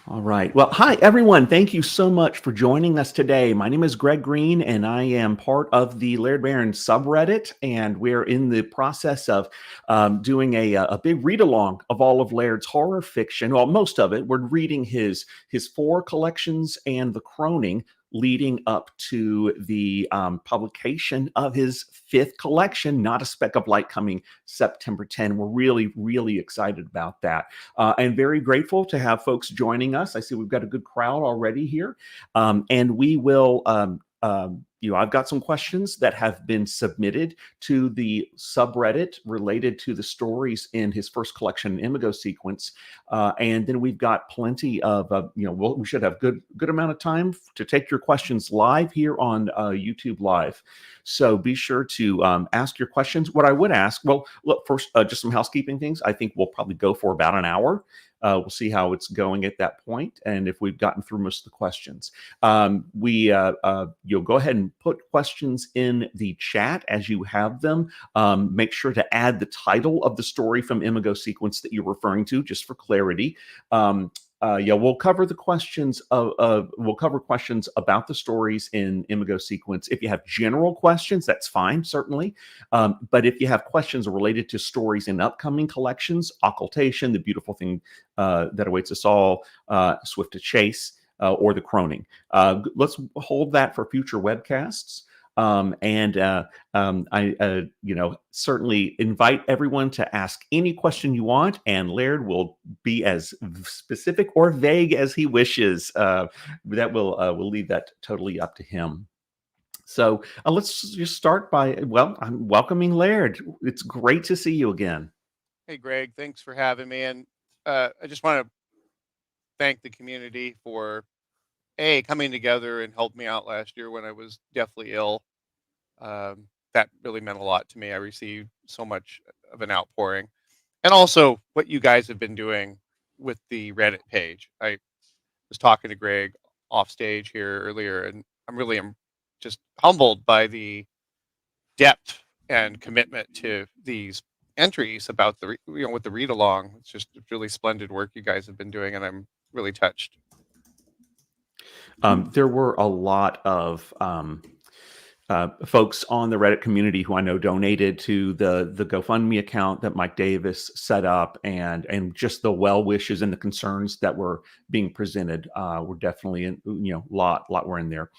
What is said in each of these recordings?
All right. Well, hi, everyone. Thank you so much for joining us today. My name is Greg Green, and I am part of the Laird Barron subreddit. And we're in the process of doing a big read along of all of Laird's horror fiction. Well, most of it. We're reading his four collections and the Croning, leading up to the publication of his fifth collection, Not a Speck of Light, coming September 10. We're really, really excited about that. And very grateful to have folks joining us. I see we've got a good crowd already here. And we will, I've got some questions that have been submitted to the subreddit related to the stories in his first collection, Imago Sequence. And then we've got plenty of, we should have good amount of time to take your questions live here on YouTube Live. So be sure to ask your questions. What I would ask, well, look, first, just some housekeeping things. I think we'll probably go for about an hour. We'll see how it's going at that point, and if we've gotten through most of the questions. You'll go ahead and put questions in the chat as you have them. Make sure to add the title of the story from Imago Sequence that you're referring to, just for clarity. We'll cover the questions we'll cover questions about the stories in Imago Sequence. If you have general questions, that's fine, certainly. But if you have questions related to stories in upcoming collections, Occultation, The Beautiful Thing That Awaits Us All, Swift to Chase, or The Croning, let's hold that for future webcasts. I certainly invite everyone to ask any question you want, and Laird will be as specific or vague as he wishes. We'll leave that totally up to him. So let's just start by, I'm welcoming Laird. It's great to see you again. Hey, Greg, thanks for having me. And I just want to thank the community for coming together and helped me out last year when I was deathly ill. That really meant a lot to me. I received so much of an outpouring, and also what you guys have been doing with the Reddit page. I was talking to Greg off stage here earlier, and I'm just humbled by the depth and commitment to these entries about with the read along. It's just really splendid work you guys have been doing, and I'm really touched. There were a lot of folks on the Reddit community who I know donated to the GoFundMe account that Mike Davis set up, and just the well wishes and the concerns that were being presented were definitely lot were in there.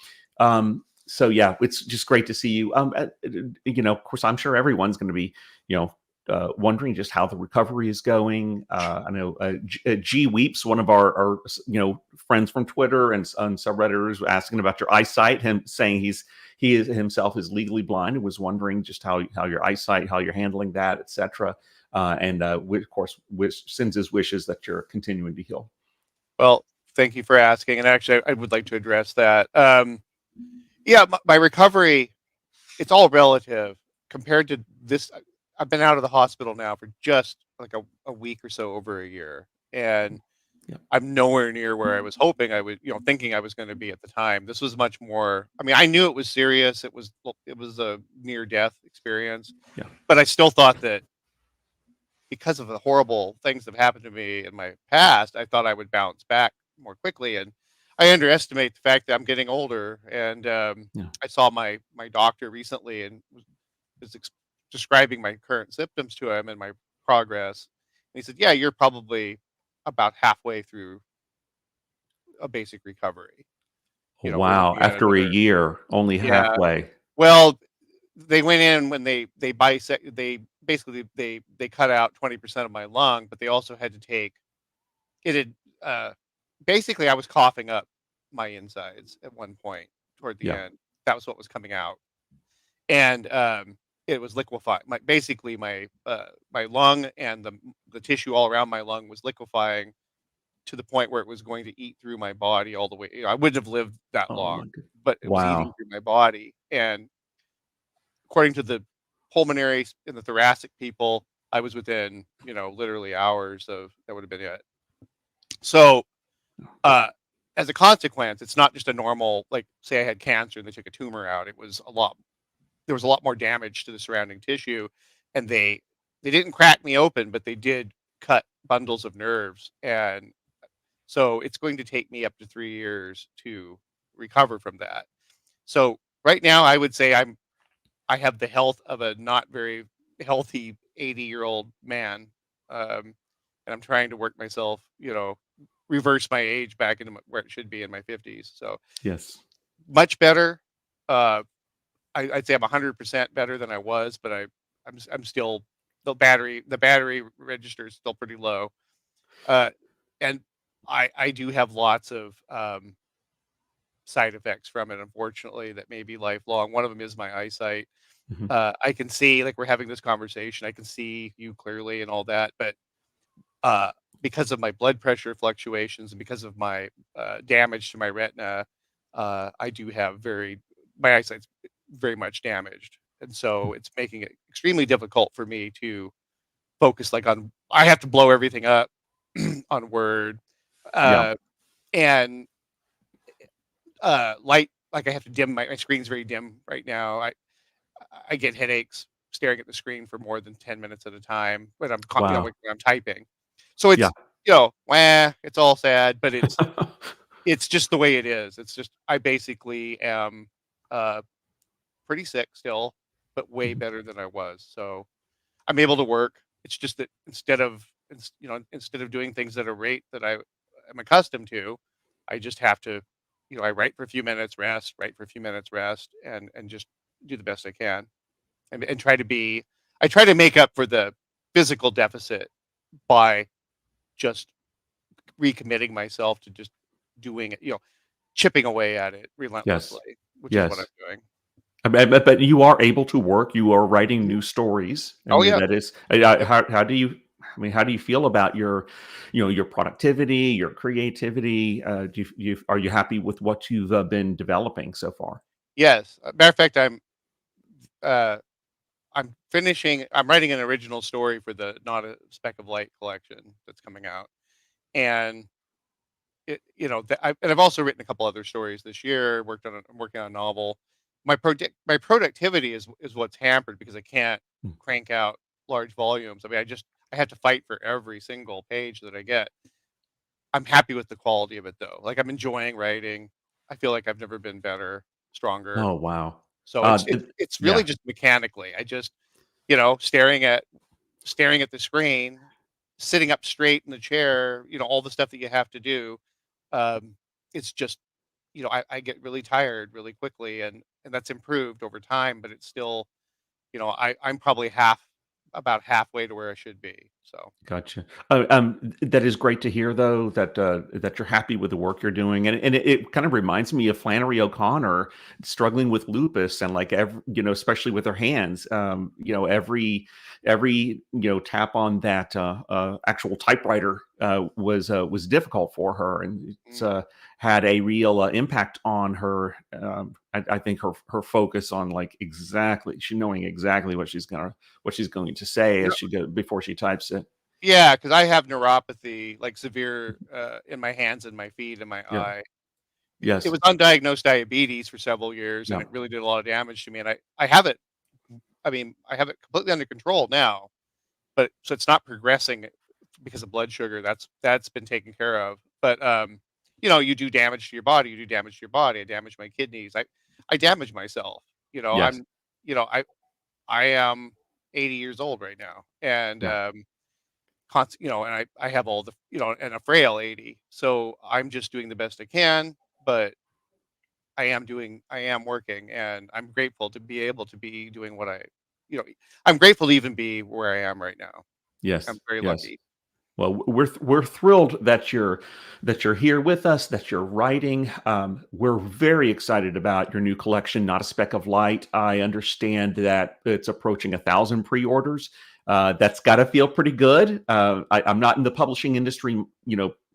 So yeah, it's just great to see you. Of course, I'm sure everyone's going to be wondering just how the recovery is going. I know G Weeps, one of our friends from Twitter and subredditors, asking about your eyesight. Him saying he himself is legally blind and was wondering just how your eyesight, how you're handling that, etc. Of course, sends his wishes that you're continuing to heal. Well, thank you for asking, and actually, I would like to address that. My recovery, it's all relative compared to this. I've been out of the hospital now for just like a week or so, over a year, and I'm nowhere near where I was hoping I would, thinking I was going to be at the time. This was much more. I mean, I knew it was serious. It was a near death experience, but I still thought that because of the horrible things that have happened to me in my past, I thought I would bounce back more quickly. And I underestimate the fact that I'm getting older. And I saw my doctor recently and was describing my current symptoms to him and my progress. And he said, "Yeah, you're probably about halfway through a basic recovery." We're Wow! looking at After a another. year, only Yeah. halfway. Well, they went in when they basically they cut out 20% of my lung, but they also had to take it had basically I was coughing up my insides at one point toward the Yeah. end. That was what was coming out. And it was liquefying. My lung and the tissue all around my lung was liquefying to the point where it was going to eat through my body all the way. I wouldn't have lived that Oh long, my God. but it was eating Wow. through my body. And according to the pulmonary and the thoracic people, I was within, literally hours of that would have been it. So, as a consequence, it's not just a normal, like, say I had cancer and they took a tumor out. There was a lot more damage to the surrounding tissue, and they didn't crack me open, but they did cut bundles of nerves. And So it's going to take me up to 3 years to recover from that. So right now, I would say I have the health of a not very healthy 80-year-old man, um, and I'm trying to work myself, reverse my age back into where it should be in my 50s. So Yes. much better. Uh, I'd say I'm 100% better than I was, but I'm still the battery register is still pretty low, uh, and I do have lots of side effects from it, unfortunately, that may be lifelong. One of them is my eyesight. Mhm. I can see, like we're having this conversation, I can see you clearly and all that, but uh, because of my blood pressure fluctuations and because of my damage to my retina, I do have my eyesight's very much damaged, and so it's making it extremely difficult for me to focus. Like on, I have to blow everything up on Word, Yeah. uh, and light. Like I have to dim my screen's very dim right now. I get headaches staring at the screen for more than 10 minutes at a time when Wow. when I'm typing. So Yeah. it's all sad, but it's just the way it is. It's just I basically am uh, pretty sick still, but way Mhm. better than I was. So I'm able to work. It's just that instead of doing things at a rate that I am accustomed to, I just have to, I write for a few minutes, rest, write for a few minutes, rest, and just do the best I can, and try to be. I try to make up for the physical deficit by just recommitting myself to just doing it, chipping away at it Yes. relentlessly, which is what I'm Yes. doing. But you are able to work, you are writing Mhm. new stories, Oh and yeah. that is Yep. how do you I mean, how do you feel about your, your productivity, your creativity? Are you happy with what you've, been developing so far? Yes. Matter of fact, uh, I'm writing an original story for the Not a Speck of Light collection that's coming out, and I've also written a couple other stories this year. I'm working on a novel. My productivity is what's hampered because I can't Mm. crank out large volumes. I mean, I have to fight for every single page that I get. I'm happy with the quality of it though. Like I'm enjoying writing. I feel like I've never been better, stronger. Oh, wow. So it's really Yeah. just mechanically. I just, staring at the screen, sitting up straight in the chair, all the stuff that you have to do. Um, it's just, I get really tired really quickly, and that's improved over time, but it's still, I'm probably about halfway to where I should be. So Gotcha. That is great to hear, though, that you're happy with the work you're doing, and it kind of reminds me of Flannery O'Connor struggling with lupus, and like especially with her hands. Every tap on that actual typewriter was difficult for her, and it's mm, had a real impact on her. I think her focus on like she knowing exactly what she's going to say you as know, she go before she types it. yeah, because I have neuropathy, like severe, in my hands and my feet and my Yeah. eye. It Yes. was undiagnosed diabetes for several years, and Yeah. it really did a lot of damage to me. And I have it. I mean, I have it completely under control now, but so it's not progressing because of blood sugar. That's been taken care of. But you do damage to your body. You do damage to your body. I damage my kidneys. I damage myself. You know, Yes. I'm. You know, I am 80 years old right now, and Yeah. and I have all the, and a frail 80. So I'm just doing the best I can, but I am working, and I'm grateful to be able to be doing what you know, I'm grateful to even be where I am right now. I'm Yes. very Yes. lucky. Well, we're thrilled that you're here with us, that you're writing. We're very excited about your new collection, Not a Speck of Light. I understand that it's approaching 1,000 pre-orders. That's got to feel pretty good. I'm not in the publishing industry,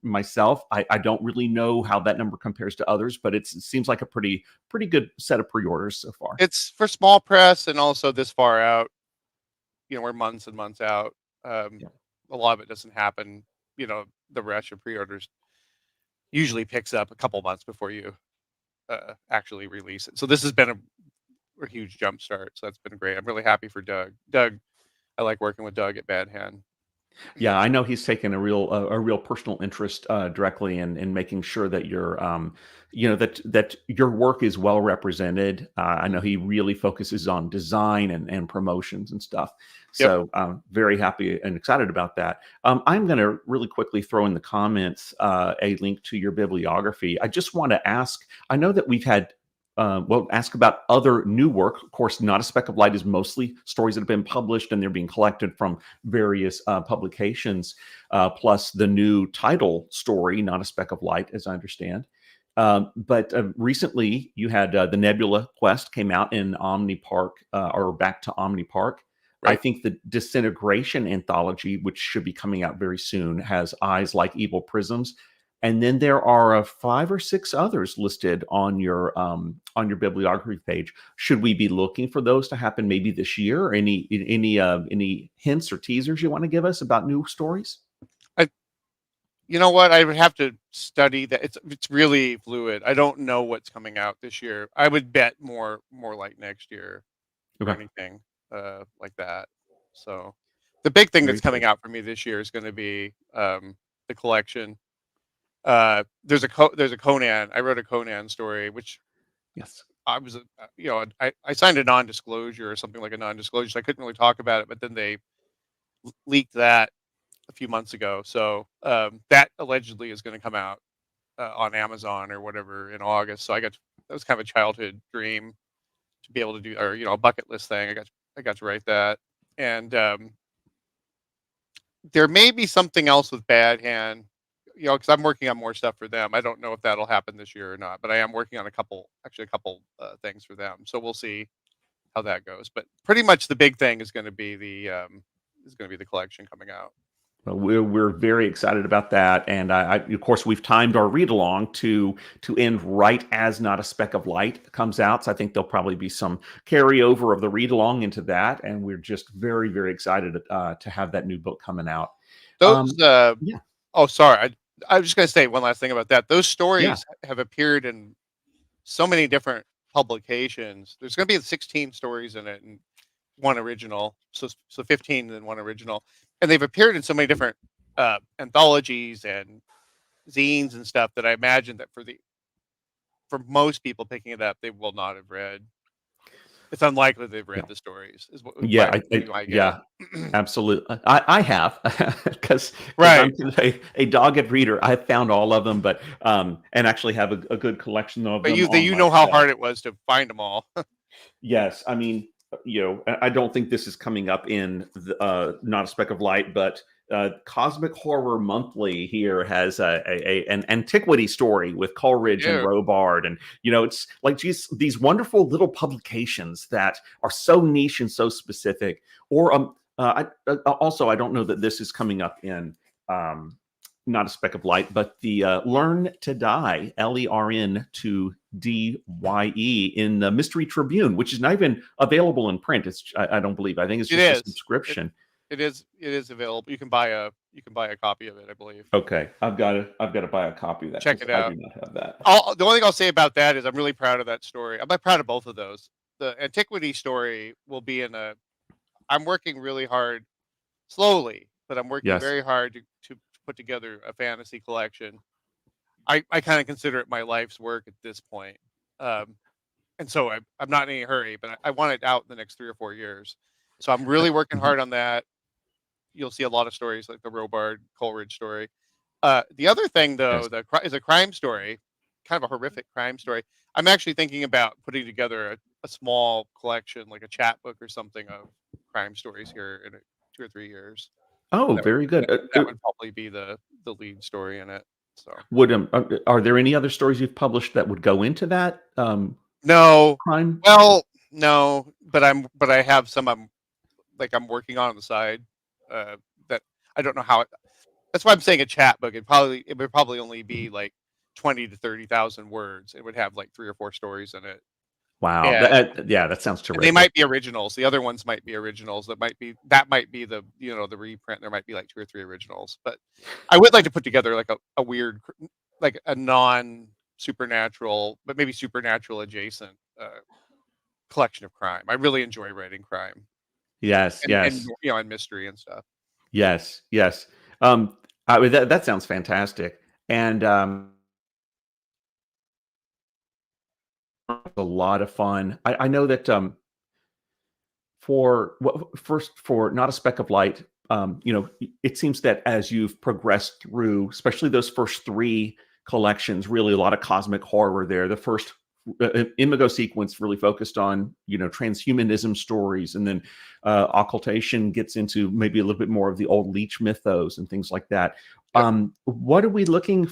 myself. I don't really know how that number compares to others, but it seems like a pretty good set of pre-orders so far. It's for small press and also this far out, we're months and months out. Um, Yeah. a lot of it doesn't happen, the rush of pre-orders usually picks up a couple months before you actually release it. So this has been a huge jump start. So that's been great. I'm really happy for Doug. I like working with Doug at Bad Hand. Yeah, I know he's taken a real personal interest directly in making sure that that your work is well represented. I know he really focuses on design and promotions and stuff. Yep. So I'm very happy and excited about that. I'm going to really quickly throw in the comments a link to your bibliography. I just want to ask. I know that we've had ask about other new work. Of course, Not a Speck of Light is mostly stories that have been published and they're being collected from various publications, plus the new title story, Not a Speck of Light, as I understand. But recently, you had the Nebula Quest came out in Omni Park, or back to Omni Park. I Right. think the Disintegration anthology, which should be coming out very soon, has Eyes Like Evil Prisms. And then there are 5 or 6 others listed on your bibliography page. Should we be looking for those to happen maybe this year? Or any hints or teasers you want to give us about new stories? I, you know what? I would have to study that. It's really fluid. I don't know what's coming out this year. I would bet more like next year for Okay, anything like that. So the big thing that's very coming good. out for me this year is going to be the collection. There's a Conan. I wrote a Conan story, which Yes. I was, I signed a non-disclosure or something like a non-disclosure. So I couldn't really talk about it, but then they leaked that a few months ago. So that allegedly is going to come out on Amazon or whatever in August. So that was kind of a childhood dream to be able to do, or a bucket list thing. I got to write that, and there may be something else with Bad Hand. Because I'm working on more stuff for them. I don't know if that'll happen this year or not, but I am working on a couple things for them. So we'll see how that goes. But pretty much the big thing is going to be the collection coming out. Well, we're very excited about that, and of course we've timed our read along to end right as Not a Speck of Light comes out. So I think there'll probably be some carryover of the read along into that, and we're just very excited to have that new book coming out. Those Yeah, Oh, sorry. I was just going to say one last thing about that. Those yeah, stories have appeared in so many different publications. There's going to be 16 stories in it and one original. So 15 and one original. And they've appeared in so many different anthologies and zines and stuff that I imagine that for most people picking it up, they will not have read. It's unlikely they've yeah, read the stories. Is what yeah, my guess. yeah. Absolutely. I have because I'm Right. a dogged reader. I've found all of them, but and actually have a good collection of But them on you my know how shelf. hard it was to find them all. Yes, I mean, I don't think this is coming up in Not a Speck of Light, but Cosmic Horror Monthly here has an antiquity story with They Coleridge and do. Robard, and it's like these wonderful little publications that are so niche and so specific. Or also, I don't know that this is coming up in. Not a Speck of Light, but the Learn to Die, Lern to DYE in the Mystery Tribune, which is not even available in print. I don't believe. I think it's It just a is. It subscription. it is available. You can buy a copy of it, I believe. Okay, I've got to buy a copy of that Check because it I do out. not have that. The only thing I'll say about that is I'm really proud of that story. I'm proud of both of those. The antiquity story will be in a. I'm working really hard, slowly, but I'm working Yes. very hard to put together a fantasy collection. I kind of consider it my life's work at this point. Um, and so I'm not in any hurry, but I want it out in the next 3 or 4 years. So I'm really working Mhm. hard on that. You'll see a lot of stories like the Robard Coleridge story. The other thing, Yes. though, is a crime story, kind of a horrific crime story. I'm actually thinking about putting together a small collection, like a chapbook or something of crime stories here in 2 or 3 years. Oh, That would very good. that would probably be the lead story in it. So Are there any other stories you've published that would go into that no, crime? well, no, but I have some I'm working on the side. That I don't know how it. That's why I'm saying a chat book. It would probably only be like 20 to 30,000 words. It would have like 3 or 4 stories in it, Wow. and Yeah, that sounds they terrific. might be originals. The other ones might be originals. That might be the reprint. There might be like 2 or 3 originals. But I would like to put together like a weird, like a non supernatural, but maybe supernatural adjacent collection of crime. I really enjoy writing crime Yes, and yes. and mystery and stuff. Yes, yes. That sounds fantastic, and a lot of fun. I know that for Not a Speck of Light, it seems that as you've progressed through, especially those first three collections, really a lot of cosmic horror there. The first Imago sequence really focused on transhumanism stories, and then occultation gets into maybe a little bit more of the old leech mythos and things like that. Yep. What are we looking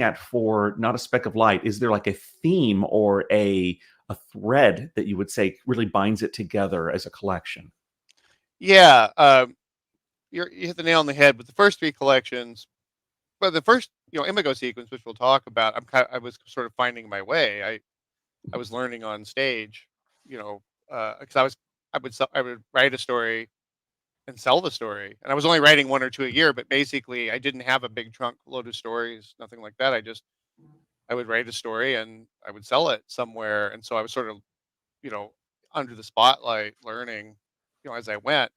at for Not a Speck of Light? Is there like a theme or a thread that you would say really binds it together as a collection? Yeah, you hit the nail on the head with the first three collections. But the first, Imago sequence, which we'll talk about, I was sort of finding my way. I was learning on stage, because I would write a story and sell the story, and I was only writing one or two a year. But basically, I didn't have a big trunk load of stories, nothing like that. I would write a story and I would sell it somewhere, and so I was sort of, you know, under the spotlight, learning, as I went.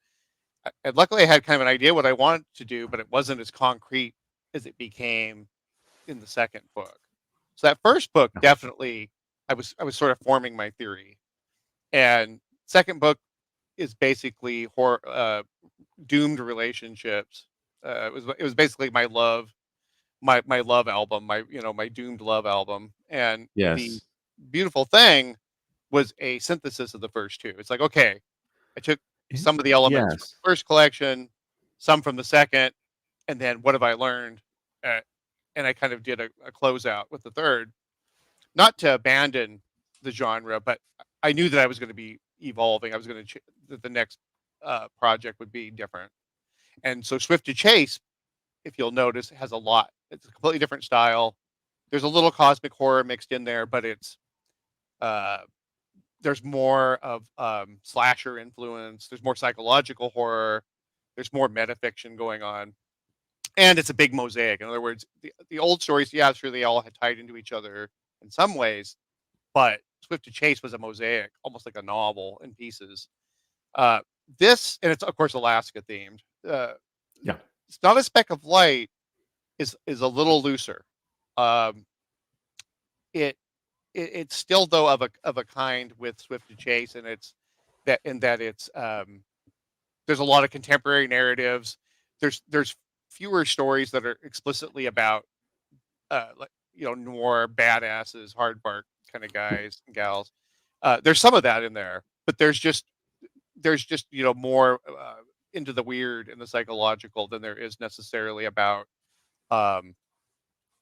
And luckily, I had kind of an idea what I wanted to do, but it wasn't as concrete as it became in the second book. So that first book, Yeah. definitely, I was sort of forming my theory, and second book is basically doomed relationships. It was basically my love album, my doomed love album, and the Yes. beautiful thing was a synthesis of the first two. It's like, okay, I took some of the elements from Yes. the first collection, some from the second, and then what have I learned? Uh, and I kind of did a closeout with the third, not to abandon the genre, but I knew that I was going to be evolving. I was going to that the next project would be different. And so Swift to Chase, if you'll notice, has a lot. It's a completely different style. There's a little cosmic horror mixed in there, but uh, there's more of slasher influence. There's more psychological horror. There's more metafiction going on, and it's a big mosaic. In other words, the old stories, yeah, sure, they all had tied into each other in some ways, but Swift to Chase was a mosaic, almost like a novel in pieces. Uh, this, and it's of course Alaska themed. Yeah. It's Not a Speck of Light is a little looser. Um, it, it's still though of a kind with Swift to Chase, and it's there's a lot of contemporary narratives. There's fewer stories that are explicitly about like noir badasses, hard bark kind of guys and gals. There's some of that in there, but there's just more into the weird and the psychological than there is necessarily about um,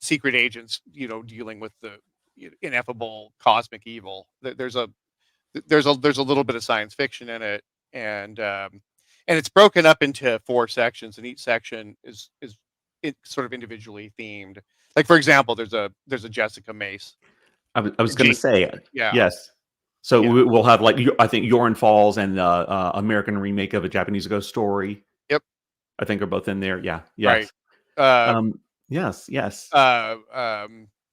secret agents, dealing with the ineffable cosmic evil. There's a little bit of science fiction in it, and and it's broken up into four sections, and each section is it sort of individually themed. Like for example, there's a Jessica Mace. I was going to Jane, say, yeah, yes. So yeah, we'll have like I think Yoren Falls and American remake of a Japanese ghost story. yep, I think are both in there. Yeah. right. Yes. Uh, Yes. Yes. uh,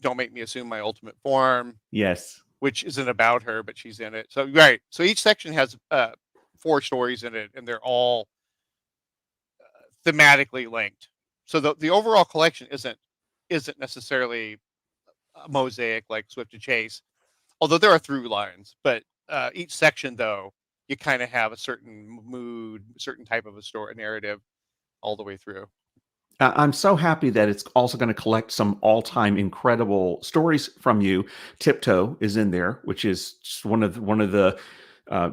Don't Make Me Assume My Ultimate Form, Yes. which isn't about her, but she's in it. So right. So each section has four stories in it, and they're all thematically linked. So the overall collection isn't necessarily a mosaic like Swift to Chase, although there are through lines. But each section, though, you kind of have a certain mood, a certain type of a story narrative all the way through. I'm so happy that it's also going to collect some all-time incredible stories from you. Tiptoe is in there, which is just one of the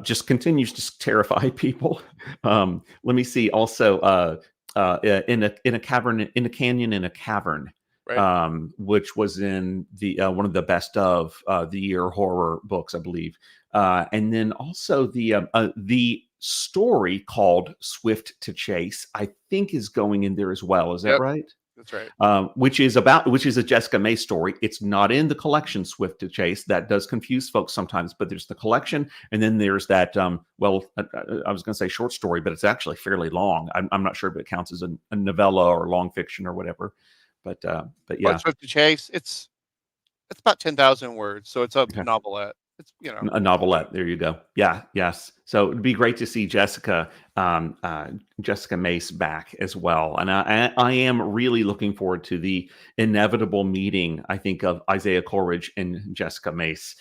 just continues to terrify people. Let me see. Also, in a cavern, in a canyon, in a cavern, Right. which was in the one of the best of the year horror books, I believe. And then also the story called Swift to Chase, I think is going in there as well. Is that Yep. right? That's right. Which is a Jessica May story. It's not in the collection Swift to Chase. That does confuse folks sometimes, but there's the collection, and then there's that. I was going to say short story, but it's actually fairly long. I'm not sure if it counts as a novella or long fiction or whatever. But But yeah. Swift to Chase, it's about 10,000 words, so it's a Okay. novelette. It's, you know, A it's fun. novelette. There you go. Yeah. Yes. So it'd be great to see Jessica Mace back as well. And I am really looking forward to the inevitable meeting, I think, of Isaiah Coleridge and Jessica Mace.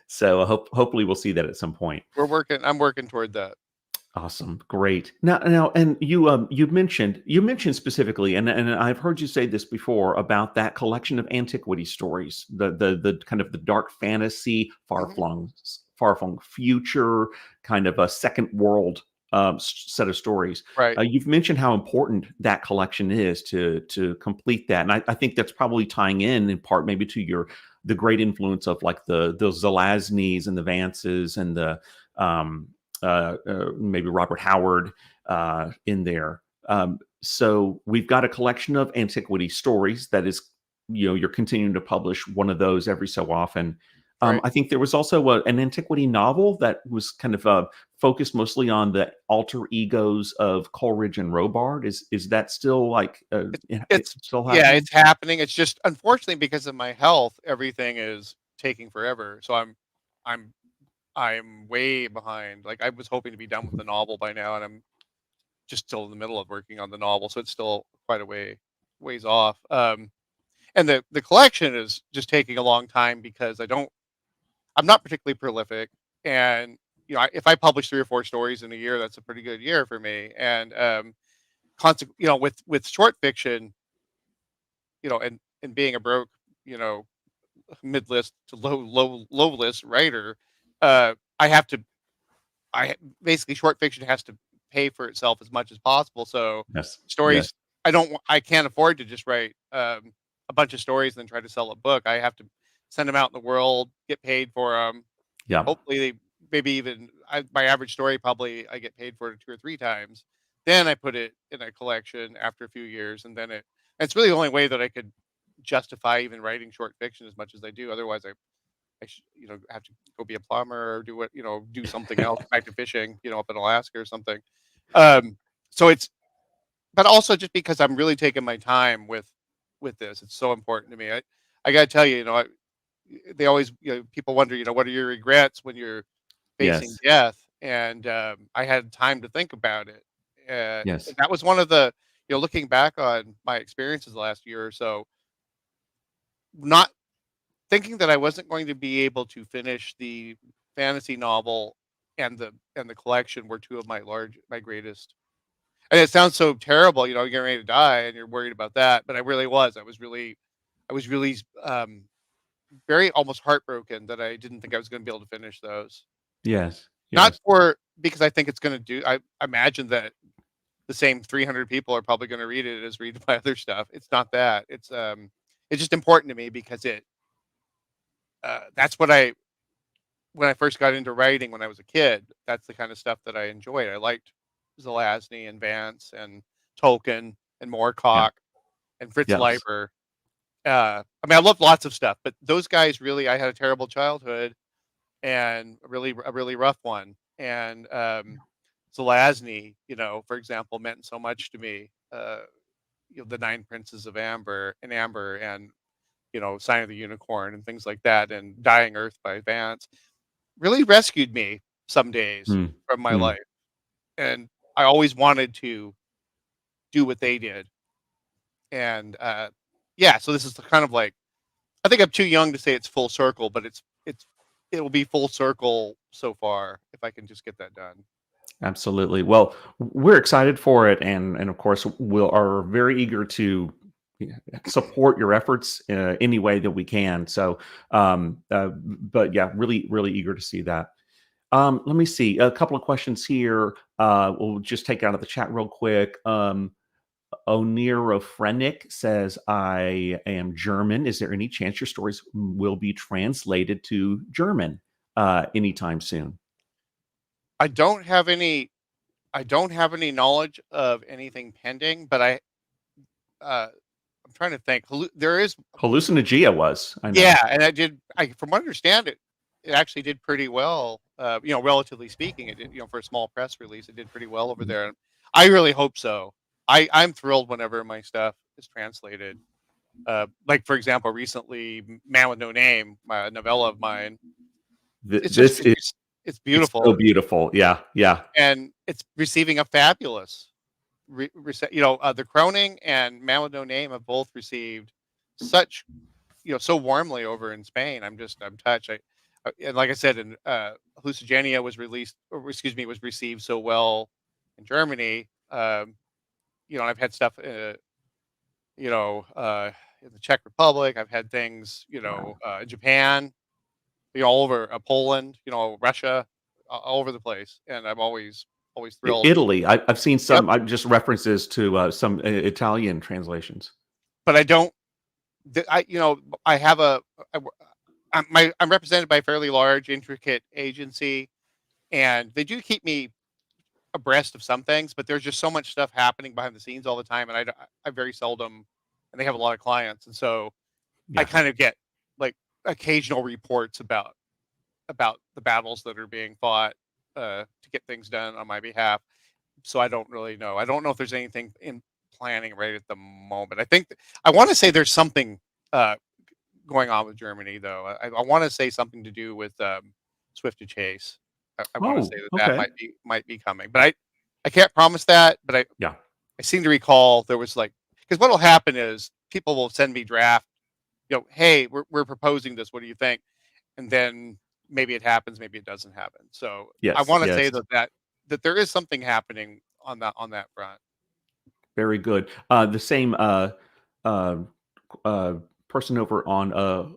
So hopefully we'll see that at some point. I'm working toward that. Awesome, great. And you mentioned specifically, and I've heard you say this before about that collection of antiquity stories, the kind of the dark fantasy, Hmm. far flung future, kind of a second world set of stories. Right. You've mentioned how important that collection is to complete that, and I think that's probably tying in part maybe to the great influence of like the Zelazny's and the Vances and the maybe Robert Howard in there. So we've got a collection of antiquity stories that is, you're continuing to publish one of those every so often. Right. I think there was also an antiquity novel that was kind of focused mostly on the alter egos of Coleridge and Robard. Is that still like It's still yeah, happening? it's happening. It's just unfortunately because of my health, everything is taking forever. So I'm I'm way behind. Like I was hoping to be done with the novel by now, and I'm just still in the middle of working on the novel, so it's still quite a ways off. And the collection is just taking a long time because I'm not particularly prolific, and if I publish 3 or 4 stories in a year, that's a pretty good year for me. And with short fiction, and being a broke, you know, mid list to low list writer, I have to I basically short fiction has to pay for itself as much as possible. So Yes. Yes. stories, I can't afford to just write a bunch of stories and then try to sell a book. I have to send them out in the world, get paid for them. Yeah. Hopefully, maybe even my average story probably I get paid for it 2 or 3 times. Then I put it in a collection after a few years, and then it's really the only way that I could justify even writing short fiction as much as I do. Otherwise, I have to go be a plumber or do something else, back to fishing, up in Alaska or something. Um, so but also just because I'm really taking my time with this, it's so important to me. I gotta tell you, they always, people wonder, what are your regrets when you're facing Yes. death? And I had time to think about it, Yes. and that was one of the, looking back on my experiences the last year or so, not thinking that I wasn't going to be able to finish the fantasy novel and the collection were two of my greatest. And it sounds so terrible, you're getting ready to die and you're worried about that, but I really was. I was really very almost heartbroken that I didn't think I was going to be able to finish those. Yes. Not Yes. for because I think it's going to do. I imagine that the same 300 people are probably going to read it as read my other stuff. It's not that. It's just important to me because that's what I when I first got into writing when I was a kid, that's the kind of stuff that I enjoyed. I liked Zelazny and Vance and Tolkien and Yeah. Moorcock and Fritz Yes. Leiber. I mean, I loved lots of stuff, but those guys really, I had a terrible childhood and a really rough one. And Zelazny, for example, meant so much to me. The Nine Princes of Amber, and Sign of the Unicorn and things like that, and Dying Earth by Vance really rescued me some days Mm. from my Mm. life, and I always wanted to do what they did, and, yeah, so this is the kind of like I think I'm too young to say it's full circle, but it will be full circle so far if I can just get that done. Absolutely. Well, we're excited for it, and of course, we are very eager to support your efforts any way that we can. So, but yeah, really eager to see that. Let me see a couple of questions here. We'll just take out of the chat real quick. Onirofrenic says, "I am German. Is there any chance your stories will be translated to German anytime soon?" I don't have any I don't have any knowledge of anything pending, but uh, I'm trying to think. There is Hallucinogia was, I know. Yeah, and from what I understand it actually did pretty well, relatively speaking, it did, for a small press release, it did pretty well over Mhm. there. I really hope so. I'm thrilled whenever my stuff is translated. Like for example, recently, "Man with No Name," a novella of mine. It's just This is it's it's so beautiful, beautiful. Yeah, yeah. and it's receiving a fabulous The Croning and "Man with No Name" have both received such so warmly over in Spain. I'm touched. And like I said, in Hallucigenia was released, or excuse me, was received so well in Germany. I've had stuff, you know, uh, in the Czech Republic. I've had things, Wow. in Japan, all over Poland, Russia, all over the place, and I'm always thrilled. Italy. I've seen Yep. some. I just references to some Italian translations. But I don't. I have I, I'm represented by a fairly large, intricate agency, and they do keep me abreast of some things, but there's just so much stuff happening behind the scenes all the time, and I very seldom, and they have a lot of clients, and so I Yeah. kind of get like occasional reports about the battles that are being fought to get things done on my behalf. So I don't really know. I don't know if there's anything in planning right at the moment. I want to say there's something uh, going on with Germany, though. I want to say something to do with Swift to Chase. I want to say Oh, that okay. might be coming, but I can't promise that. But Yeah. I seem to recall there was like, because what'll happen is people will send me draft. Hey, we're proposing this. What do you think? And then maybe it happens, maybe it doesn't happen. So I Yes. want to say Yes. that there is something happening on that front. Very good. The same uh, uh, person over on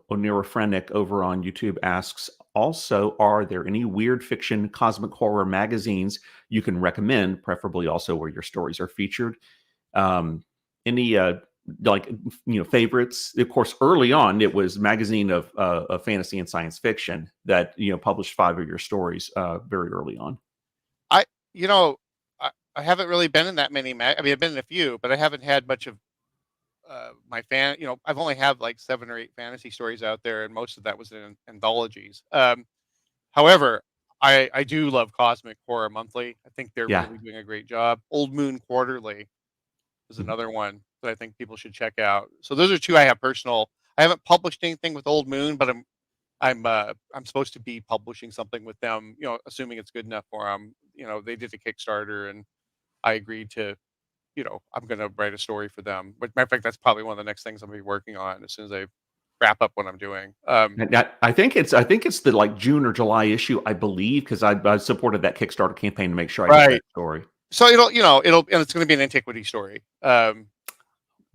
Onirofrenic over on YouTube asks, also, are there any weird fiction cosmic horror magazines you can recommend, preferably also where your stories are featured? Um, any like favorites? Of course, early on it was magazine of fantasy and science fiction that published 5 of your stories very early on. I you know I haven't really been in that many. I mean, I've been in a few, but I haven't had much of my fan. I've only had like 7 or 8 fantasy stories out there, and most of that was in anthologies. However, I do love Cosmic Horror Monthly. I think they're Yeah. really doing a great job. Old Moon Quarterly is Mhm. another one that I think people should check out. So those are two I have personal. I haven't published anything with Old Moon, but I'm supposed to be publishing something with them. Assuming it's good enough for them. They did a Kickstarter, and I agreed to. I'm going to write a story for them. But matter of fact, that's probably one of the next things I'm going to be working on as soon as I wrap up what I'm doing. I think it's the like June or July issue, I believe, because I supported that Kickstarter campaign to make sure I get that Right. story. So and it's going to be an antiquity story. So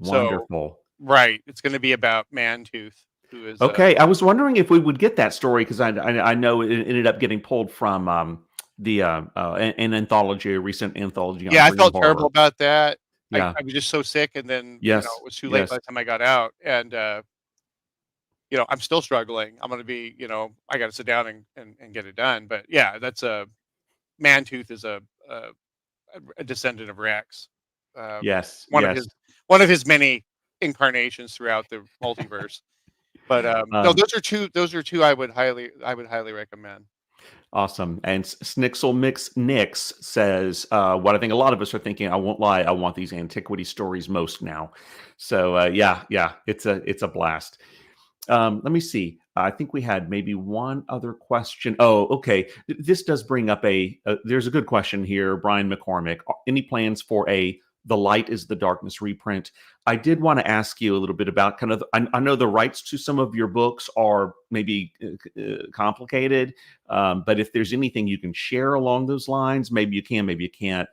Wonderful. right, it's going to be about Mantooth, who is Okay, I was wondering if we would get that story because I know it ended up getting pulled from the an anthology, a recent anthology on yeah, I grim felt terrible horror. about that. Yeah. I was just so sick, and then Yes. it was too late by Yes. the time I got out, and I'm still struggling. I'm going to be I got to sit down and get it done. But yeah, that's a Mantooth is a, a descendant of Rex, um, Yes. one of his Yes. one of his many incarnations throughout the multiverse. But no, Um, those are two I would highly recommend. Awesome. And Snixel Mix Nix says, what I think a lot of us are thinking, I won't lie, I want these antiquity stories most now. So yeah, yeah, it's a blast. Let me see. I think we had maybe one other question. Oh, okay. This does bring up there's a good question here, Brian McCormick. Any plans for a The Light is the Darkness reprint? I did want to ask you a little bit about kind of, I know the rights to some of your books are maybe complicated, but if there's anything you can share along those lines, maybe you can, maybe you can't.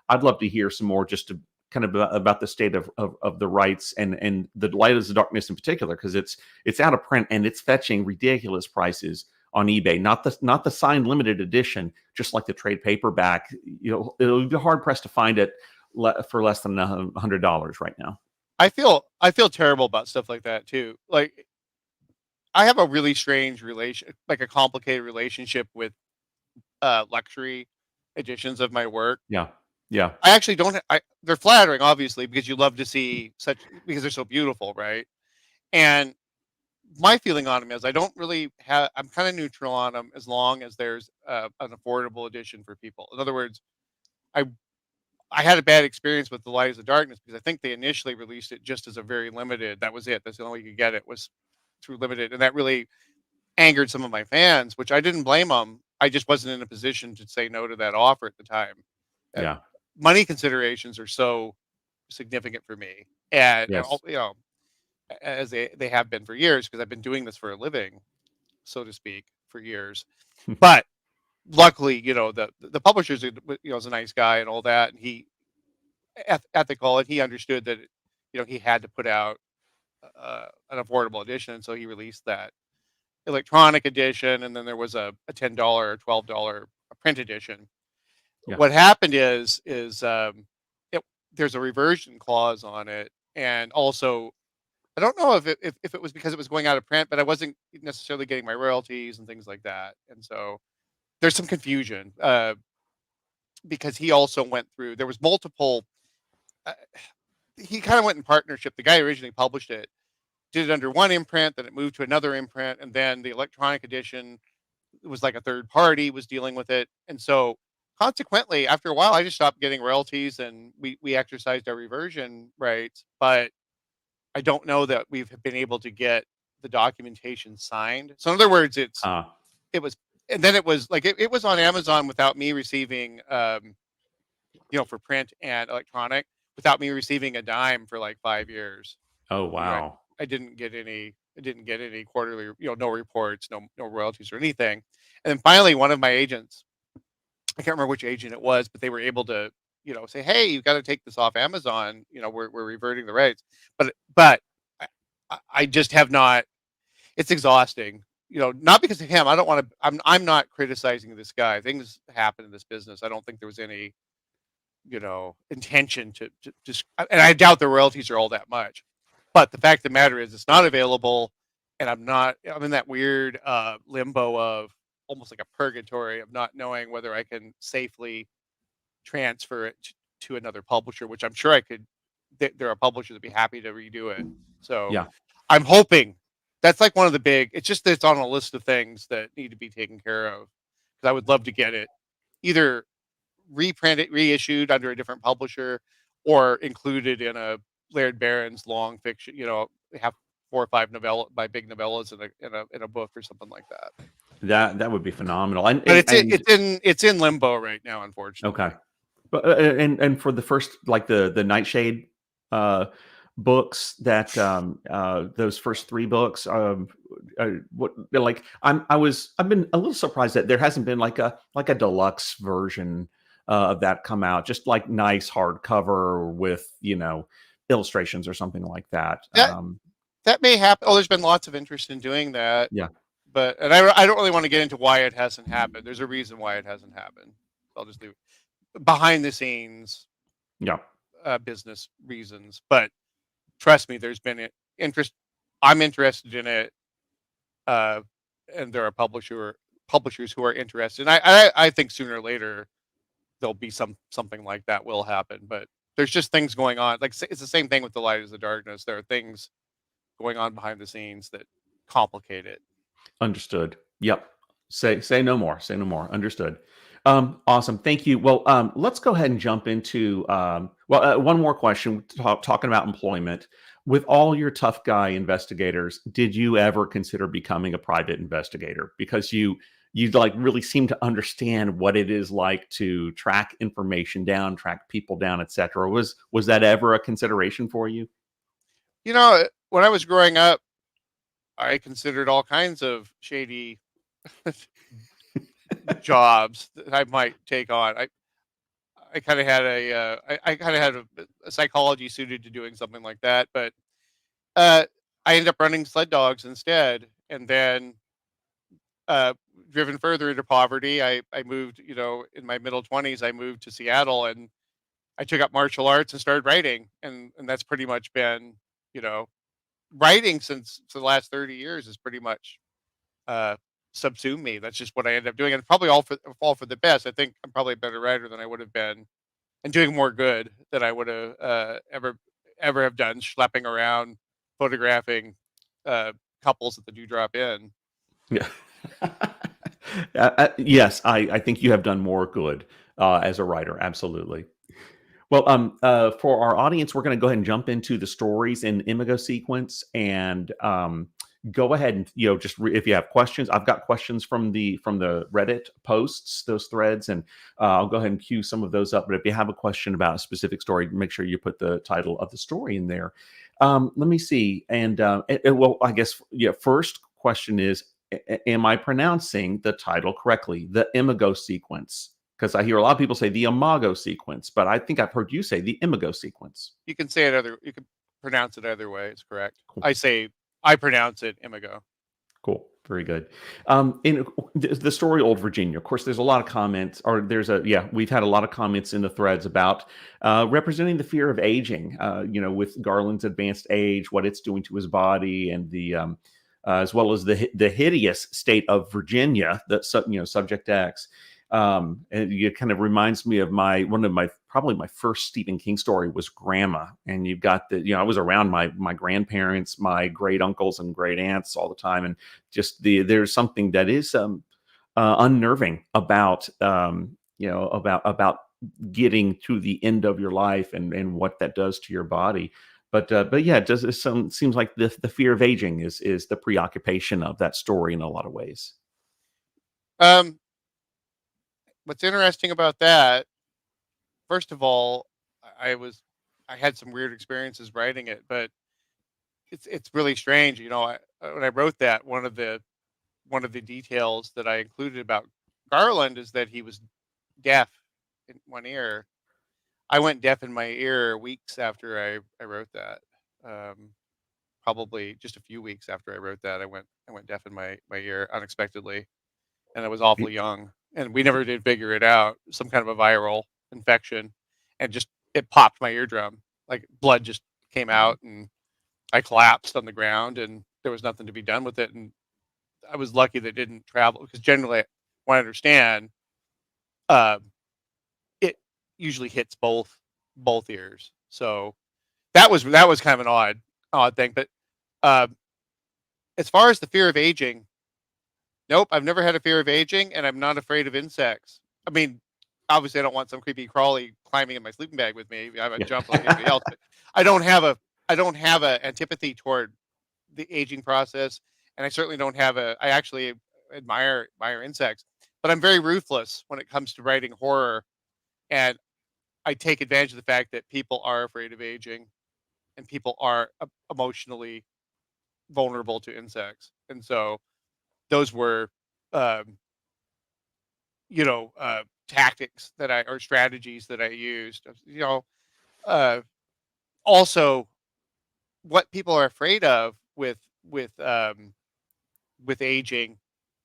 I'd love to hear some more just to kind of about the state of the rights and the Light is the Darkness in particular, because it's out of print and it's fetching ridiculous prices on eBay. Not the signed limited edition, just like the trade paperback. It'll be hard pressed to find it for less than $100 right now. I feel terrible about stuff like that too. Like I have a really strange like a complicated relationship with luxury editions of my work. Yeah, yeah, I actually don't. They're flattering, obviously, because you love to see because they're so beautiful, right? And my feeling on them is I don't really have. I'm kind of neutral on them as long as there's an affordable edition for people. In other words, I I had a bad experience with The Light is the Darkness because I think they initially released it just as a very limited. That was it. That's the only way you could get it, was through limited, and that really angered some of my fans, which I didn't blame them. I just wasn't in a position to say no to that offer at the time. Uh, Yeah. Money considerations are so significant for me, and Yes. as they have been for years, because I've been doing this for a living, so to speak, for years. But luckily, the publisher's is a nice guy and all that, and he ethical, and he understood that he had to put out an affordable edition, and so he released that electronic edition, and then there was a $10 or $12 print edition. Yeah. What happened is there's a reversion clause on it, and also I don't know if it was because it was going out of print, but I wasn't necessarily getting my royalties and things like that, and so there's some confusion because he also went through. There was multiple. Uh, he kind of went in partnership. The guy who originally published it did it under one imprint, then it moved to another imprint, and then the electronic edition, it was like a third party was dealing with it, and so consequently, after a while, I just stopped getting royalties, and we exercised our reversion rights. But I don't know that we've been able to get the documentation signed. So in other words, it was, and then it was like it was on Amazon without me receiving, for print and electronic, without me receiving a dime for like 5 years. Oh, You know, wow. I didn't get any. I didn't get any quarterly, no reports, no royalties or anything. And then finally, one of my agents, I can't remember which agent it was, but they were able to, say, "Hey, you got to take this off Amazon. We're reverting the rights." But I just have not. It's exhausting. Not because of him. I don't want to. I'm not criticizing this guy. Things happen in this business. I don't think there was any, intention to just. And I doubt the royalties are all that much. But the fact of the matter is, it's not available, and I'm in that weird limbo of almost like a purgatory of not knowing whether I can safely transfer it to another publisher, which I'm sure I could. There are publishers that'd be happy to redo it. So Yeah. I'm hoping that's like one of the big. It's just that it's on a list of things that need to be taken care of, because I would love to get it either reprinted, reissued under a different publisher, or included in a Laird Barron's long fiction. Have 4 or 5 big novellas in a book or something like that. That would be phenomenal. And But and it's in limbo right now, okay. unfortunately. But and for the first, like the Nightshade uh books, that those first 3 books, what, like, I've been a little surprised that there hasn't been like a deluxe version of that come out, just like nice hardcover with illustrations or something like that. That may happen. Oh, there's been lots of interest in doing that, Yeah. but I don't really want to get into why it hasn't happened. There's a reason why it hasn't happened. I'll just leave it behind the scenes, Yeah. business reasons. But trust me, there's been interest. I'm interested in it, and there are publishers who are interested. And I think sooner or later there'll be something like that will happen. But there's just things going on. Like, it's the same thing with The Light is the Darkness. There are things going on behind the scenes that complicate it. Understood. Yep. Say no more. Say no more. Understood. Awesome. Thank you. Well, let's go ahead and jump into one more question. Talking about employment, with all your tough guy investigators, did you ever consider becoming a private investigator? Because you like really seem to understand what it is like to track information down, track people down, etc. Was that ever a consideration for you? When I was growing up, I considered all kinds of shady jobs that I might take on. I kind of had I kind of had a psychology suited to doing something like that, but I ended up running sled dogs instead, and then uh, driven further into poverty. I moved, in my middle 20s. I moved to Seattle, and I took up martial arts and started writing, and that's pretty much been, you know, writing since the last 30 years is pretty much uh, subsumed me. That's just what I ended up doing, and probably all for the best. I think I'm probably a better writer than I would have been, and doing more good than I would have ever have done schlepping around photographing couples at the Dewdrop Inn. Yeah. Yes, I think you have done more good as a writer. Absolutely. Well, for our audience, we're going to go ahead and jump into the stories in IMAGO sequence, and go ahead and just if you have questions, I've got questions from the Reddit posts, those threads, and I'll go ahead and queue some of those up. But if you have a question about a specific story, make sure you put the title of the story in there. Let me see, and well, I guess first question is, am I pronouncing the title correctly? The IMAGO sequence. Because I hear a lot of people say the IMAGO sequence, but I think I've heard you say the IMAGO sequence. You can say it you can pronounce it either way. It's correct. Cool. I pronounce it IMAGO. Cool. Very good. In the story Old Virginia, of course, there's a lot of comments, or we've had a lot of comments in the threads about representing the fear of aging, with Garland's advanced age, what it's doing to his body, and the as well as the hideous state of Virginia, that Subject X. And it kind of reminds me of probably my first Stephen King story was Grandma. And you've got I was around my grandparents, my great uncles and great aunts all the time. And just there's something that is unnerving about, about getting to the end of your life and what that does to your body. But yeah, it seems like the fear of aging is the preoccupation of that story in a lot of ways. What's interesting about that, first of all, I had some weird experiences writing it, but it's really strange. When I wrote that, one of the details that I included about Garland is that he was deaf in one ear. I went deaf in my ear weeks after I wrote that. Probably just a few weeks after I wrote that, I went deaf in my ear unexpectedly, and I was awfully young. And we never did figure it out. Some kind of a viral infection, and it popped my eardrum. Like blood just came out, and I collapsed on the ground, and there was nothing to be done with it. And I was lucky that it didn't travel, because generally, when I understand, it usually hits both ears. So that was kind of an odd thing. But as far as the fear of aging, nope, I've never had a fear of aging, and I'm not afraid of insects. I mean, obviously, I don't want some creepy crawly climbing in my sleeping bag with me. I would jump like anybody else, but I don't have a antipathy toward the aging process, and I certainly don't have I actually admire insects, but I'm very ruthless when it comes to writing horror, and I take advantage of the fact that people are afraid of aging, and people are emotionally vulnerable to insects, and so those were, um, tactics or strategies that I used. Also, what people are afraid of with aging,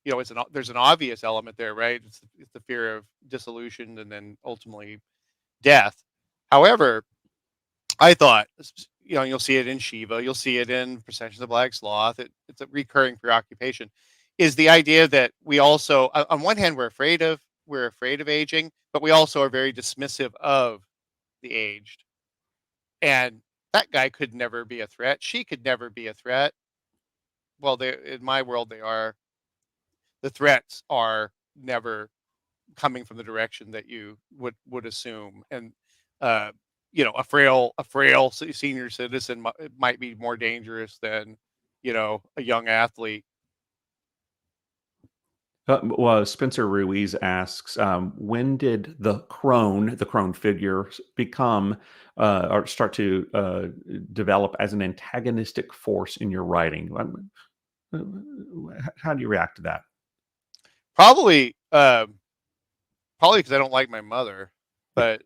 there's an obvious element there, right? It's the fear of dissolution and then ultimately death. However, I thought, you'll see it in Shiva, you'll see it in Processions of Black Sloth. It's a recurring preoccupation. Is the idea that we also, on one hand, we're afraid of aging, but we also are very dismissive of the aged. And that guy could never be a threat. She could never be a threat. Well, in my world, they are. The threats are never coming from the direction that you would assume. And a frail senior citizen might be more dangerous than a young athlete. Well, Spencer Ruiz asks, when did the crone figure become or start to develop as an antagonistic force in your writing? How do you react to that? Probably because I don't like my mother, but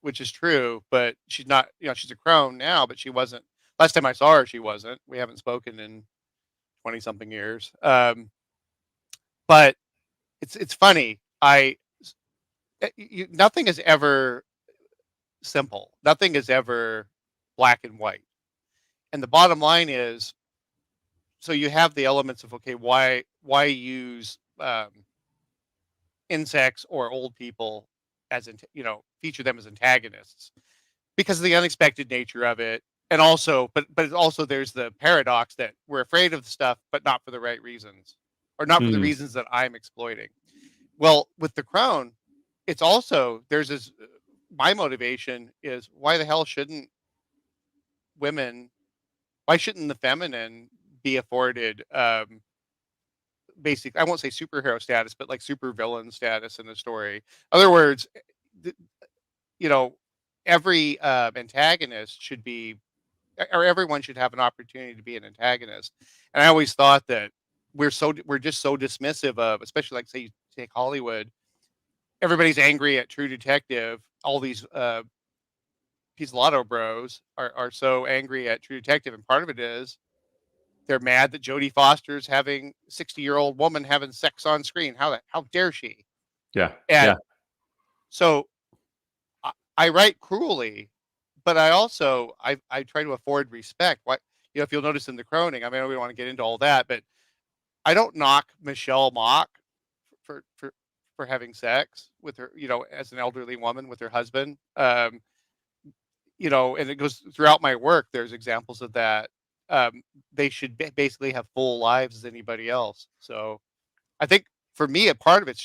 which is true. But she's not, she's a crone now, but she wasn't. Last time I saw her, she wasn't. We haven't spoken in 20 something years. But it's funny. Nothing is ever simple. Nothing is ever black and white. And the bottom line is, so you have the elements of, okay, why use insects or old people as feature them as antagonists, because of the unexpected nature of it. And also, but also there's the paradox that we're afraid of the stuff, but not for the right reasons, or not for the reasons that I'm exploiting. Well, with the crone, it's also, there's this my motivation is why the hell shouldn't women, why shouldn't the feminine be afforded basic, I won't say superhero status, but like super villain status in the story. In other words, th- you know, every antagonist should be, or everyone should have an opportunity to be an antagonist. And I always thought that we're just so dismissive of, especially like say you take Hollywood, everybody's angry at True Detective. All these Pizzolatto bros are so angry at True Detective, and part of it is they're mad that Jodie Foster's having 60-year-old woman having sex on screen. How dare she? Yeah. Yeah. And so I write cruelly, but I try to afford respect. What, if you'll notice in the Croning, I mean, we don't want to get into all that, but I don't knock Michelle Mock for for for having sex with her, as an elderly woman with her husband. And it goes throughout my work. There's examples of that. They should basically have full lives as anybody else. So I think for me, a part of it's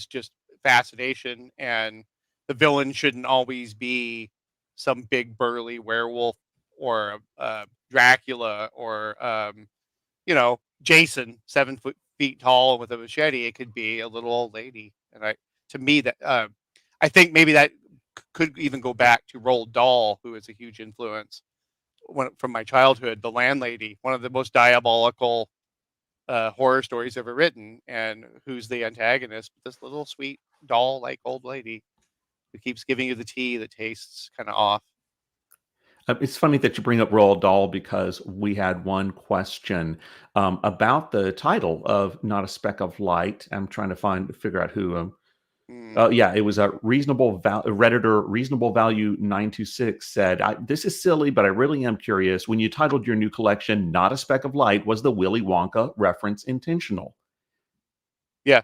just fascination, and the villain shouldn't always be some big burly werewolf or Dracula or Jason, 7 feet tall with a machete. It could be a little old lady, and to me that I think maybe that could even go back to Roald Dahl, who is a huge influence from my childhood. The landlady, one of the most diabolical horror stories ever written, and who's the antagonist? This little sweet doll-like old lady who keeps giving you the tea that tastes kind of off. It's funny that you bring up Roald Dahl because we had one question about the title of "Not a Speck of Light." I'm trying to figure out who. Mm, Yeah, it was a Redditor Reasonable Value 926 said, "This is silly, but I really am curious. When you titled your new collection "Not a Speck of Light," was the Willy Wonka reference intentional?" yeah,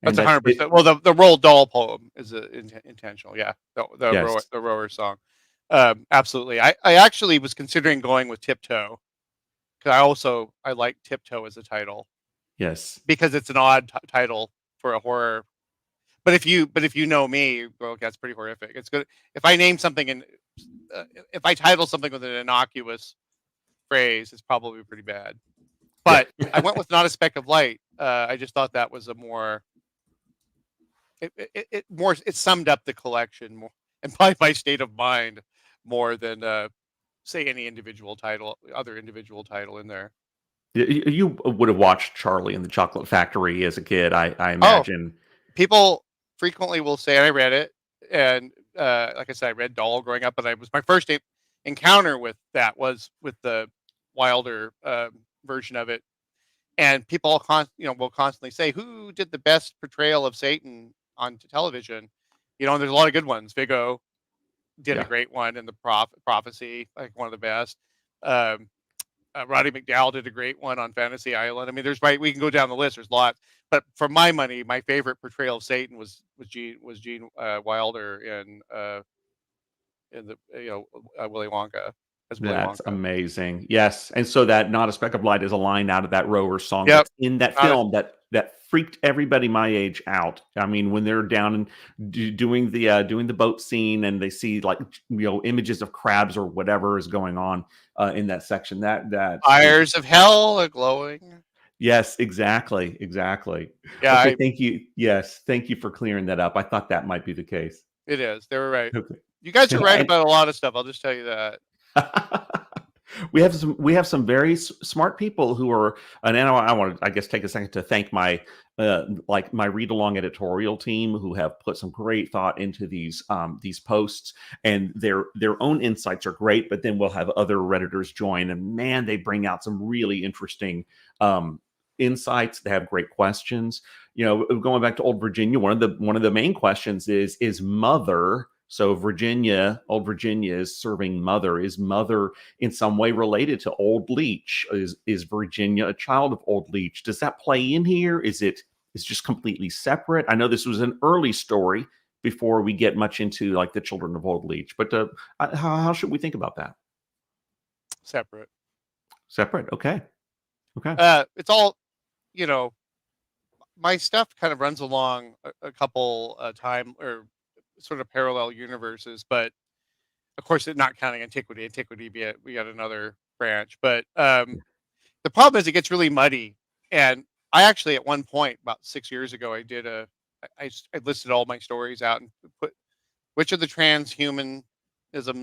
that's And a that's hundred it. percent. Well, the Roald Dahl poem is intentional. Yeah, Yes, the rower song. Absolutely. I actually was considering going with Tiptoe, because I like Tiptoe as a title yes, because it's an odd title for a horror. But if you know me, well, that's pretty horrific. It's good if I name something and if I title something with an innocuous phrase, it's probably pretty bad. yeah. But I went with Not a Speck of Light. I just thought that was a more it summed up the collection more, and probably my state of mind more than say any other individual title in there. You would have watched Charlie and the Chocolate Factory as a kid, I Oh, imagine. people frequently will say, and I read it, and like I said, I read Doll growing up, but I was my first encounter with that was with the Wilder version of it, and people will constantly say, who did the best portrayal of Satan on television? And there's a lot of good ones. Vigo did a Yeah. great one in the Prophecy, like one of the best. Um, Roddy McDowall did a great one on Fantasy Island. I mean, we can go down the list. There's lots, but for my money, my favorite portrayal of Satan was Gene Wilder in the Willy Wonka as Willy That's Wonka. amazing. Yes, and so that "Not a Speck of Light" is a line out of that Rower song Yep. that's in that Not a, film that freaked everybody my age out. I mean, when they're down and doing the boat scene and they see, like, images of crabs or whatever is going on in that section. That is, Fires of Hell are glowing. yes, exactly, exactly. Yeah, Okay, thank you. Yes, thank you for clearing that up. I thought that might be the case. it is. They were right. Okay. You guys are right And about a lot of stuff. I'll just tell you that. we have some very smart people who are, and I want to, I guess, take a second to thank my read along editorial team who have put some great thought into these posts, and their own insights are great, but then we'll have other redditors join, and man, they bring out some really interesting insights. They have great questions. Going back to Old Virginia, one of the main questions is mother. So Old Virginia is serving mother. Is mother in some way related to Old Leech? Is Virginia a child of Old Leech? Does that play in here? Is just completely separate? I know this was an early story before we get much into like the children of Old Leech, but how should we think about that? Separate. Separate. Okay. Okay. It's all you know. My stuff kind of runs along a couple time or sort of parallel universes, but of course, not counting antiquity. Antiquity, we got another branch, but the problem is it gets really muddy. And I actually, at one point, about 6 years ago, I listed all my stories out and put which are the transhumanism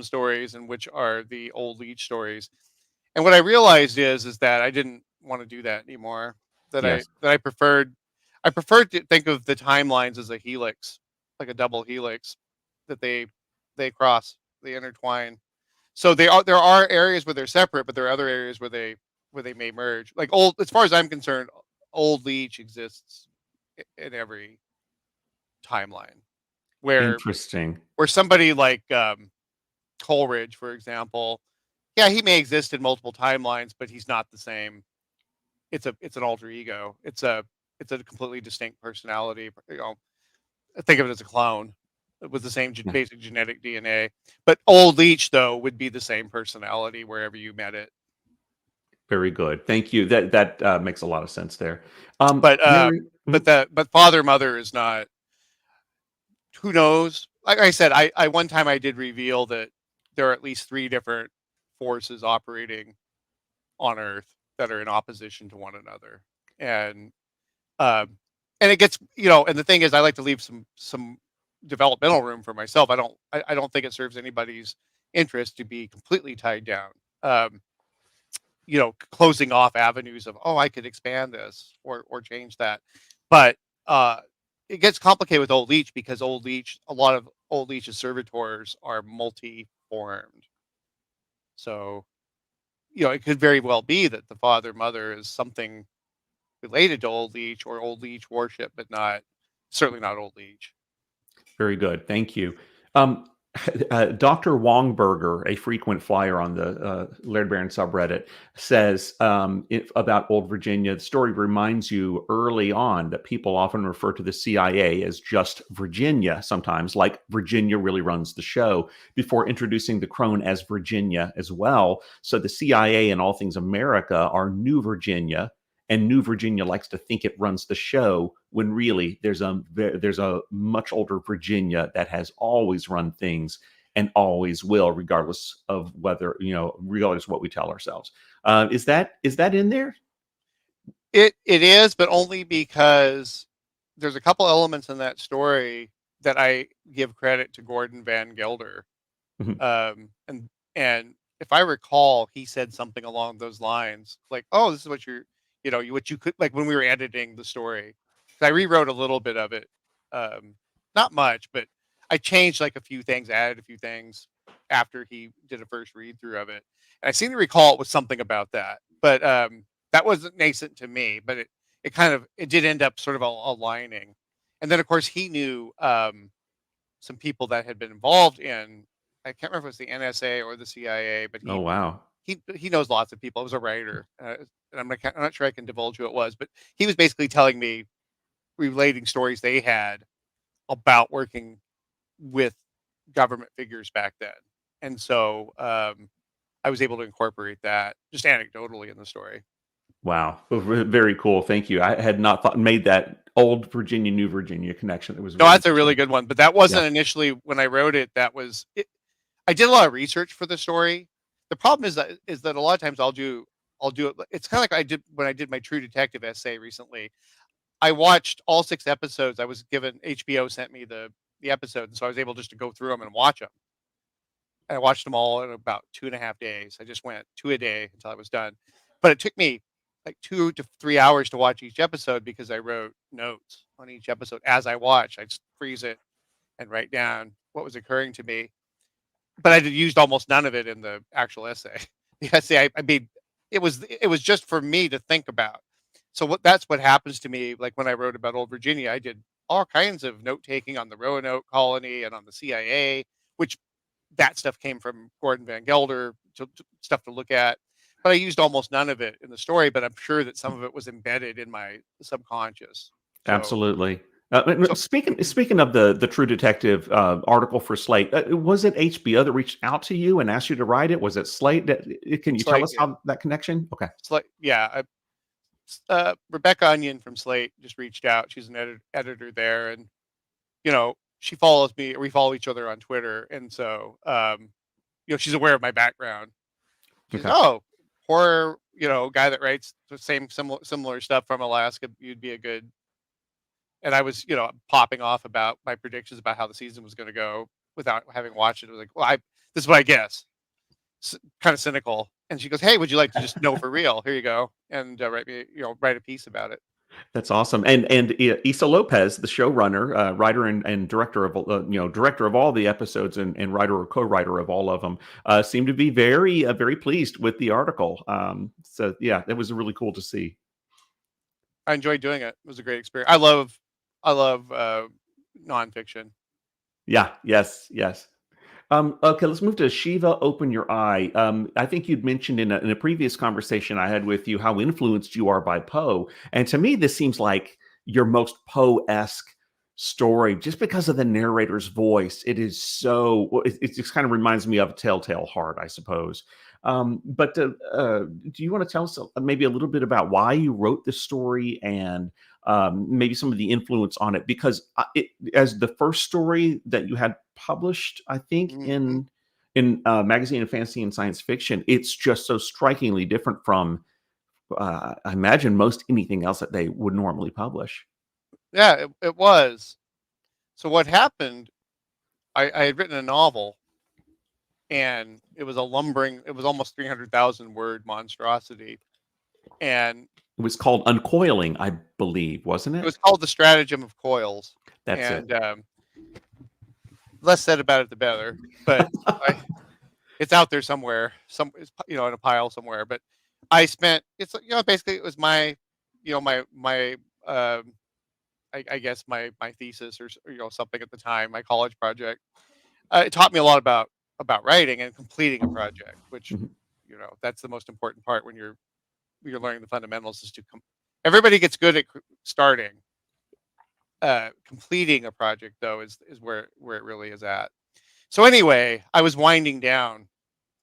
stories and which are the old leech stories. And what I realized is that I didn't want to do that anymore. Yes. I preferred to think of the timelines as a helix, like a double helix, that they cross, they intertwine. So there are areas where they're separate, but there are other areas where they may merge. Like as far as I'm concerned, old leech exists in every timeline where Interesting. somebody like Coleridge, for example, yeah, he may exist in multiple timelines, but he's not the same. It's an alter ego. It's a completely distinct personality. Think of it as a clone with the same Yeah. basic genetic DNA. But old leech though would be the same personality wherever you met it. Very good. Thank you. That makes a lot of sense there. But Mary, mhm. but father mother is not. Who knows? Like I said, I one time I did reveal that there are at least 3 different forces operating on Earth that are in opposition to one another, and um, and it gets and the thing is, I like to leave some developmental room for myself. I don't think it serves anybody's interest to be completely tied down. Um, closing off avenues of, oh, I could expand this or change that, but uh, it gets complicated with old leech because a lot of old leech's servitors are multi-formed. So it could very well be that the father mother is something related to old leech or old leech worship, but certainly not old leech. Very good. Thank you. Um, Dr. Wongberger, a frequent flyer on the Laird Barron subreddit, says about Old Virginia, the story reminds you early on that people often refer to the CIA as just Virginia, sometimes, like Virginia really runs the show, before introducing the crone as Virginia as well. So the CIA and all things America are New Virginia, and New Virginia likes to think it runs the show when really there's a much older Virginia that has always run things and always will, regardless of whether regardless of what we tell ourselves. Is that in there? It is, but only because there's a couple elements in that story that I give credit to Gordon Van Gelder. Mhm. And if I recall, he said something along those lines, like, "Oh, this is what what you could like when we were editing the story." I rewrote a little bit of it, not much, but I changed like a few things, added a few things after he did a first read through of it. And I seem to recall it was something about that, but that wasn't nascent to me, but it did end up sort of aligning. And then of course he knew some people that had been involved in, I can't remember if it was the NSA or the CIA, but Oh, wow. he knows lots of people. It was a writer, and I'm not sure I can divulge who it was, but he was basically telling me, relating stories they had about working with government figures back then, and so I was able to incorporate that just anecdotally in the story. Wow. Very cool. Thank you. I had not made that old Virginia, New Virginia connection. It was No, very that's a really interesting. good one, but that Yeah. wasn't initially when I wrote it. That was it. I did a lot of research for the story. The problem is that a lot of times I'll do it. It's kind of like I did when I did my True Detective essay recently. I watched all 6 episodes. I was given HBO sent me the episode, and so I was able just to go through them and watch them. And I watched them all in about 2.5 days. I just went 2 a day until I was done. But it took me like 2 to 3 hours to watch each episode because I wrote notes on each episode as I watched. I just freeze it and write down what was occurring to me. But I used almost none of it in the actual essay. The essay, I mean, it was just for me to think about. So that's what happens to me. Like when I wrote about Old Virginia, I did all kinds of note taking on the Roanoke colony and on the CIA, which that stuff came from Gordon Van Gelder stuff to look at. But I used almost none of it in the story. But I'm sure that some of it was embedded in my subconscious. So Absolutely. so Speaking of the True Detective article for Slate, was it HBO that reached out to you and asked you to write it? Was it Slate? Can you tell Slate us did. how that connection? Okay. Slate, yeah. Rebecca Onion from Slate just reached out. She's an editor there, and you know, she follows me. We follow each other on Twitter, and so she's aware of my background. She's, Okay. oh, horror, guy that writes the similar stuff from Alaska. You'd be a good. And I was, popping off about my predictions about how the season was going to go without having watched it. I was like, well, this is what I guess. Kind of cynical. And she goes, hey, would you like to just know for real? Here you go, and write a piece about it. That's awesome. And Issa Lopez, the showrunner, writer and director of director of all the episodes and writer or co-writer of all of them, seemed to be very pleased with the article. So yeah, it was really cool to see. I enjoyed doing it. It was a great experience. I love nonfiction. Yeah. Yes. Okay, let's move to Shiva. Open Your Eye. I think you'd mentioned in a previous conversation I had with you how influenced you are by Poe, and to me, this seems like your most Poe-esque story, just because of the narrator's voice. It is so. It just kind of reminds me of Telltale Heart, I suppose. But do you want to tell us maybe a little bit about why you wrote this story and maybe some of the influence on it? Because as the first story that you had published, I think Mm-hmm. in magazine of fantasy and science fiction, it's just so strikingly different from I imagine most anything else that they would normally publish. Yeah, it was. So what happened? I had written a novel, and it was it was almost 300,000 word monstrosity, and It was called Uncoiling, I believe, wasn't it it? was called The Stratagem of Coils. That's it. And less said about it, the better. But I, it's out there somewhere, it's, in a pile somewhere. But I spent basically it was my, my I guess my thesis or something at the time, my college project. It taught me a lot about writing and completing a project, which Mhm. that's the most important part when you're learning the fundamentals is to everybody gets good at starting. Completing a project though is where it really is at. So anyway, I was winding down,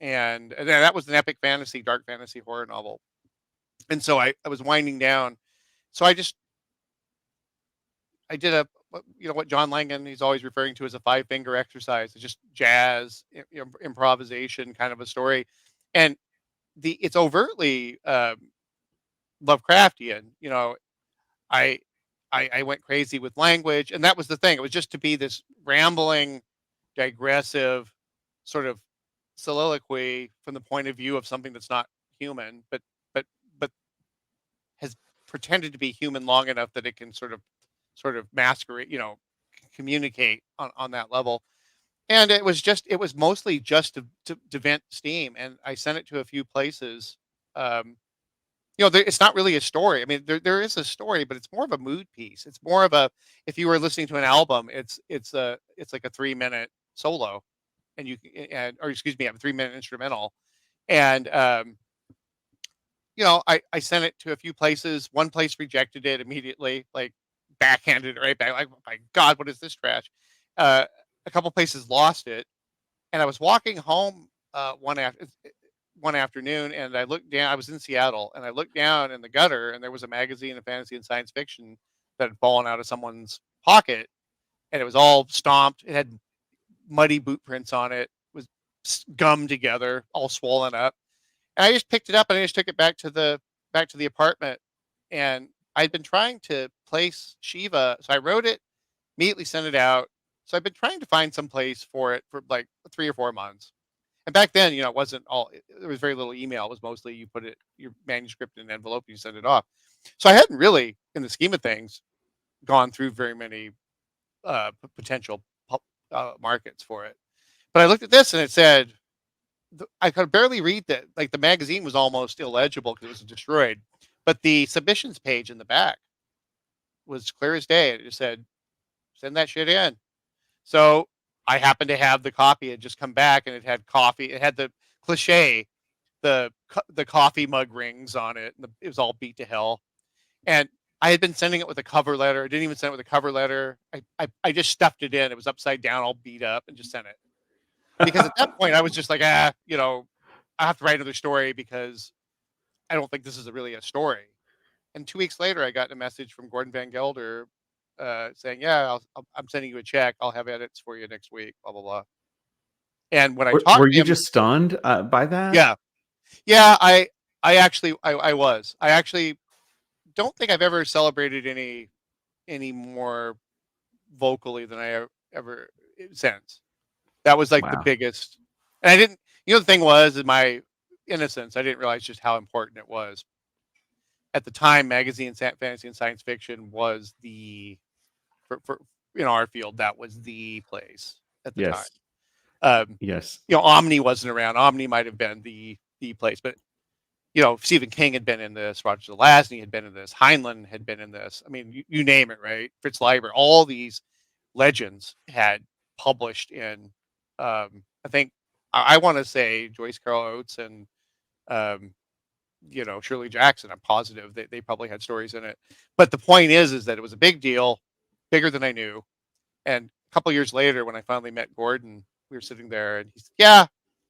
and then that was an epic fantasy, dark fantasy horror novel, and so I was winding down. So I did what John Langan he's always referring to as a five-finger exercise. It's just jazz, improvisation kind of a story, and it's overtly Lovecraftian. I I went crazy with language, and that was the thing. It was just to be this rambling, digressive sort of soliloquy from the point of view of something that's not human, but but has pretended to be human long enough that it can sort of masquerade, communicate on that level. And it was mostly just to vent steam, and I sent it to a few places. Um, it's not really a story. I mean, there is a story, but it's more of a mood piece. It's more of a if you were listening to an album, it's like a 3 minute solo, and or excuse me, a 3 minute instrumental, and I sent it to a few places. One place rejected it immediately, like backhanded it right back. Like, oh my God, what is this trash? A couple places lost it, and I was walking home one afternoon, and I looked down. I was in Seattle, and I looked down in the gutter, and there was a magazine of fantasy and science fiction that had fallen out of someone's pocket, and it was all stomped. It had muddy boot prints on it. It was gummed together, all swollen up. And I just picked it up and I just took it back to the apartment. And I'd been trying to place Shiva, so I wrote it, immediately sent it out. So I've been trying to find some place for it for like 3 or 4 months. And back then, it wasn't all. There was very little email. It was mostly you put your manuscript in an envelope and you send it off. So I hadn't really, in the scheme of things, gone through very many potential markets for it. But I looked at this and it said I could barely read that. Like the magazine was almost illegible because it was destroyed, but the submissions page in the back was clear as day. It just said, "Send that shit in." So I happened to have the copy. It had just come back, and it had coffee. It had the cliche, the coffee mug rings on it. And it was all beat to hell. And I had been sending it with a cover letter. I didn't even send it with a cover letter. I just stuffed it in. It was upside down, all beat up, and just sent it. Because at that point, I was just like, I have to write another story because I don't think this is really a story. And 2 weeks later, I got a message from Gordon Van Gelder saying, "Yeah, I'm sending you a check. I'll have edits for you next week." Blah blah blah. And when I Were talked to you him, just stunned by that? yeah, yeah, I actually I was. I actually don't think I've ever celebrated any more vocally than ever since. That was like the Wow. biggest. And I didn't. The thing was, in my innocence, I didn't realize just how important it was. At the time, magazine fantasy and science fiction was the for in our field, that was the place at the time. Yes. Um, Yes. Omni wasn't around. Omni might have been the place, but Stephen King had been in this, Roger Zelazny had been in this, Heinlein had been in this. I mean, you name it, right? Fritz Leiber, all these legends had published in. I think I want to say Joyce Carol Oates and um, Shirley Jackson. I'm positive they probably had stories in it. But the point is that it was a big deal, bigger than I knew. And a couple years later, when I finally met Gordon, we were sitting there, and he's, yeah,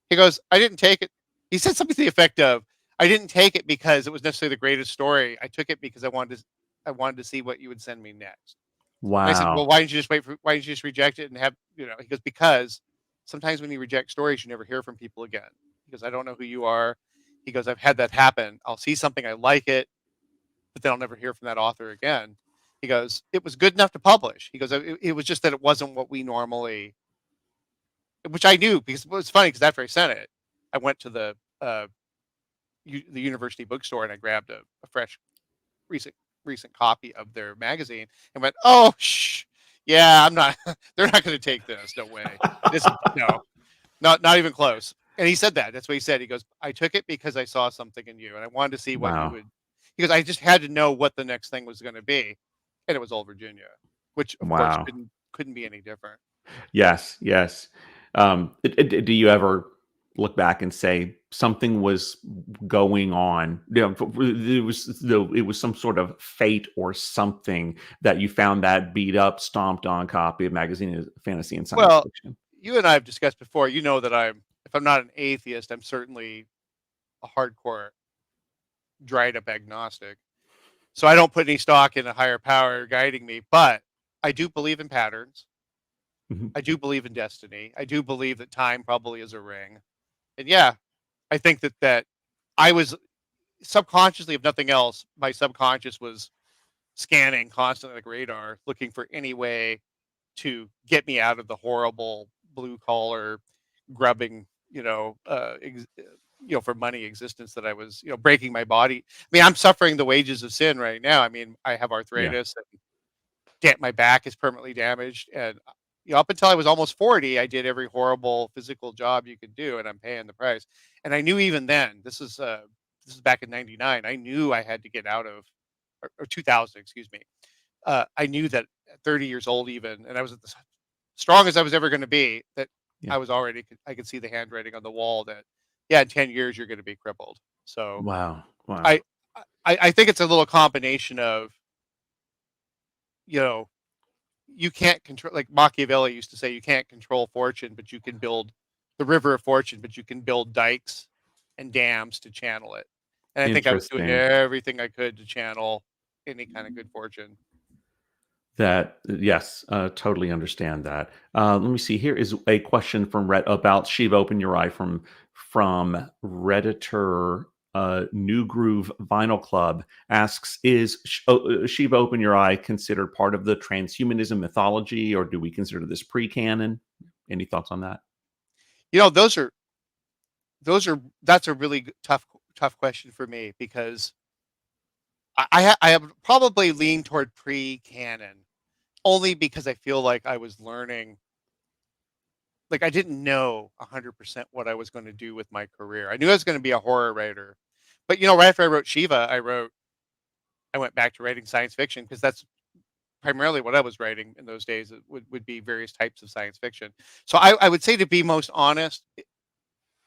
he goes, I didn't take it. He said something to the effect of, I didn't take it because it was necessarily the greatest story. I took it because I wanted to see what you would send me next. And I said, well, Wow. why didn't you just reject it and have, he goes, because sometimes when you reject stories, you never hear from people again. Because I don't know who you are. He goes, I've had that happen. I'll see something, I like it, but then I'll never hear from that author again. He goes, it was good enough to publish. He goes, it was just that it wasn't what we normally, which I knew, because it was funny, because after I sent it, I went to the university bookstore and I grabbed a fresh recent copy of their magazine and went, oh, yeah, I'm not. They're not going to take this. No way. This no, not even close. And he said that. That's what he said. He goes, I took it because I saw something in you and I wanted to see what you Wow. would. Because I just had to know what the next thing was going to be, and it was Old Virginia, which of course Wow. couldn't be any different. Yes, yes. Do you ever look back and say something was going on? It was some sort of fate or something that you found that beat up, stomped on copy of magazine fantasy and science Well, fiction. you and I have discussed before. You know that if I'm not an atheist, I'm certainly a hardcore dried up agnostic. So I don't put any stock in a higher power guiding me, but I do believe in patterns. Mhm. I do believe in destiny. I do believe that time probably is a ring. And yeah, I think that I was subconsciously, if nothing else, my subconscious was scanning constantly like radar, looking for any way to get me out of the horrible blue collar grubbing, for money existence that I was, breaking my body. I mean, I'm suffering the wages of sin right now. I mean, I have Yeah. arthritis and my back is permanently damaged. And, up until I was almost 40, I did every horrible physical job you could do, and I'm paying the price. And I knew even then, this is back in '99. I knew I had to get out of, or 2000, excuse me. I knew that at 30 years old, even, and I was at the strong as I was ever going to be, that Yeah. I could see the handwriting on the wall that, yeah, in 10 years you're going to be crippled. So Wow. Wow. I, I think it's a little combination of, you know, you can't control, like Machiavelli used to say, you can't control fortune, but you can build the river of fortune, but you can build dikes and dams to channel it. And I think I was doing Interesting. everything I could to channel any kind of good fortune. That yes, totally understand that. Let me see. Here is a question from about Shiva Open Your Eye from Redditor. New Groove Vinyl Club asks: Is Shiva Open Your Eye considered part of the transhumanism mythology, or do we consider this pre-canon? Any thoughts on that? You know, that's a really tough question for me, because I have probably leaned toward pre-canon, only because I feel like I was learning. Like, I didn't know 100% what I was going to do with my career. I knew I was going to be a horror writer, but right after I wrote Shiva, I went back to writing science fiction, because that's primarily what I was writing in those days. It would be various types of science fiction. So I would say, to be most honest,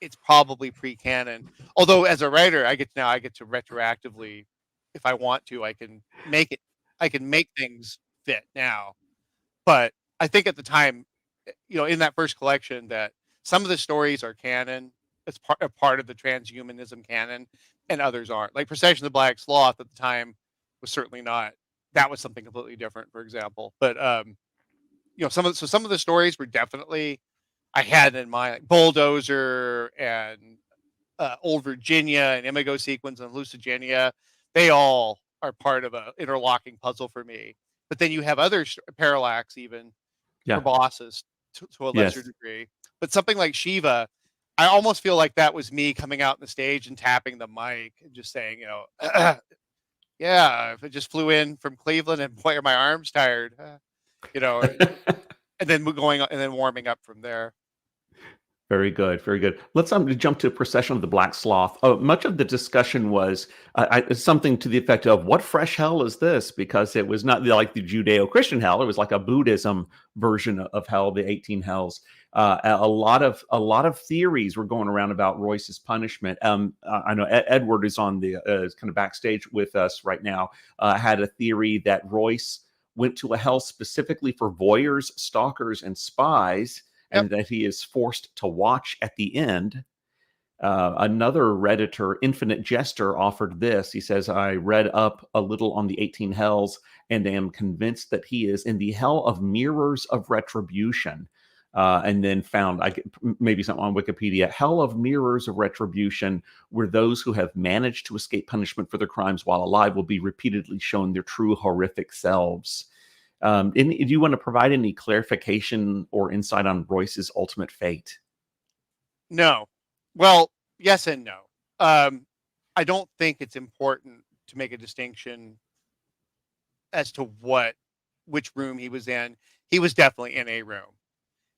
it's probably pre-canon. Although as a writer, I get to retroactively, if I want to, I can make things fit now. But I think at the time, in that first collection, that some of the stories are canon. It's part of the transhumanism canon, and others aren't. Like Procession of the Black Sloth at the time was certainly not. that was something completely different, for example. But some of the stories were definitely I had in mind, like Bulldozer and Old Virginia and IMAGO sequence and Hallucigenia. They all are part of a interlocking puzzle for me. But then you have other Parallax even for Yeah. bosses to a lesser Yes. degree. But something like Shiva, I almost feel like that was me coming out on the stage and tapping the mic and just saying, yeah, if it just flew in from Cleveland and boy, are my arms tired, you know, and then going and then warming up from there. Very good, very good. Let's jump to Procession of the Black Sloth. Much of the discussion was something to the effect of, "What fresh hell is this?" Because it was not like the Judeo-Christian hell; it was like a Buddhism version of hell, the 18 hells. A lot of theories were going around about Royce's punishment. I know Edward is on the kind of backstage with us right now. Had a theory that Royce went to a hell specifically for voyeurs, stalkers, and spies, Yep. and that he is forced to watch at the end. Another Redditor, Infinite Jester, offered this. He says, I read up a little on the 18 hells and am convinced that he is in the hell of mirrors of retribution. And then found maybe something on Wikipedia. Hell of mirrors of retribution, where those who have managed to escape punishment for their crimes while alive will be repeatedly shown their true horrific selves. Do you want to provide any clarification or insight on Royce's ultimate fate? No. Well, yes and no. I don't think it's important to make a distinction as to which room he was in. He was definitely in a room.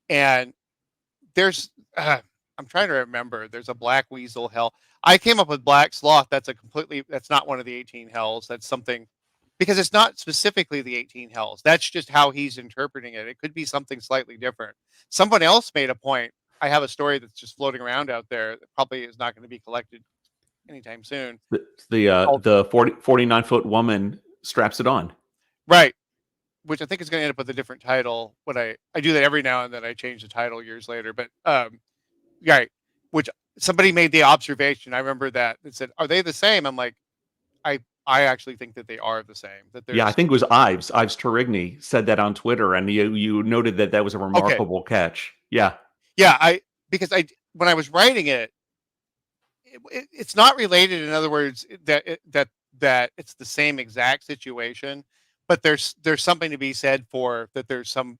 And there's I'm trying to remember. There's a Black Weasel hell. I came up with Black Sloth. That's not one of the 18 hells. That's something, because it's not specifically the 18 hells. That's just how he's interpreting it. It could be something slightly different. Someone else made a point. I have a story that's just floating around out there that probably is not going to be collected anytime soon. The 49-foot woman straps it on. Right. Which I think is going to end up with a different title. When I do that every now and then, I change the title years later. But right, which somebody made the observation. I remember that it said, "Are they the same?" I'm like, I actually think that they are the same. That Yeah, I there's think it was Ives Torigny said that on Twitter, and you noted that was a okay, remarkable catch. Yeah. yeah. Because when I was writing it, it's not related. In other words, that it's the same exact situation, but there's something to be said for that. There's some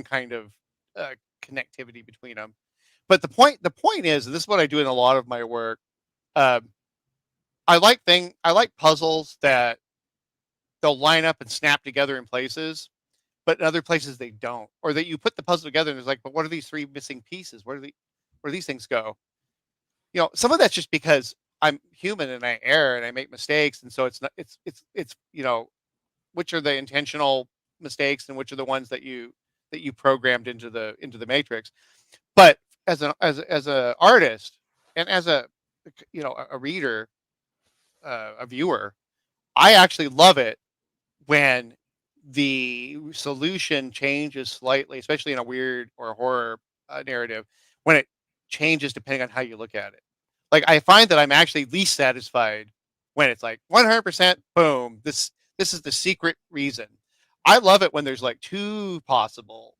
kind of connectivity between them. But the point is, and this is what I do in a lot of my work. Um, I like puzzles that they'll line up and snap together in places, but in other places they don't, or that you put the puzzle together and it's like, but what are these three missing pieces? Where do these things go? Some of that's just because I'm human and I err and I make mistakes, and so it's not it's which are the intentional mistakes and which are the ones that you programmed into the matrix. But as a artist and as a reader, a viewer, I actually love it when the solution changes slightly, especially in a weird or a horror narrative, when it changes depending on how you look at it. Like I find that I'm actually least satisfied when it's like 100% boom. This is the secret reason. I love it when there's like two possible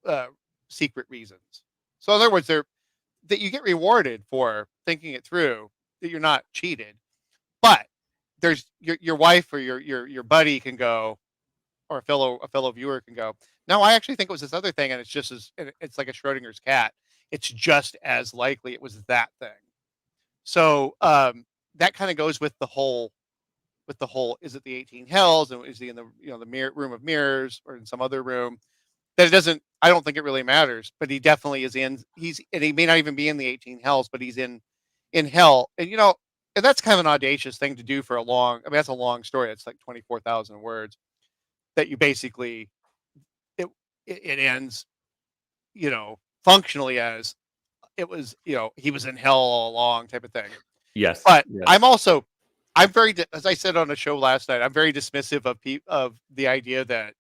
uh, secret reasons. So in other words, that you get rewarded for thinking it through, that you're not cheated. But there's your wife or your buddy can go, or a fellow viewer can go, no, I actually think it was this other thing, and it's like a Schrodinger's cat. It's just as likely it was that thing. So that kind of goes with the whole is it the 18 hells, and is he in the room of mirrors or in some other room, that it doesn't, I don't think it really matters, but he definitely is and he may not even be in the 18 hells, but he's in hell. And that's kind of an audacious thing to do for that's a long story. It's like 24,000 words that you basically, it it ends, functionally as it was, he was in hell all along type of thing. Yes. But Yes. I'm very, as I said on a show last night, I'm very dismissive of the idea that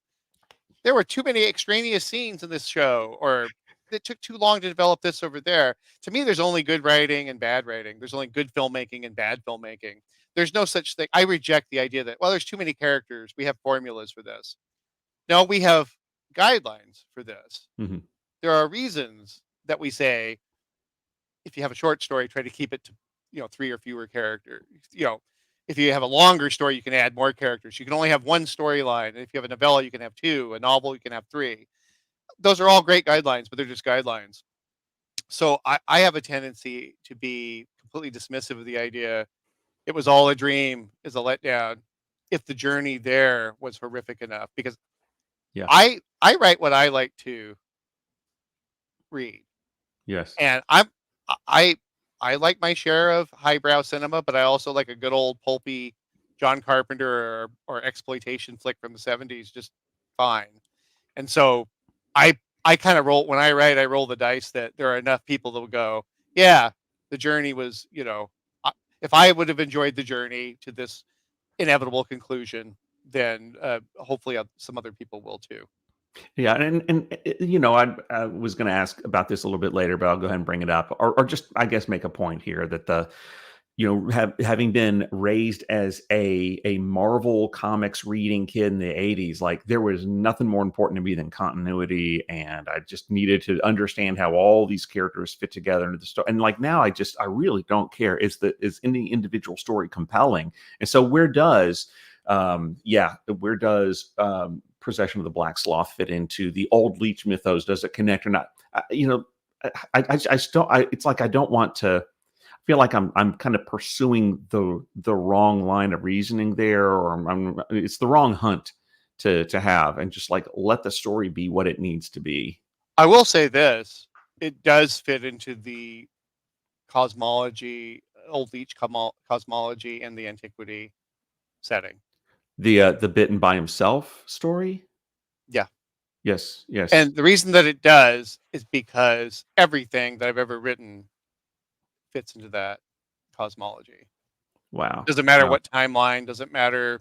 there were too many extraneous scenes in this show, or it took too long to develop this over there. To me, there's only good writing and bad writing. There's only good filmmaking and bad filmmaking. there's no such thing. I reject the idea that, well, there's too many characters. We have formulas for this. No, we have guidelines for this. Mhm. There are reasons that we say, if you have a short story, try to keep it to, 3 or fewer characters. If you have a longer story, you can add more characters. You can only have one storyline. If you have a novella, you can have two. A novel, you can have three. Those are all great guidelines, but they're just guidelines. So I have a tendency to be completely dismissive of the idea it was all a dream, is a letdown, if the journey there was horrific enough. Because Yeah. I write what I like to read, Yes. and I I like my share of highbrow cinema, but I also like a good old pulpy John Carpenter or exploitation flick from the 70s just fine. And so I kind of roll when I write, I roll the dice that there are enough people that will go, yeah, the journey was, if I would have enjoyed the journey to this inevitable conclusion, then hopefully some other people will too. Yeah, I was going to ask about this a little bit later, but I'll go ahead and bring it up, or just I guess make a point here that having been raised as a Marvel comics reading kid in the '80s, like there was nothing more important to me than continuity, and I just needed to understand how all these characters fit together into the story. And like now, I really don't care. Is any individual story compelling? And so where does Procession of the Black Sloth fit into the old Leech mythos? Does it connect or not? I still, it's like I don't want to feel like I'm kind of pursuing the wrong line of reasoning there, or it's the wrong hunt to have, and just like let the story be what it needs to be. I will say this: it does fit into the cosmology, old Leech cosmology, and the antiquity setting. The bitten by himself story. Yeah. Yes. Yes. And the reason that it does is because everything that I've ever written fits into that cosmology. Wow. Doesn't matter Wow. what timeline, doesn't matter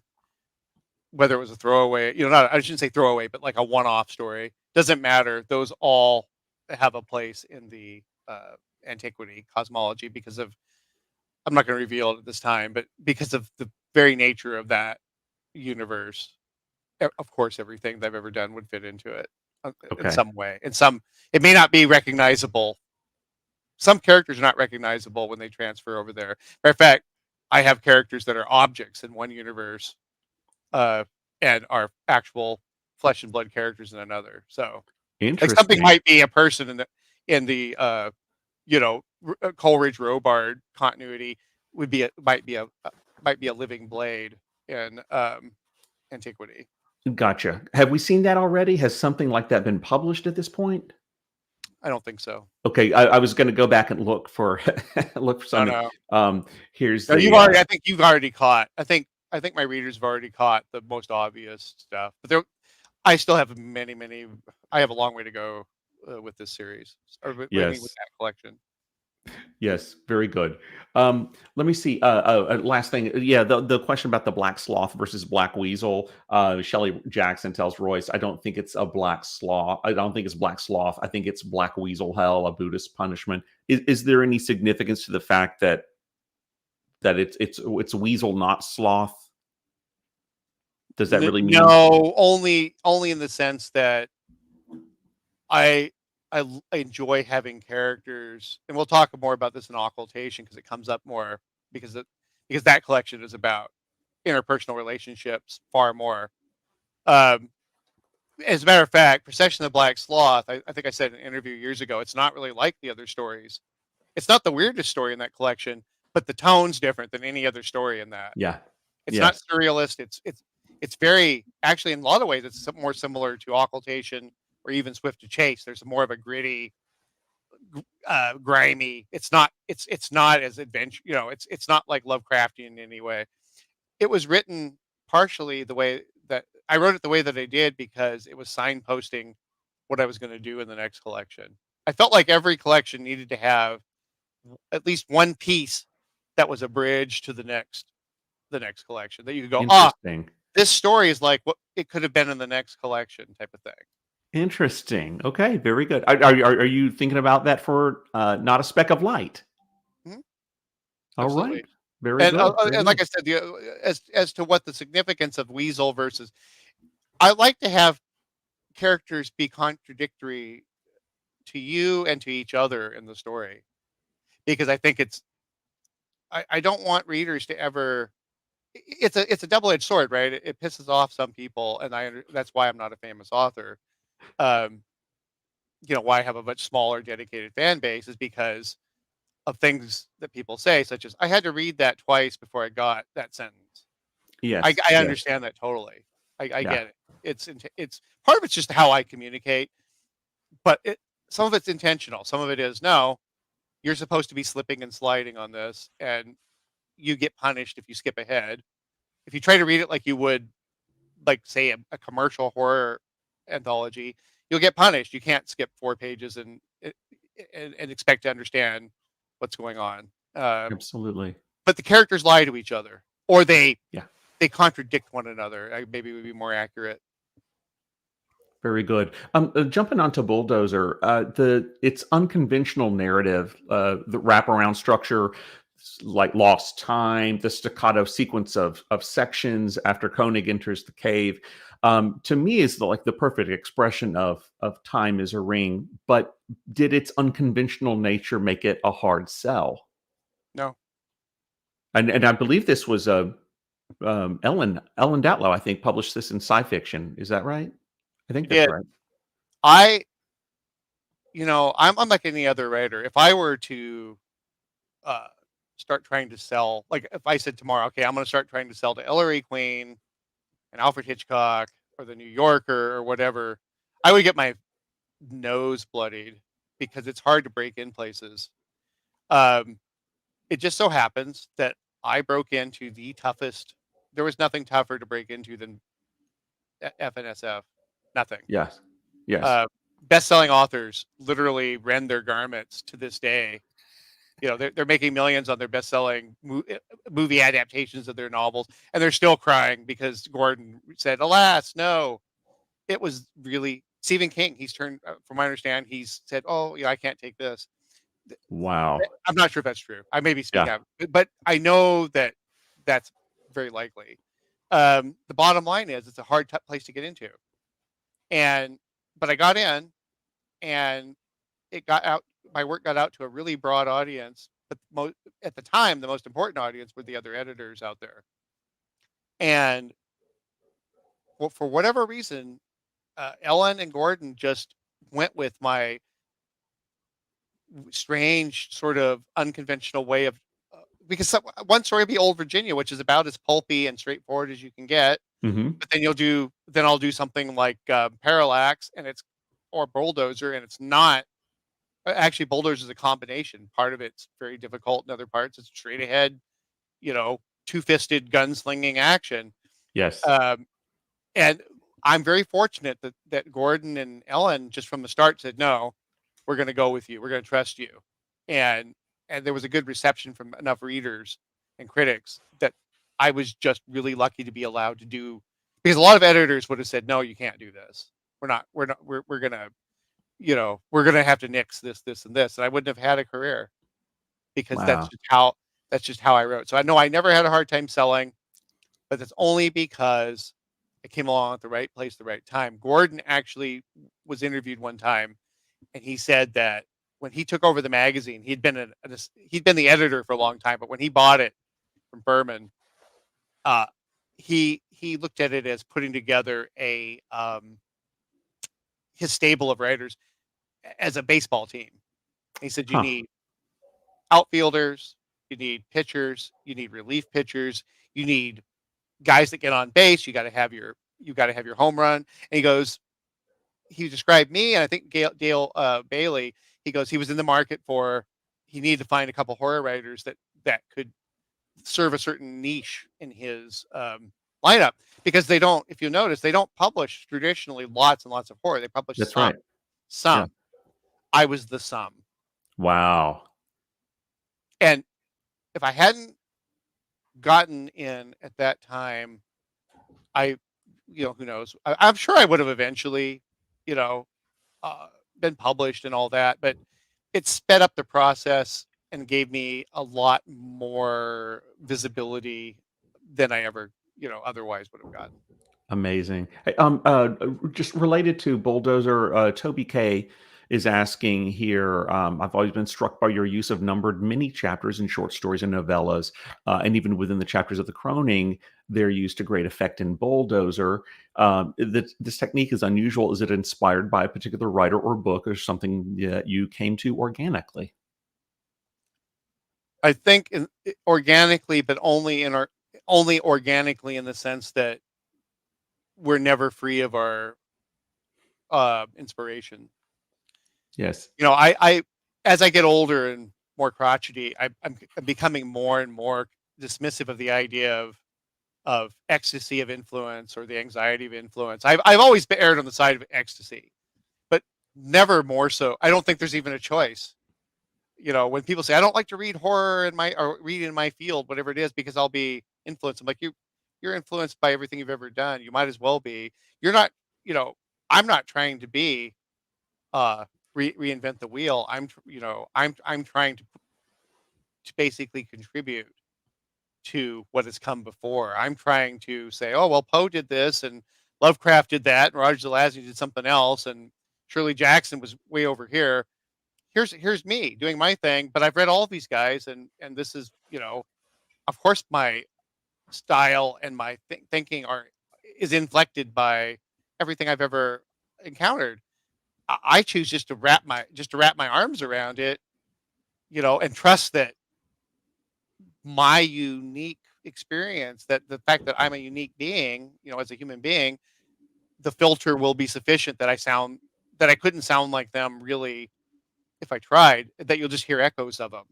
whether it was a throwaway, not, I shouldn't say throwaway, but like a one-off story. Doesn't matter. Those all have a place in the antiquity cosmology because of, I'm not going to reveal it at this time, but because of the very nature of that universe. Of course, everything that I've ever done would fit into it in Okay. some way. It may not be recognizable. Some characters are not recognizable when they transfer over there. Matter of fact, I have characters that are objects in one universe, and are actual flesh and blood characters in another. So, like something Interesting. might be a person in the Coleridge Robard continuity might be a living blade in antiquity. Gotcha. Have we seen that already? Has something like that been published at this point? I don't think so. Okay, I was going to go back and look for look for No, something. no. Here's No, the I think you've already caught. I think my readers have already caught the most obvious stuff. But I still have many. I have a long way to go with this series, or with yes. that collection. Yes, very good. Let me see. Last thing, yeah, the question about the black sloth versus black weasel. Shelley Jackson tells Royce, "I don't think it's a black sloth. I don't think it's black sloth. I think it's black weasel hell, a Buddhist punishment." Is there any significance to the fact that it's weasel, not sloth? Does that really mean? No, only in the sense that I I enjoy having characters, and we'll talk more about this in occultation because it comes up more because that collection is about interpersonal relationships far more. Um, as a matter of fact, Procession of the Black Sloth, I think I said in an interview years ago, it's not really like the other stories. It's not the weirdest story in that collection, but the tone's different than any other story in that. Yeah. It's not Yes. surrealist. It's very, actually, in a lot of ways, it's more similar to occultation or even Swift to Chase. There's more of a gritty, grimy. It's not as adventure. It's not like Lovecraftian in any way. It was written partially the way that I wrote it the way that I did because it was signposting what I was going to do in the next collection. I felt like every collection needed to have at least one piece that was a bridge to the next collection that you could go, Interesting. this story is like what it could have been in the next collection type of thing. Interesting. Okay, very good. Are you thinking about that for Not a Speck of Light? Mhm. All right. Absolutely. Very good. Very And good. like I said, as to what the significance of Weasel versus, I like to have characters be contradictory to you and to each other in the story, because I think I don't want readers to ever. It's a double edged sword, right? It pisses off some people, and that's why I'm not a famous author. Um, why I have a much smaller dedicated fan base is because of things that people say, such as I had to read that twice before I got that sentence. Yes. I Yes. understand that totally. I Yeah. get it. It's part of it's just how I communicate, but some of it's intentional. Some of it is no. You're supposed to be slipping and sliding on this, and you get punished if you skip ahead. If you try to read it like you would, like say a commercial horror anthology, you'll get punished. You can't skip 4 pages and expect to understand what's going on. Absolutely. But the characters lie to each other, or Yeah. they contradict one another. Maybe would be more accurate. Very good. Jumping onto Bulldozer, the its unconventional narrative, the wraparound structure, like lost time, the staccato sequence of sections after Koenig enters the cave, to me is like the perfect expression of time is a ring. But did its unconventional nature make it a hard sell? No, And I believe this was a Ellen Datlow, I think, published this in sci fiction. Is that right? I think that's it. right. I I'm unlike any other writer. If I were to uh, start trying to sell, like if I said tomorrow, okay, I'm going to start trying to sell to Ellery Queen and Alfred Hitchcock or the New Yorker or whatever, I would get my nose bloodied because it's hard to break in places. Um, it just so happens that I broke into the toughest. There was nothing tougher to break into than FNSF. Nothing. Yes. Yes. Uh, Best-selling authors literally rend their garments to this day. They're making millions on their best-selling movie adaptations of their novels, and they're still crying because Gordon said, "Alas, no." It was really Stephen King. He's turned, from what I understand, he's said, "Oh, yeah, I can't take this." Wow. I'm not sure if that's true. I may be speaking Yeah. out, but I know that that's very likely. The bottom line is, it's a hard place to get into, and but I got in, and it got out. My work got out to a really broad audience, but at the time, the most important audience were the other editors out there. And for whatever reason, Ellen and Gordon just went with my strange, sort of unconventional way of, because one story would be Old Virginia, which is about as pulpy and straightforward as you can get. Mhm. But then I'll do something like Parallax, or Bulldozer, and it's not. Actually, Bulldozer is a combination. Part of it's very difficult, and other parts it's straight ahead, two-fisted gunslinging action. Yes. Um, and I'm very fortunate that Gordon and Ellen just from the start said, "No, we're going to go with you. We're going to trust you." And there was a good reception from enough readers and critics that I was just really lucky to be allowed to do, because a lot of editors would have said, "No, you can't do this. We're going to, we're going to have to nix this, this, and this." And I wouldn't have had a career, because Wow. that's just how I wrote. So I know I never had a hard time selling, but that's only because I came along at the right place, the right time. Gordon actually was interviewed one time, and he said that when he took over the magazine, he'd been the editor for a long time, but when he bought it from Berman, uh, he looked at it as putting together his stable of writers as a baseball team. He said you Huh. need outfielders, you need pitchers, you need relief pitchers, you need guys that get on base. You got to have your home run. And he described me, and I think Dale Bailey. He goes, he was in the market he needed to find a couple horror writers that could serve a certain niche in his lineup, because they don't. If you notice, they don't publish traditionally lots and lots of horror. They publish That's right. Yeah. some. I was the sum, Wow. and if I hadn't gotten in at that time, I, who knows? I'm sure I would have eventually, you know, uh, been published and all that, but it sped up the process. and gave me a lot more visibility than I ever, otherwise would have gotten. Amazing. Hey, just related to Bulldozer, Toby K is asking here. I've always been struck by your use of numbered mini chapters in short stories and novellas, and even within the chapters of the Croning, they're used to great effect in Bulldozer. This technique is unusual. Is it inspired by a particular writer or book, or something that you came to organically? I think organically, but only organically in the sense that we're never free of our inspiration. Yes. I as I get older and more crotchety, I'm becoming more and more dismissive of the idea of ecstasy of influence or the anxiety of influence. I've always been erred on the side of ecstasy, but never more so. I don't think there's even a choice. When people say I don't like to read horror or read in my field, whatever it is, because I'll be influenced. I'm like, you're influenced by everything you've ever done. You might as well be. You're not, you know, I'm not trying to be uh reinvent the wheel. I'm trying to basically contribute to what has come before. I'm trying to say, oh well, Poe did this and Lovecraft did that, and Roger Zelazny did something else, and Shirley Jackson was way over here. Here's me doing my thing, but I've read all of these guys, and this is, of course, my style and my thinking is inflected by everything I've ever encountered. I choose just to wrap my arms around it, and trust that my unique experience, that the fact that I'm a unique being, as a human being, the filter will be sufficient that I couldn't sound like them really if I tried, that you'll just hear echoes of them.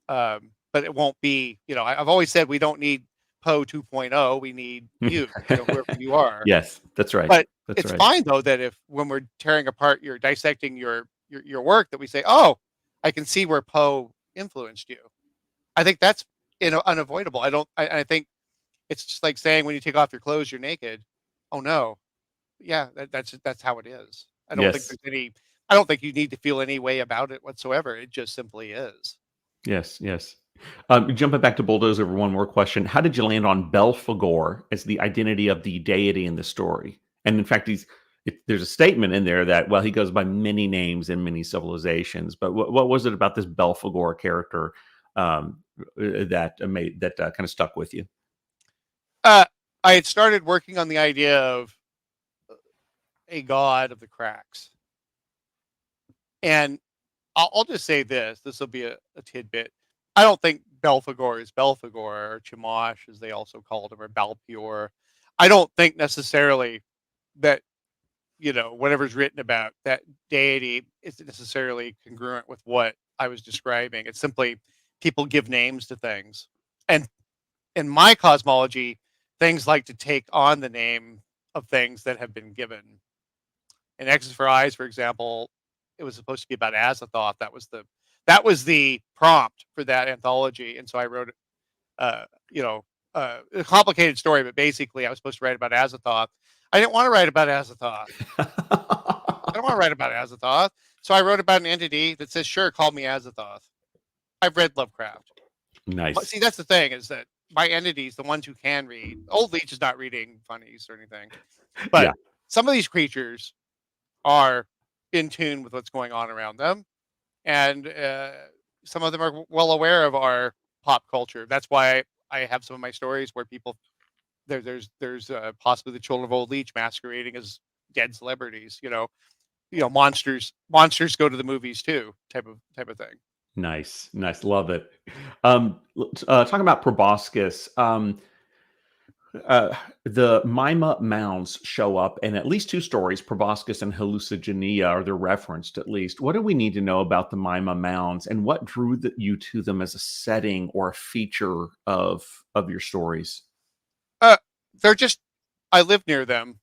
But it won't be, I've always said we don't need Poe 2.0. We need you, whoever you are. Yes, that's right. But That's it's right. fine though that if when we're tearing apart, you're dissecting your work, that we say, oh, I can see where Poe influenced you. I think that's unavoidable. I think it's just like saying when you take off your clothes, you're naked. Oh no, yeah, that's how it is. Yes. I don't think you need to feel any way about it whatsoever. It just simply is. Yes, yes. Jumping back to Bulldozer for one more question. How did you land on Belphegor as the identity of the deity in the story? And in fact, there's a statement in there that, well, he goes by many names in many civilizations. But what was it about this Belphegor character that kind of stuck with you? Uh, I had started working on the idea of a god of the cracks, and I'll just say this. This will be a tidbit. I don't think Belphegor is Belphegor, or Chemosh, as they also called him, or Balpior. I don't think necessarily that, whatever's written about that deity isn't necessarily congruent with what I was describing. It's simply people give names to things. And in my cosmology, things like to take on the name of things that have been given. In X's for Eyes, for example, it was supposed to be about Azathoth. That was the prompt for that anthology, and so I wrote, uh, you know, a complicated story, but basically I was supposed to write about Azathoth. I didn't want to write about Azathoth. I don't want to write about Azathoth. So I wrote about an entity that says, "Sure, call me Azathoth." I've read Lovecraft. But Nice. see, that's the thing, is that my entities, the ones who can read, Old Leech is not reading funnies or anything, but Yeah. some of these creatures are in tune with what's going on around them, and some of them are well aware of our pop culture. That's why I have some of my stories where people there's possibly the children of Old Leech masquerading as dead celebrities. Monsters go to the movies too, type of thing. Nice. Nice. Love it. Talking about proboscis. The Mima mounds show up in at least two stories. Proboscis and Hallucigenia are they're referenced at least. What do we need to know about the Mima mounds, and what drew you to them as a setting or a feature of your stories? Uh, they're just I live near them.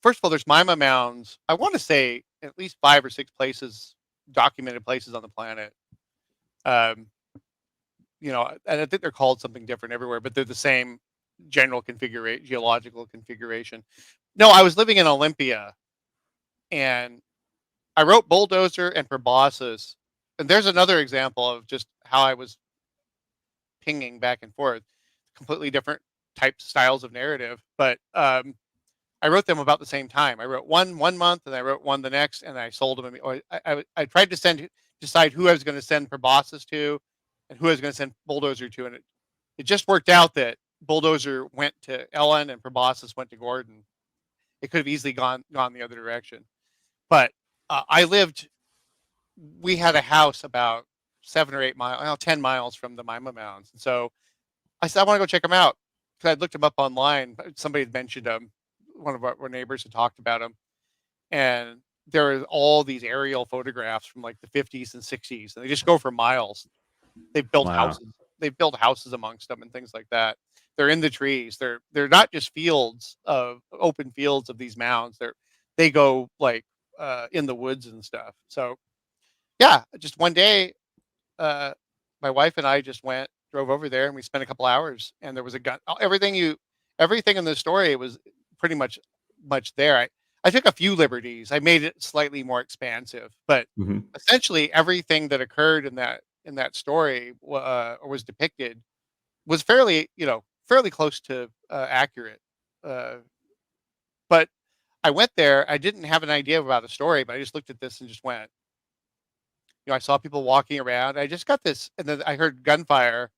First of all, there's Mima mounds. I want to say at least 5 or 6 documented places on the planet. Um, and I think they're called something different everywhere, but they're the same general geological configuration. No, I was living in Olympia, and I wrote Bulldozer and Proboscis And there's another example of just how I was pinging back and forth, completely different types, styles of narrative. But I wrote them about the same time. I wrote one month, and I wrote one the next, and I sold them. I tried to decide who I was going to send Proboscis to, and who I was going to send Bulldozer to, and it just worked out that Bulldozer went to Ellen and Proboscis went to Gordon. It could have easily gone the other direction, but we had a house about 7 or 8 miles, well, 10 miles from the Mima Mounds. And so I said, I want to go check them out. Because I'd looked them up online. Somebody had mentioned them. One of our neighbors had talked about them. And there are all these aerial photographs from like the 50s and 60s. And they just go for miles. They've built Wow. houses. They've built houses amongst them and things like that. They're in the trees. They're not just fields of open fields of these mounds. They go like in the woods and stuff. So yeah, just one day, my wife and I just drove over there, and we spent a couple hours. And there was a gun. Everything in the story was pretty much there. I took a few liberties. I made it slightly more expansive, but Mhm. essentially everything that occurred in that story or was depicted was fairly close to accurate. Uh, but I went there. I didn't have an idea about the story, but I just looked at this and just went. I saw people walking around. I just got this, and then I heard gunfire,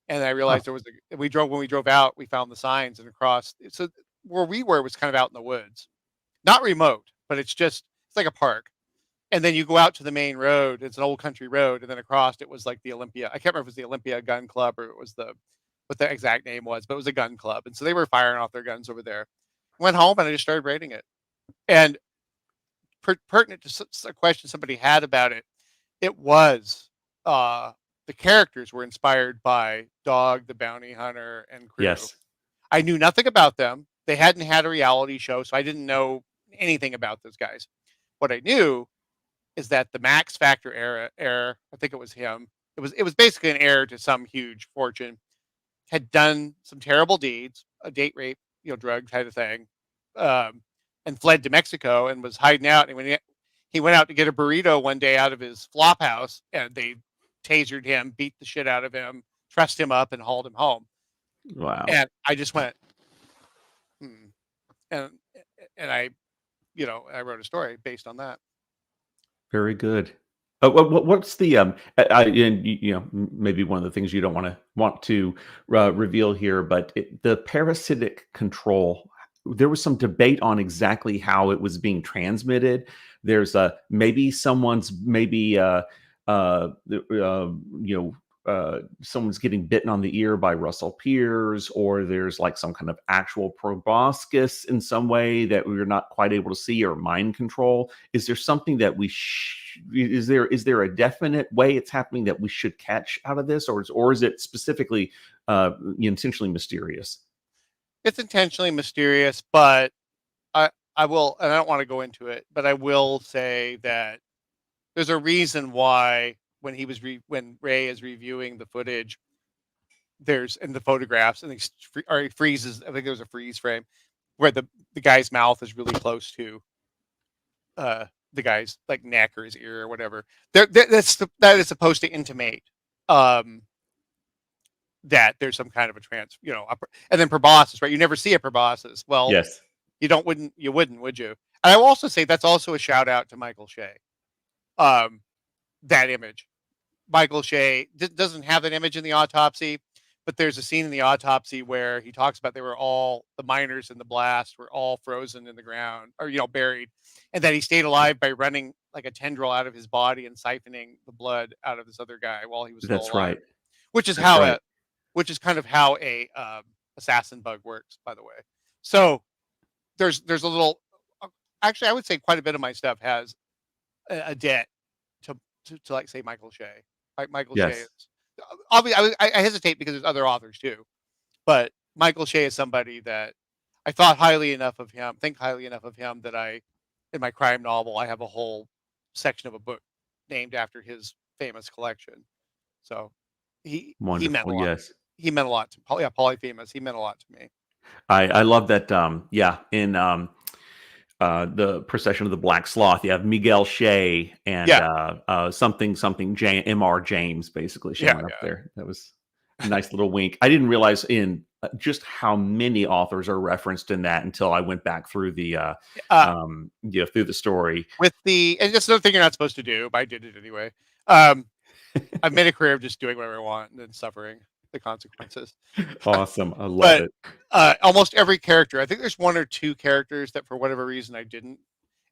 and I Huh. realized when we drove out, we found the signs and across. So where we were was kind of out in the woods, not remote, but it's like a park. And then you go out to the main road. It's an old country road, and then across it was like the Olympia. I can't remember if it was the Olympia Gun Club or it was what the exact name was, but it was a gun club, and so they were firing off their guns over there. Went home and I just started rating it, and pertinent to a question somebody had about it. It was the characters were inspired by Dog the Bounty Hunter and crew. Yes. I knew nothing about them. They hadn't had a reality show, so I didn't know anything about those guys. What I knew is that the Max Factor heir, I think it was him. It was basically an heir to some huge fortune. Had done some terrible deeds, a date rape, drug kind of thing, um, and fled to Mexico and was hiding out. And when he went out to get a burrito one day out of his flop house, and they tasered him, beat the shit out of him, trussed him up, and hauled him home. Wow. And I just went, hmm. and and I wrote a story based on that. Very good. What's the and maybe one of the things you don't want to reveal here, but the parasitic control. There was some debate on exactly how it was being transmitted. There's maybe someone's maybe someone's getting bitten on the ear by Russell Peters, or there's like some kind of actual proboscis in some way that we're not quite able to see, or mind control. Is there something that is there a definite way it's happening that we should catch out of this, or is it specifically intentionally mysterious? It's intentionally mysterious, but I will, and I don't want to go into it, but I will say that there's a reason why when when Ray is reviewing the footage, there's in the photographs, and he freezes. I think there's a freeze frame where the guy's mouth is really close to the guy's like neck or his ear or whatever. That is supposed to intimate that there's some kind of a and then proboscis, right? You never see a proboscis. Well, Yes. you wouldn't, would you? And I will also say that's also a shout out to Michael Shea. That image. Michael Shea doesn't have that image in the autopsy, but there's a scene in the autopsy where he talks about the miners in the blast were all frozen in the ground or, buried, and that he stayed alive by running like a tendril out of his body and siphoning the blood out of this other guy while he was still That's alive, right. which is That's right. kind of how a assassin bug works, by the way. So there's a little, actually, I would say quite a bit of my stuff has a debt to like say Michael Shea. Michael Shea Yes. is obviously, I hesitate because there's other authors too, but Michael Shea is somebody that I think highly enough of him that in my crime novel, I have a whole section of a book named after his famous collection. So he meant a Wonderful. lot. Yes. He meant a lot to Polyphemus. He meant a lot to me. I love that. Yeah. In the Procession of the Black Sloth. You have Miguel Shea and Yeah, something Mr. James basically yeah, showing up yeah. there. That was a nice little wink. I didn't realize in just how many authors are referenced in that until I went back through the Uh, through the story. and that's another thing you're not supposed to do, but I did it anyway. Um, I've made a career of just doing whatever I want and then suffering the consequences. Awesome. I love But it. almost every character, I think there's one or two characters that for whatever reason I didn't.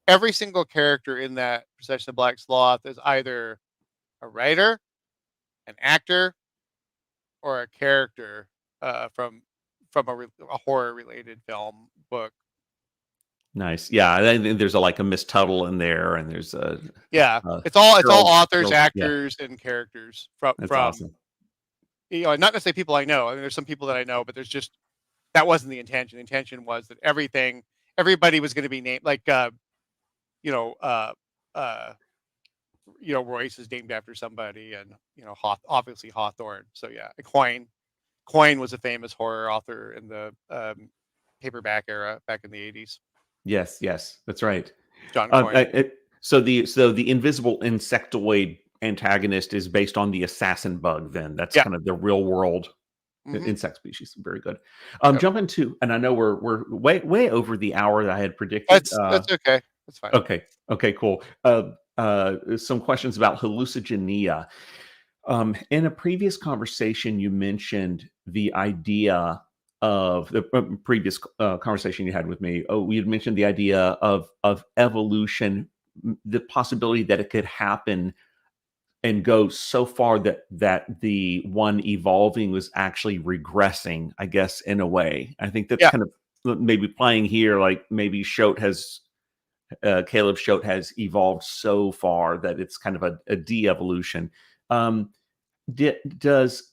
Every single character in that Procession of Black Sloth is either a writer, an actor, or a character from a horror related film book. Nice. Yeah. And there's like a Miss Tuttle in there, and there's a Yeah, uh, it's all authors, Yeah, actors, and characters that's from awesome. not necessarily people I know. I mean, there's some people that I know, but there's just that wasn't the intention. The intention was that everybody was going to be named like you know uh uh Royce is named after somebody, and obviously Hawthorne. So yeah, Coyne was a famous horror author in the paperback era back in the 80s. Yes, yes, that's right. John Coyne. So the invisible insectoid antagonist is based on the assassin bug. Then that's Yeah. kind of the real world Hmm. insect species. Very good. Yep. Jump into, and I know we're way over the hour that I had predicted. That's okay. That's fine. Okay, okay, cool. Some questions about hallucinogynia. In a previous conversation, you mentioned the idea of the previous conversation you had with me. Oh, we had mentioned the idea of evolution, the possibility that it could happen and go so far that the one evolving was actually regressing. I guess in a way, I think that's Yeah. kind of maybe playing here. Like maybe Caleb Shote has evolved so far that it's kind of a de-evolution. Um, does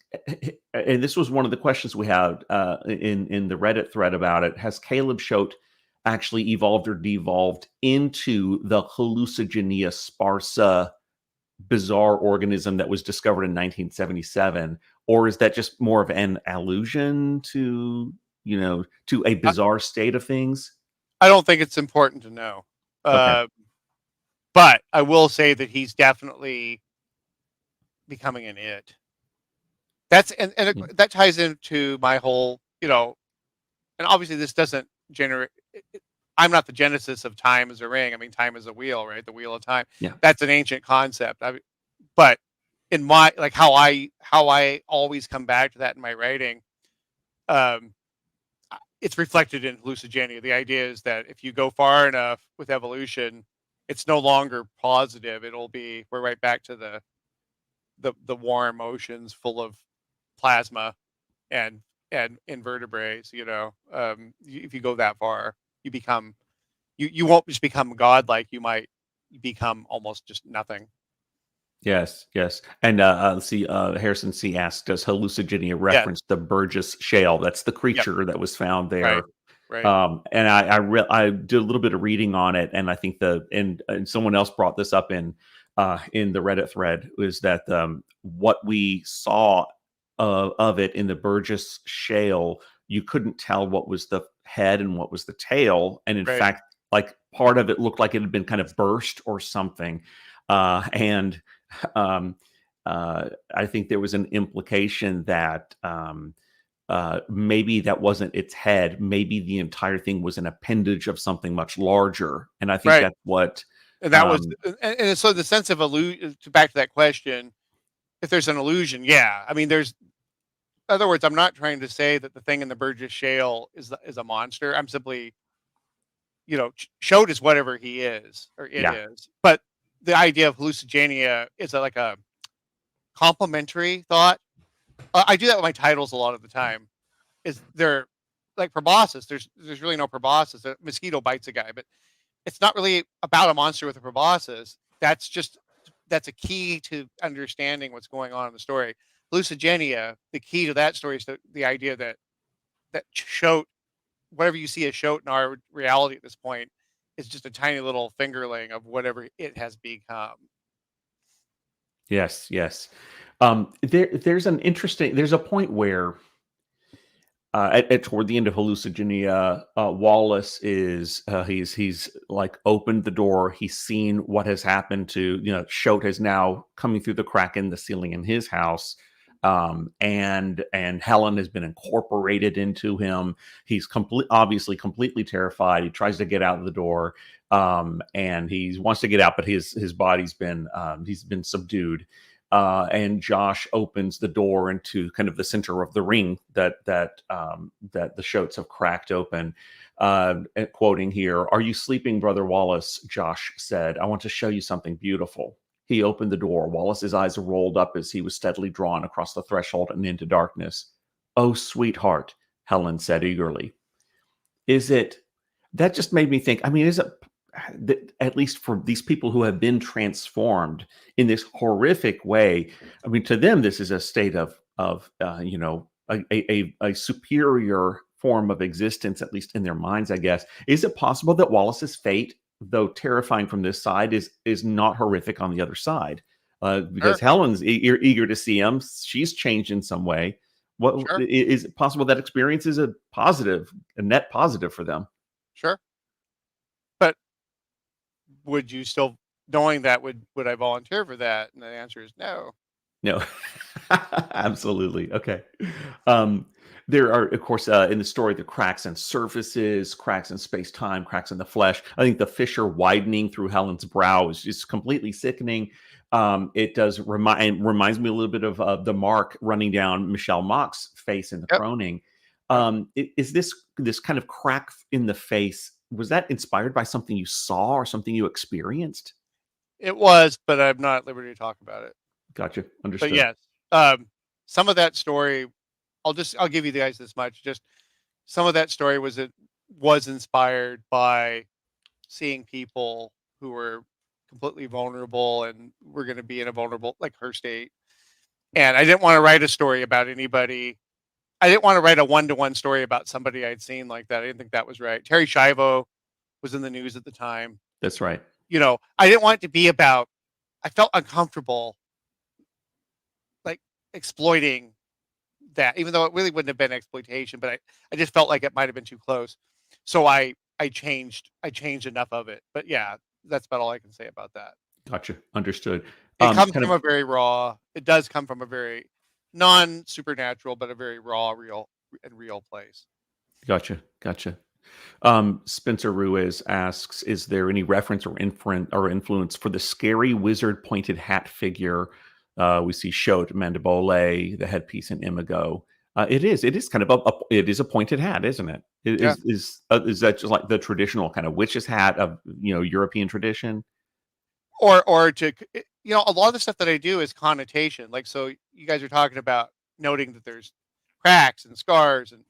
and this was one of the questions we had in the Reddit thread about it. Has Caleb Shote actually evolved or devolved into the Hallucigenia sparsa bizarre organism that was discovered in 1977, or is that just more of an allusion to to a I, bizarre state of things? I don't think it's important to know. Okay. Uh, but I will say that he's definitely becoming an it. Yeah. That ties into my whole, and obviously this doesn't generate. I'm not the genesis of time as a ring. I mean, time is a wheel, right? The wheel of time. Yeah. That's an ancient concept. But in my like how I always come back to that in my writing, um, it's reflected in hallucinogynia. The idea is that if you go far enough with evolution, it's no longer positive. We're right back to the warm oceans full of plasma and invertebrates. If you go that far, you won't just become godlike. You might become almost just nothing. Yes, yes. And let's see. Harrison C asked, "Does hallucinogynia Yeah. reference the Burgess Shale? That's the Yep. creature that was found there." Right. Right. And I did a little bit of reading on it, and I think and someone else brought this up in the Reddit thread, is that what we saw of it in the Burgess Shale, you couldn't tell what was the head and what was the tail, and in Right. fact, like part of it looked like it had been kind of burst or something, and um, I think there was an implication that maybe that wasn't its head. Maybe the entire thing was an appendage of something much larger. And I think Right. that's what. And that was, Um, and so the sense of back to that question, if there's an illusion, yeah. I mean, in other words, I'm not trying to say that the thing in the Burgess Shale is a monster. I'm simply, Shode is whatever he is or it yeah, is. But the idea of hallucinogynia is like a complementary thought. I do that with my titles a lot of the time. Is there like proboscis? There's really no proboscis. A mosquito bites a guy, but it's not really about a monster with a proboscis. That's a key to understanding what's going on in the story. Hallucinogynia, the key to that story is the idea that Shote, whatever you see as Shote in our reality at this point, is just a tiny little fingerling of whatever it has become. yes, yes. There's a point where toward the end of Hallucigenia, Wallace is he's like opened the door. He's seen what has happened to Shote is now coming through the crack in the ceiling in his house, and Helen has been incorporated into him. He's obviously completely terrified. He tries to get out of the door, and he wants to get out, but his body's been he's been subdued. And Josh opens the door into kind of the center of the ring that the Shotes have cracked open. Quoting here, "Are you sleeping, Brother Wallace?" Josh said. "I want to show you something beautiful." He opened the door. Wallace's eyes rolled up as he was steadily drawn across the threshold and into darkness. "Oh, sweetheart," Helen said eagerly. Is it that just made me think, I mean, is it at least for these people who have been transformed in this horrific way, I mean, to them, this is a state of a superior form of existence, at least in their minds, I guess. Is it possible that Wallace's fate, though terrifying from this side, is not horrific on the other side? Because Sure, Helen's eager to see him. She's changed in some way. What sure, is it possible that experience is a net positive for them? sure. But would you still, knowing that, would I volunteer for that? And the answer is no. No, absolutely. Okay. Um, there are, of course, in the story, the cracks in surfaces, cracks in space time, cracks in the flesh. I think the fissure widening through Helen's brow is just completely sickening. It does reminds me a little bit of the mark running down Michelle Mock's face in The Yep. Croning. Yep. Is this kind of crack in the face? Was that inspired by something you saw or something you experienced? It was, but I'm not at liberty to talk about it. Gotcha. But Understood. yes, some of that story, I'll give you guys this much. Just some of that story was inspired by seeing people who were completely vulnerable and were going to be in a vulnerable, like her state. And I didn't want to write a story about anybody. I didn't want to write a one-to-one story about somebody I'd seen like that. I didn't think that was right. Terry Schiavo was in the news at the time. That's right. I didn't want it to be about. I felt uncomfortable, like exploiting that, even though it really wouldn't have been exploitation, but I just felt like it might have been too close. So I changed enough of it. But yeah, that's about all I can say about that. Gotcha. Understood. It comes Kind from of a very raw. It does come from a very non supernatural, but a very raw, real place. gotcha. Spencer Ruiz asks, is there any reference or influence for the scary wizard pointed hat figure? We see Shote, Mandibole, the headpiece in Imago. It is kind of it is a pointed hat, isn't it? Yeah. Is that just like the traditional kind of witch's hat of European tradition? Or to a lot of the stuff that I do is connotation. Like, so you guys are talking about noting that there's cracks and scars, and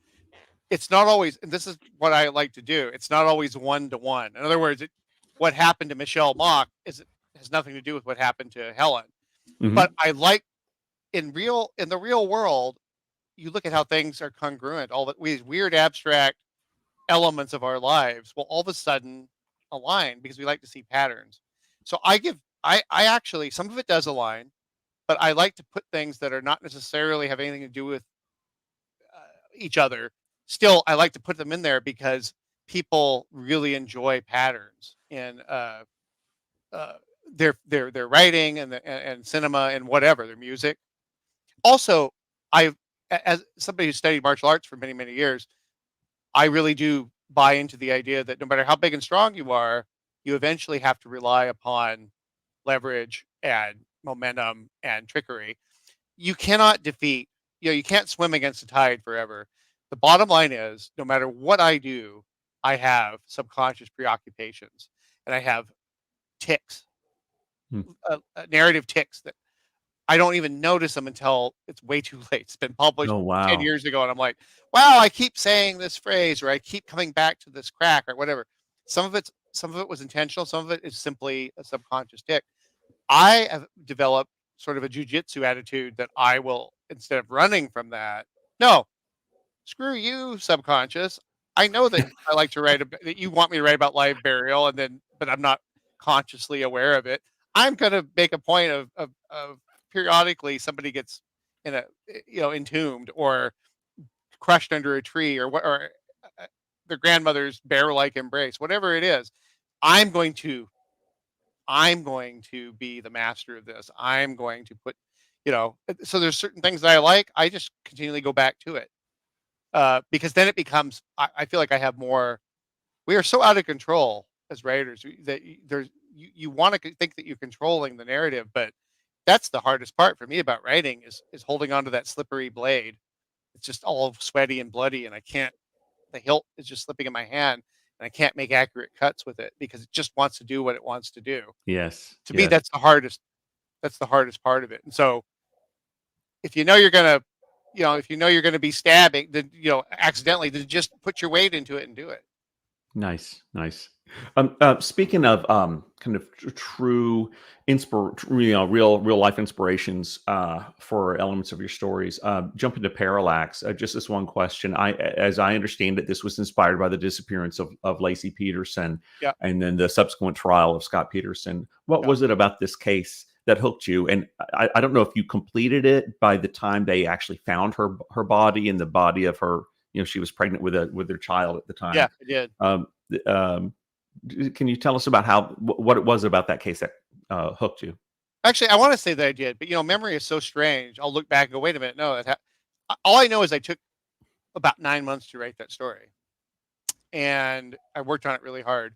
it's not always, and this is what I like to do, it's not always one to one. In other words, what happened to Michelle Mock has nothing to do with what happened to Helen. But Hmm. I like, in the real world, you look at how things are congruent, all these weird abstract elements of our lives will all of a sudden align because we like to see patterns. So I actually, some of it does align, but I like to put things that are not necessarily have anything to do with each other. Still, I like to put them in there because people really enjoy patterns in uh, their writing and cinema and whatever, their music. Also, I, as somebody who studied martial arts for many years, I really do buy into the idea that no matter how big and strong you are, you eventually have to rely upon leverage and momentum and trickery. You cannot defeat, you can't swim against the tide forever. The bottom line is, no matter what I do, I have subconscious preoccupations and I have ticks, Hmm. narrative ticks that I don't even notice them until it's way too late. It's been published Oh 10 wow. years ago, and I'm like, wow, I keep saying this phrase, or I keep coming back to this crack, or whatever. Some of it was intentional. Some of it is simply a subconscious tick. I have developed sort of a jujitsu attitude that I will, instead of running from that, no, screw you, subconscious. I know that I like to write that you want me to write about live burial, but I'm not consciously aware of it. I'm going to make a point of periodically somebody gets in entombed or crushed under a tree, or what, or their grandmother's bear-like embrace, whatever it is. I'm going to be the master of this. I'm going to put, so there's certain things that I like. I just continually go back to it, because then it becomes. I feel like I have more. We are so out of control as writers that you want to think that you're controlling the narrative, but that's the hardest part for me about writing is holding onto that slippery blade. It's just all sweaty and bloody, and I can't. The hilt is just slipping in my hand, and I can't make accurate cuts with it because it just wants to do what it wants to do. Yes. To me, Yes. that's the hardest. That's the hardest part of it. And so, if you know you're gonna, if you know you're gonna be stabbing, then accidentally, then just put your weight into it and do it. Nice, nice. Speaking of kind of true real life inspirations for elements of your stories, jump into Parallax. Just this one question. As I understand it, this was inspired by the disappearance of Lacey Peterson, Yeah. and then the subsequent trial of Scott Peterson. What Yeah. was it about this case that hooked you? And I don't know if you completed it by the time they actually found her body and the body of her. She was pregnant with their child at the time. Yeah, I did. Can you tell us about what it was about that case that hooked you? Actually, I want to say that I did, but memory is so strange. I'll look back and go, wait a minute, no. All I know is I took about 9 months to write that story, and I worked on it really hard.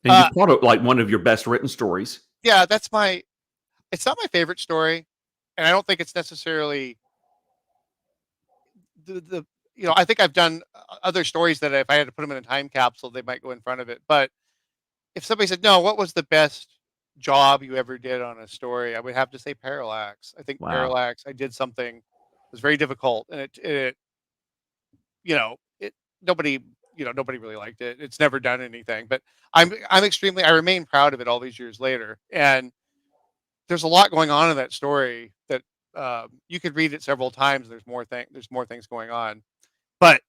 And you called it like one of your best written stories. Yeah, it's not my favorite story, and I don't think it's necessarily the I think I've done other stories that if I had to put them in a time capsule, they might go in front of it. But if somebody said, no, what was the best job you ever did on a story? I would have to say Parallax. I think Wow. Parallax, I did something that was very difficult, and nobody really liked it. It's never done anything, but I remain proud of it all these years later. And there's a lot going on in that story that you could read it several times. There's more things going on. But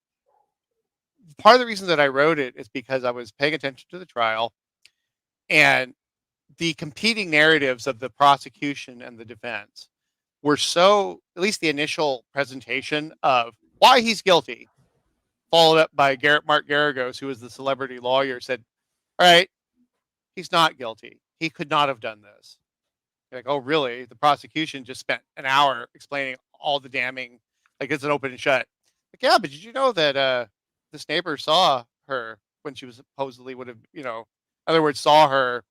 part of the reason that I wrote it is because I was paying attention to the trial and the competing narratives of the prosecution and the defense were so, at least the initial presentation of why he's guilty, followed up by Mark Garagos, who was the celebrity lawyer, said, all right, he's not guilty. He could not have done this. You're like, oh, really? The prosecution just spent an hour explaining all the damning, like it's an open and shut. Like, yeah, but did you know that this neighbor saw her when she was supposedly in other words, saw her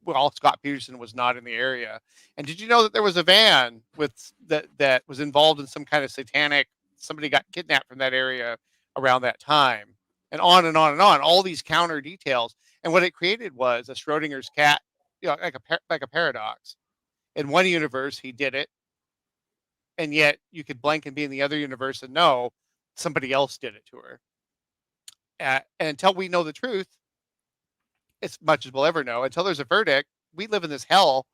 while Scott Peterson was not in the area? And did you know that there was a van that was involved in some kind of satanic, somebody got kidnapped from that area around that time? And on and on and on, all these counter details. And what it created was a Schrodinger's cat, like a paradox. In one universe, he did it, and yet you could blank and be in the other universe and know somebody else did it to her. And until we know the truth, as much as we'll ever know, until there's a verdict, we live in this hell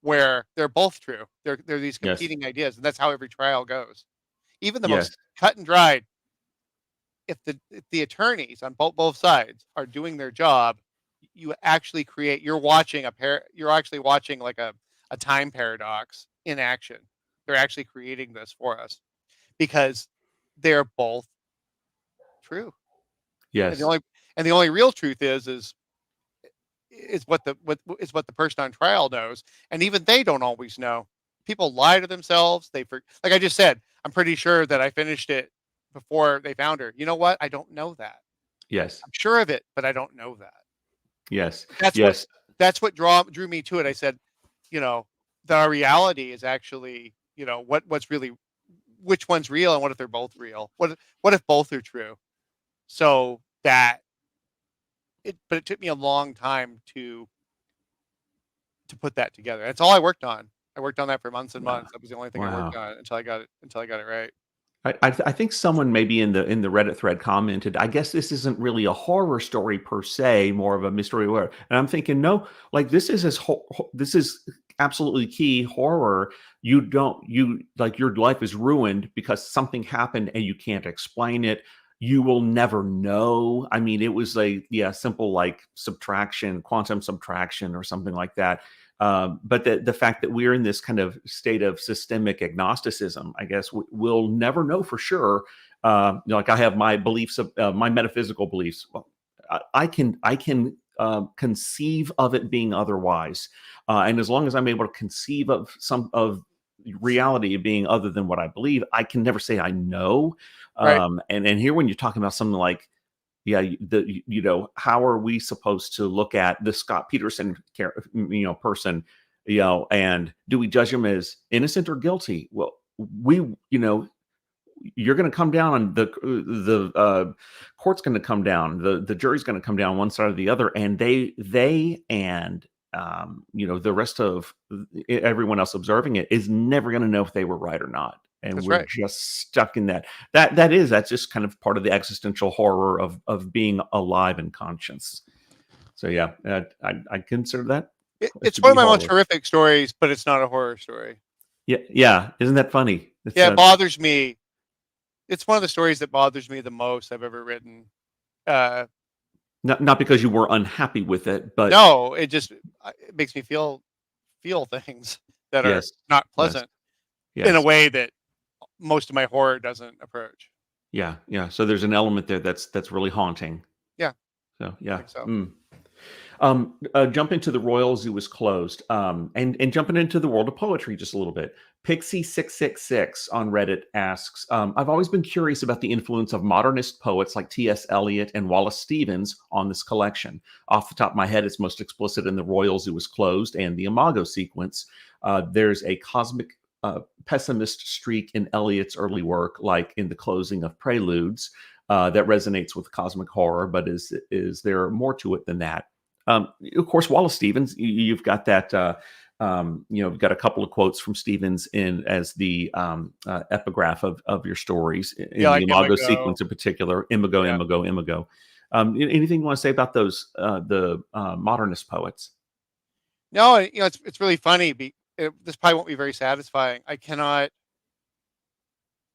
where they're both true. They're these competing ideas, and that's how every trial goes. Even the most cut and dried. If the attorneys on both sides are doing their job, you actually create. You're actually watching like a time paradox in action. They're actually creating this for us because they're both true. Yes. And the only real truth is what the person on trial knows, and even they don't always know. People lie to themselves. Like I just said, I'm pretty sure that I finished it before they found her. You know what? I don't know that. Yes. I'm sure of it, but I don't know that. Yes. That's what drew me to it. I said, the reality is actually, what's really, which one's real, and what if they're both real? What if both are true? So but it took me a long time to put that together. That's all I worked on. I worked on that for months and months. That was the only thing I worked on until I got it right. I think someone maybe in the Reddit thread commented, I guess this isn't really a horror story per se, more of a mystery. And I'm thinking, no, like this is absolutely key horror. You like your life is ruined because something happened and you can't explain it. You will never know. I mean, it was simple like quantum subtraction or something like that. But the fact that we're in this kind of state of systemic agnosticism, I guess we'll never know for sure. Like I have my beliefs of my metaphysical beliefs. Well, I can conceive of it being otherwise, and as long as I'm able to conceive of some of reality being other than what I believe, I can never say I know. Right. And here, when you're talking about something like, yeah, how are we supposed to look at the Scott Peterson person, and do we judge him as innocent or guilty? Well, we you're going to come down on the court's going to come down, the jury's going to come down one side or the other, and they and the rest of everyone else observing it is never going to know if they were right or not, and That's we're right. just stuck in that's just kind of part of the existential horror of being alive and conscious. So yeah, I consider that It's to one be of my most horror. horrific stories, but it's not a horror story. Yeah, isn't that funny? It's Yeah, it bothers me. It's one of the stories that bothers me the most I've ever written. Uh, not because you were unhappy with it, but no, it makes me feel things that are yes, not yes, pleasant in a yes. way that most of my horror doesn't approach. Yeah, yeah. So there's an element there that's really haunting. Yeah, So I yeah. think so. Mm. Jump into the Royal Zoo was closed. And jumping into the world of poetry just a little bit. Pixie666 on Reddit asks, I've always been curious about the influence of modernist poets like T.S. Eliot and Wallace Stevens on this collection. Off the top of my head, it's most explicit in the Royal Zoo was closed and the IMAGO sequence. There's a cosmic pessimist streak in Eliot's early work, like in the closing of Preludes, that resonates with cosmic horror, but is there more to it than that? Of course, Wallace Stevens, you've got that. You've got a couple of quotes from Stevens in as the epigraph of your stories Yeah, in the like Imago Imago. sequence in particular. Imago, Yeah. Imago, Imago. Anything you want to say about those the modernist poets? No, it's really funny. This probably won't be very satisfying. I cannot.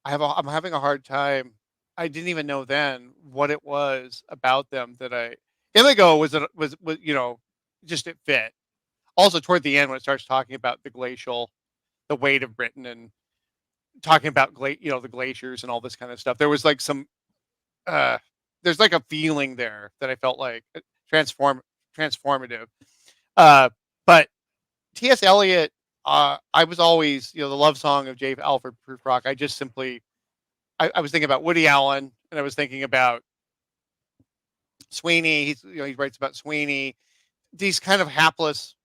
I'm having a hard time. I didn't even know then what it was about them that Iligo was just it fit. Also, toward the end when it starts talking about the weight of Britain and talking about the glaciers and all this kind of stuff. There was like uh, there's like a feeling there that I felt like transformative. Uh, but T.S. Eliot, I was always, the love song of J. Alfred Prufrock. I was thinking about Woody Allen, and I was thinking about Sweeney. He writes about Sweeney. These kind of hapless,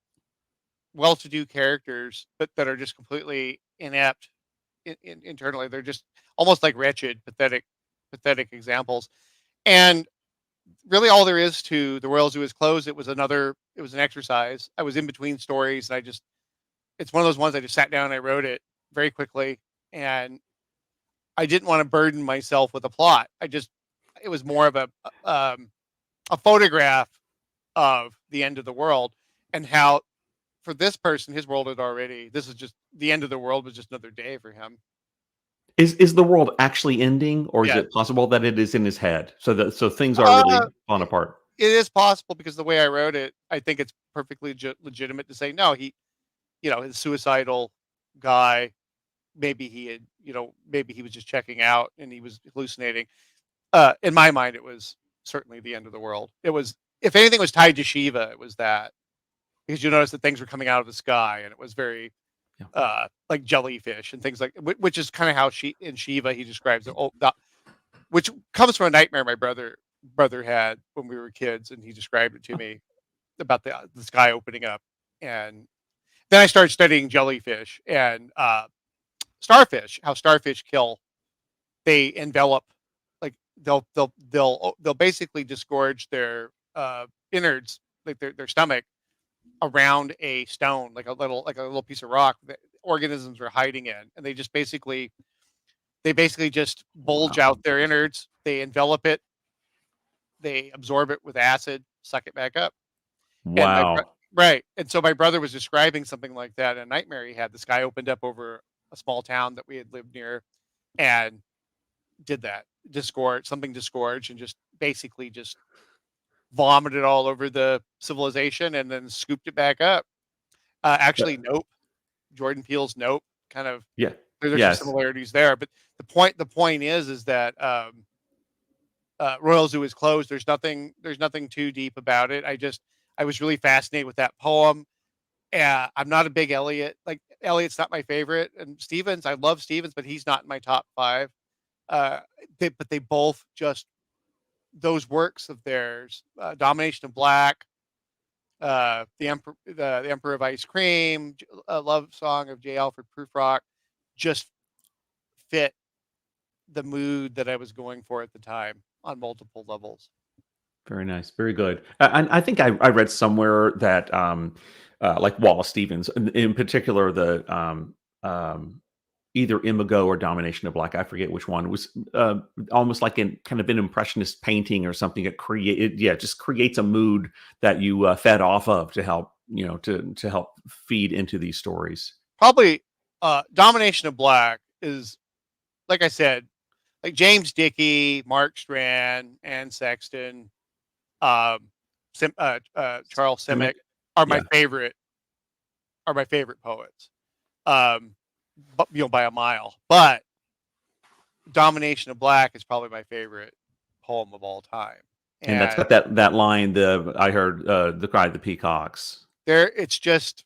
well-to-do characters, but that are just completely inept internally. They're just almost like wretched, pathetic examples. And really, all there is to the Royal Zoo is closed. It was an exercise. I was in between stories, and it's one of those ones I just sat down and I wrote it very quickly, and I didn't want to burden myself with a plot. It was more of a photograph of the end of the world, and how for this person, his world this is just the end of the world was just another day for him. Is the world actually ending, or is Yeah. it possible that it is in his head? So things are Uh, really falling apart. it is possible because the way I wrote it, I think it's perfectly legitimate to say no. His suicidal guy. Maybe he was just checking out and he was hallucinating. In my mind, it was certainly the end of the world. It was, if anything was tied to Shiva, it was that, because you notice that things were coming out of the sky and it was very, Yeah. like jellyfish and things which is kind of how in Shiva he describes it. Which comes from a nightmare my brother had when we were kids, and he described it to me about the sky opening up. And then I started studying jellyfish and starfish, how starfish kill. They envelop, like they'll basically disgorge their innards, like their stomach, around a stone, like a little piece of rock that organisms are hiding in, and they basically just bulge Wow. out their innards. They envelop it, they absorb it with acid, suck it back up. And Wow. right, and so my brother was describing something like that in a nightmare he had. The sky opened up over a small town that we had lived near, and did that, disgorge, and just basically just vomited all over the civilization and then scooped it back up. Yeah. Actually, Nope, Jordan Peele's Nope, kind of Yeah. There's some Yes. similarities there, but the point is that Royal Zoo is closed. There's nothing too deep about it. I was really fascinated with that poem. I'm not a big Eliot. Like, Eliot's not my favorite, and Stevens, I love Stevens, but he's not in my top 5. But they both just, those works of theirs, Domination of Black, the Emperor of Ice Cream, a love song of J. Alfred Prufrock, just fit the mood that I was going for at the time on multiple levels. Very nice. Very good. And I think I read somewhere that like Wallace Stevens, in particular, the either Imago or Domination of Black, I forget which one, was almost like in kind of an impressionist painting or something. It created, yeah, just creates a mood that you fed off of to help, to help feed into these stories. Probably Domination of Black is, like I said, like James Dickey, Mark Strand, Anne Sexton, Charles Simic are my Yeah. favorite poets. But, by a mile. But Domination of Black is probably my favorite poem of all time. And that's got that line, I heard the cry of the peacocks. It's just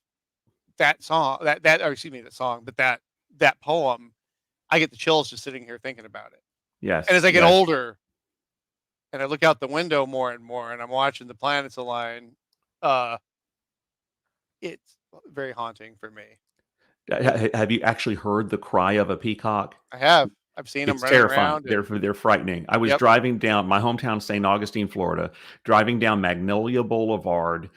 that song, or excuse me, that song, but that poem, I get the chills just sitting here thinking about it. Yes. And as I get older and I look out the window more and more and I'm watching the planets align, it's very haunting for me. Have you actually heard the cry of a peacock? I have. I've seen them running terrifying. around. They're frightening. I was driving down my hometown, St. Augustine, Florida, driving down Magnolia Boulevard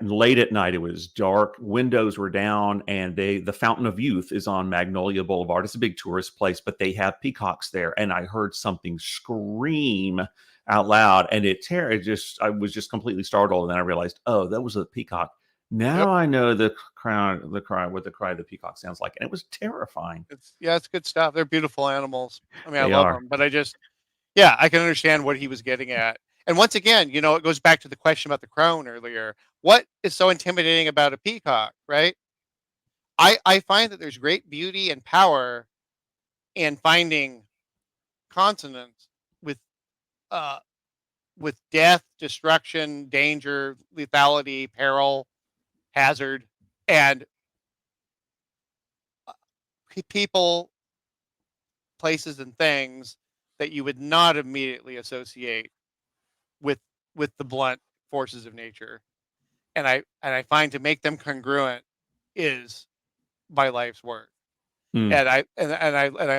late at night. It was dark, windows were down, and the Fountain of Youth is on Magnolia Boulevard. It's a big tourist place, but they have peacocks there, and I heard something scream out loud, and I was just completely startled, and then I realized, oh, that was a peacock. Now I know what the cry of the peacock sounds like, and it was terrifying. It's good stuff. They're beautiful animals. I mean, I They love are. them, but I can understand what he was getting at. And once again, it goes back to the question about the crone earlier. What is so intimidating about a peacock, right? I find that there's great beauty and power in finding consonance with death, destruction, danger, lethality, peril, hazard, and people, places, and things that you would not immediately associate with the blunt forces of nature. And I find to make them congruent is my life's work. And I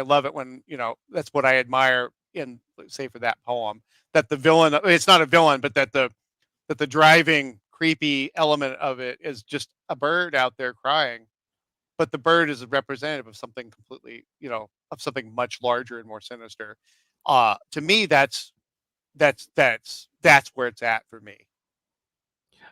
love it when, that's what I admire in, say, for that poem, that the villain, it's not a villain, but that the driving creepy element of it is just a bird out there crying, but the bird is a representative of something completely, of something much larger and more sinister. To me, that's where it's at for me.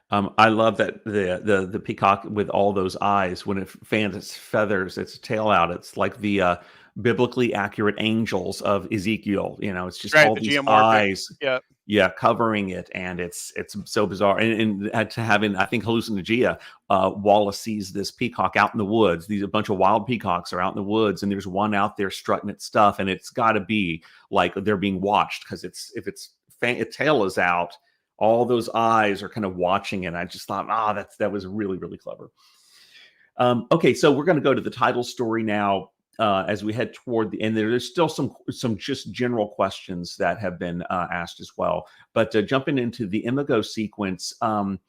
I love that the peacock with all those eyes, when it fans its feathers, its tail out, it's like the biblically accurate angels of Ezekiel. It's just all these eyes, covering it, and it's so bizarre. And to having, I think, hallucinogia, Wallace sees this peacock out in the woods. A bunch of wild peacocks are out in the woods, and there's one out there strutting its stuff, and it's got to be like they're being watched, because if its tail is out, all those eyes are kind of watching it. And I just thought, that was really, really clever. Okay, so we're going to go to the title story now as we head toward the end. There's still some just general questions that have been asked as well. But jumping into the IMAGO sequence, from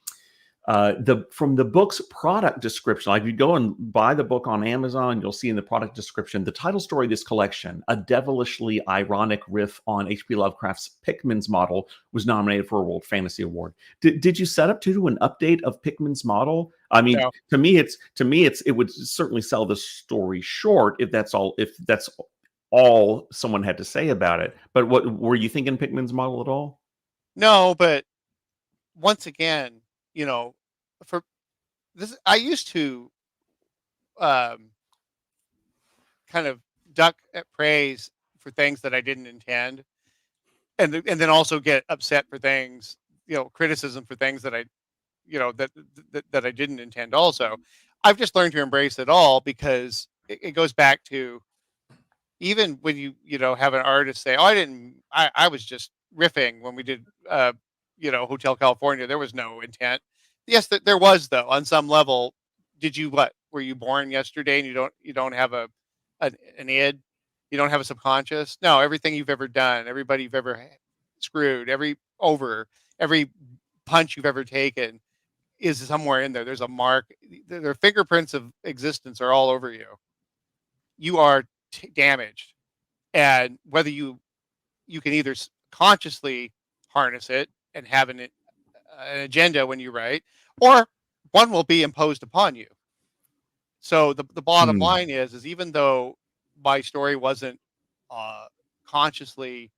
the book's product description, like if you go and buy the book on Amazon, you'll see in the product description, the title story of this collection, a devilishly ironic riff on H.P. Lovecraft's Pickman's Model, was nominated for a World Fantasy Award. Did you set up to do an update of Pickman's Model? I mean, no. to me, it would certainly sell the story short if that's all someone had to say about it. But what were you thinking, Pickman's Model at all? No, but once again, for this, I used to kind of duck at praise for things that I didn't intend, and then also get upset for things, criticism for things that I, that I didn't intend. Also, I've just learned to embrace it all, because it goes back to even when you know, have an artist say, "Oh, I was just riffing when we did, you know, Hotel California. There was no intent." Yes, there was though on some level. Did you what? Were you born yesterday and you don't have an id? You don't have a subconscious? No, everything you've ever done, everybody you've ever screwed, every punch you've ever taken is somewhere in there. There's a mark. Their fingerprints of existence are all over you. You are damaged, and whether you can either consciously harness it and have an agenda when you write, or one will be imposed upon you. So the bottom Hmm. line is even though my story wasn't consciously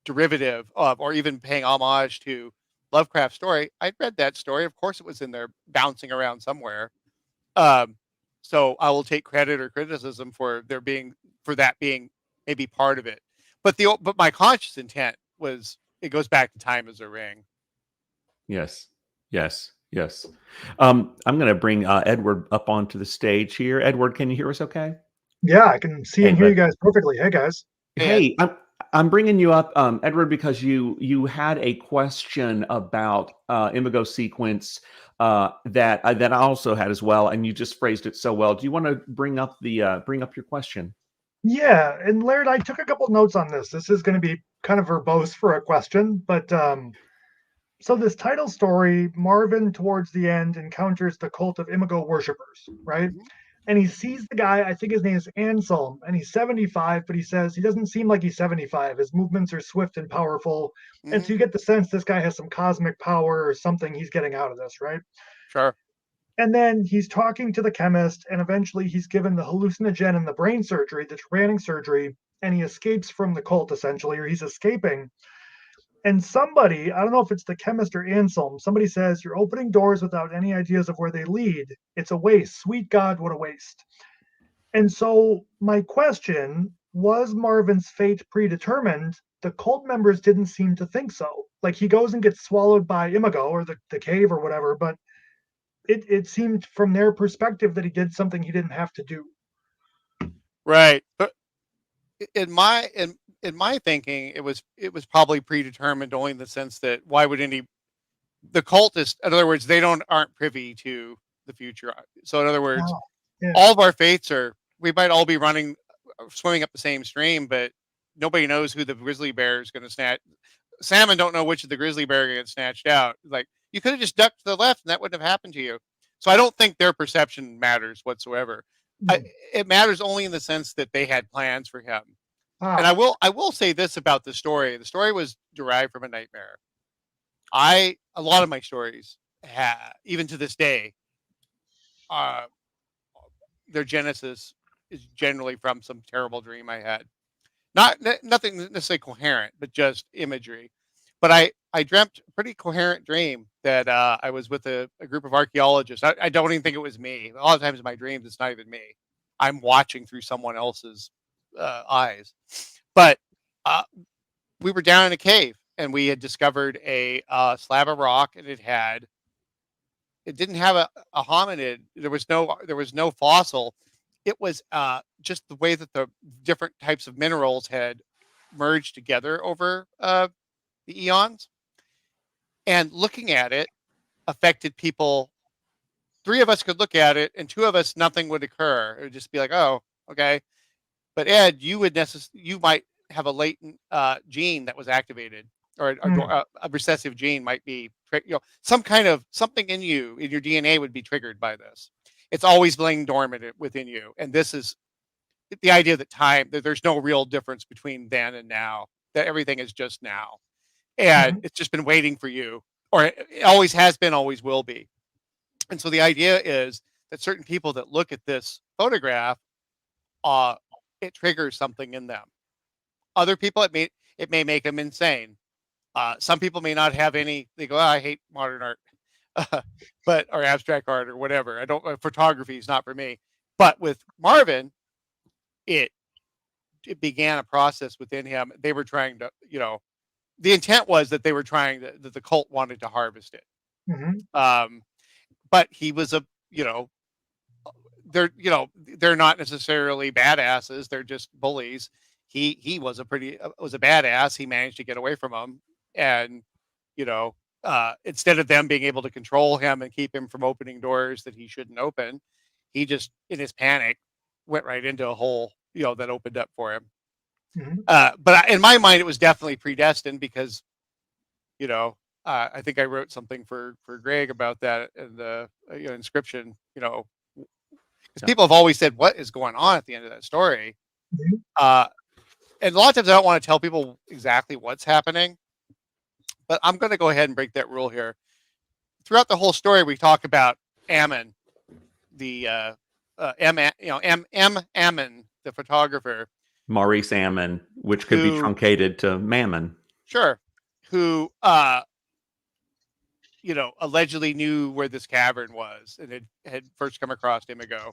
derivative of or even paying homage to Lovecraft's story, I'd read that story. Of course, it was in there bouncing around somewhere. Um, so I will take credit or criticism for that being maybe part of it. But my conscious intent was it goes back to Time as a Ring. Yes. Yes. Yes. I'm going to bring Edward up onto the stage here. Edward, can you hear us okay? Yeah, I can see Hey, and hear you bud. guys perfectly. Hey, guys. Hey Ed. Hey, I'm bringing you up, Edward, because you had a question about Imago sequence that I also had as well, and you just phrased it so well. Do you want to bring up your question? Yeah, and Laird, I took a couple notes on this. This is going to be kind of verbose for a question, but so this title story, Marvin towards the end encounters the cult of Imago worshippers, right? Mhm. And he sees the guy, I think his name is Anselm, and he's 75, but he says he doesn't seem like he's 75. His movements are swift and powerful. And so Mhm. you get the sense this guy has some cosmic power or something he's getting out of this, right? Sure. And then he's talking to the chemist, and eventually he's given the hallucinogen and the brain surgery, the training surgery, and he escapes from the cult essentially, or he's escaping. And somebody, I don't know if it's the chemist or Anselm, somebody says, "You're opening doors without any ideas of where they lead. It's a waste. Sweet God, what a waste." And so, my question was Marvin's fate predetermined? The cult members didn't seem to think so. Like, he goes and gets swallowed by Imago or the cave or whatever, but it seemed from their perspective that he did something he didn't have to do. Right. But in my in my thinking, it was probably predetermined only in the sense that why would any the cultists, in other words, they aren't privy to the future. So in other words, Oh, yeah. all of our fates are we might all be running swimming up the same stream, but nobody knows who the grizzly bear is going to snatch. Salmon don't know which of the grizzly bear going to get snatched out. Like you could have just ducked to the left, and that wouldn't have happened to you. So I don't think their perception matters whatsoever. I, Mm. it matters only in the sense that they had plans for him. And Ah, I will say this about the story. The story was derived from a nightmare. A lot of my stories, even to this day, uh, their genesis is generally from some terrible dream I had. Nothing necessarily coherent, but just imagery. But I dreamt a pretty coherent dream that I was with a group of archaeologists. I don't even think it was me. A lot of times in my dreams, it's not even me. I'm watching through someone else's eyes. But uh, we were down in a cave and we had discovered a slab of rock, and it didn't have a hominid. There was no fossil. It was just the way that the different types of minerals had merged together over the eons, and looking at it affected people. Three of us could look at it, and two of us nothing would occur. It would just be like, oh, okay. But Ed, you might have a latent gene that was activated, or mm, a recessive gene might be, some kind of something in you in your DNA would be triggered by this. It's always laying dormant within you, and this is the idea that there's no real difference between then and now. That everything is just now, and mhm, it's just been waiting for you, or it always has been, always will be. And so the idea is that certain people that look at this photograph, uh, it triggers something in them. Other people, it may make them insane. Some people may not have any. They go, oh, I hate modern art, but or abstract art or whatever. I don't. Photography is not for me. But with Marvin, it it began a process within him. They were trying to, the intent was that they were trying that the cult wanted to harvest it. mhm, Um, but he was a, you know, they're not necessarily badasses. They're just bullies. He was a badass. He managed to get away from them, and instead of them being able to control him and keep him from opening doors that he shouldn't open, he just, in his panic, went right into a hole, that opened up for him. But in my mind, it was definitely predestined because, I think I wrote something for Greg about that in the inscription, because people have always said, what is going on at the end of that story? And a lot of times I don't want to tell people exactly what's happening, but I'm going to go ahead and break that rule here. Throughout the whole story, we talk about Ammon, the Ammon, the photographer, Maurice Ammon, which could be truncated to Mammon. Sure. Who, allegedly knew where this cavern was and had first come across IMAGO,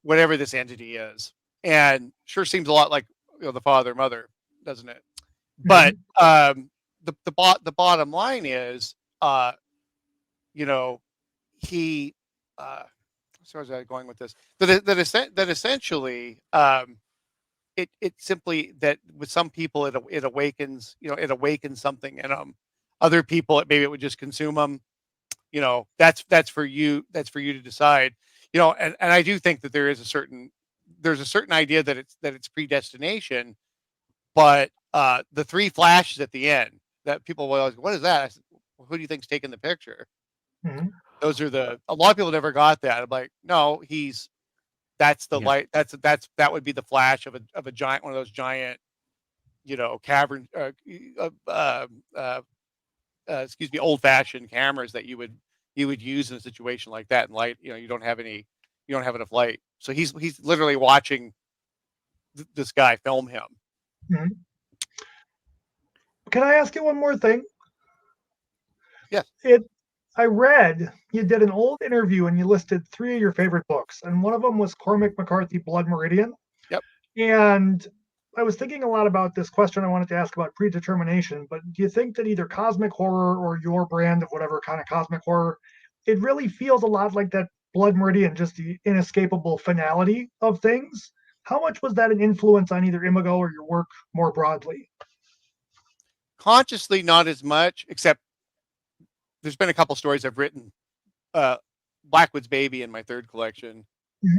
whatever this entity is. And sure seems a lot like, the father, mother, doesn't it? But, the bottom line is, he, so where's I going with this? That essentially, it simply, that with some people it awakens, it awakens something in them. Other people, maybe it would just consume them. That's for you to decide. And I do think that there's a certain idea that it's predestination, but the three flashes at the end that people will always, what is that? I said, well, who do you think's taking the picture? Those are a lot of people never got that. I'm like, no, that's the light. That would be the flash of a giant, one of those giant, cavern, old fashioned cameras that you would use in a situation like that. And light, you don't have enough light. So he's literally watching this guy film him. Can I ask you one more thing? Yes. I read you did an old interview and you listed 3 of your favorite books, and one of them was Cormac McCarthy, Blood Meridian. Yep. And I was thinking a lot about this question I wanted to ask about predetermination, but do you think that either cosmic horror or your brand of whatever kind of cosmic horror, it really feels a lot like that Blood Meridian, just the inescapable finality of things? How much was that an influence on either IMAGO or your work more broadly? Consciously, not as much, except there's been a couple stories I've written. Blackwood's Baby in my third collection.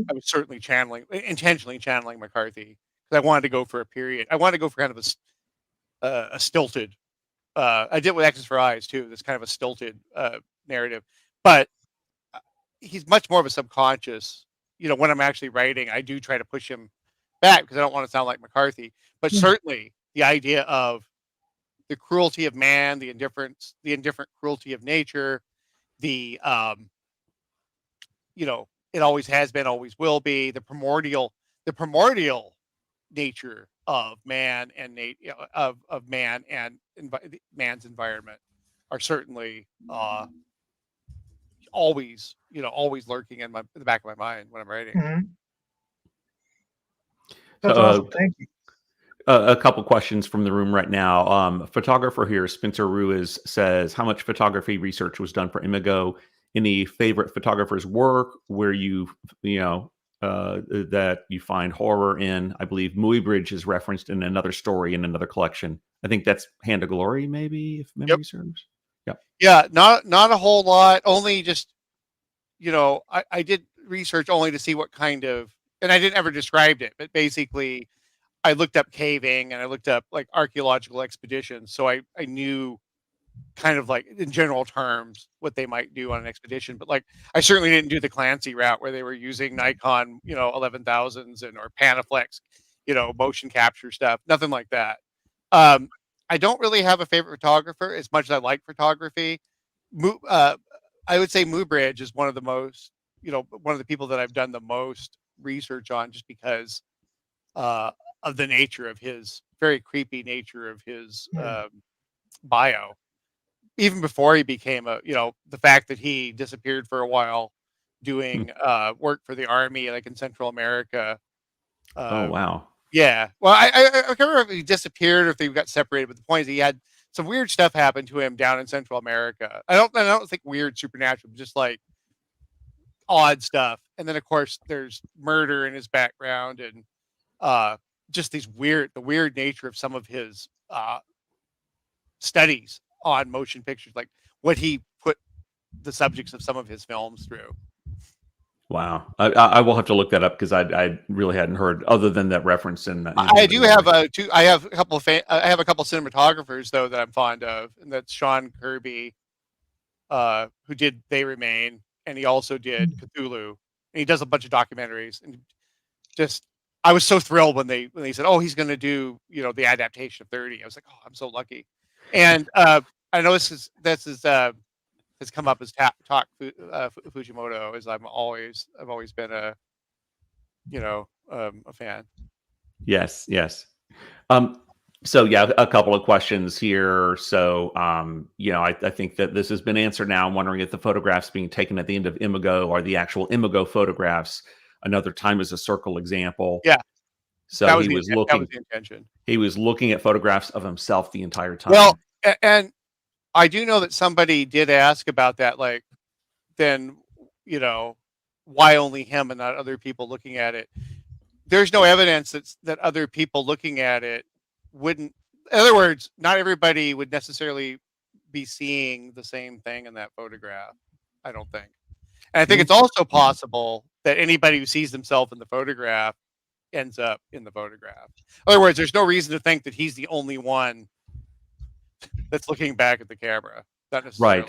I was certainly intentionally channeling McCarthy, because I wanted to go for a period. I wanted to go for kind of a stilted. I did with X's for Eyes too. This kind of a stilted narrative, but he's much more of a subconscious. When I'm actually writing, I do try to push him back because I don't want to sound like McCarthy. But certainly the idea of the cruelty of man, the indifferent cruelty of nature, it always has been, always will be, the primordial nature of man and of man and man's environment are certainly always lurking in the back of my mind when I'm writing. That's awesome. Thank you. A couple questions from the room right now. Photographer here, Spencer Ruiz, says, how much photography research was done for IMAGO? Any favorite photographer's work where that you find horror in? I believe Muybridge is referenced in another story in another collection. I think that's Hand of Glory, maybe, if memory serves. Yeah, not a whole lot. Only just, I did research only to see what kind of, and I didn't ever describe it, but basically I looked up caving and I looked up like archaeological expeditions. So I knew kind of like in general terms what they might do on an expedition, but like I certainly didn't do the Clancy route where they were using Nikon, 11,000s or Panaflex, motion capture stuff, nothing like that. I don't really have a favorite photographer as much as I like photography. I would say Muybridge is one of the most, one of the people that I've done the most research on, just because of the nature of his very creepy nature of his bio. Even before he became the fact that he disappeared for a while doing work for the army, like in Central America. Oh, wow. Yeah. Well, I can't remember if he disappeared or if they got separated, but the point is he had some weird stuff happen to him down in Central America. I don't think weird supernatural, just like odd stuff. And then of course there's murder in his background, and just the weird nature of some of his studies on motion pictures, like what he put the subjects of some of his films through. Wow, I will have to look that up because I really hadn't heard other than that reference in I do have I have a couple of I have a couple of cinematographers though that I'm fond of, and that's Sean Kirby, who did They Remain, and he also did Cthulhu, and he does a bunch of documentaries. And just I was so thrilled when they said, "Oh, he's going to do the adaptation of 30." I was like, "Oh, I'm so lucky." And I know this has come up as talk Fujimoto, as I've always been a fan. Yes. So yeah, a couple of questions here. So I think that this has been answered now. I'm wondering if the photographs being taken at the end of IMAGO are the actual IMAGO photographs. Another Time is a Circle example. Yeah. So that was he the was looking. intention. He was looking at photographs of himself the entire time. Well, and I do know that somebody did ask about that, like, then, why only him and not other people looking at it? There's no evidence that other people looking at it wouldn't. In other words, not everybody would necessarily be seeing the same thing in that photograph, I don't think. And I think it's also possible that anybody who sees themselves in the photograph ends up in the photograph. In other words, there's no reason to think that he's the only one that's looking back at the camera. Not necessarily.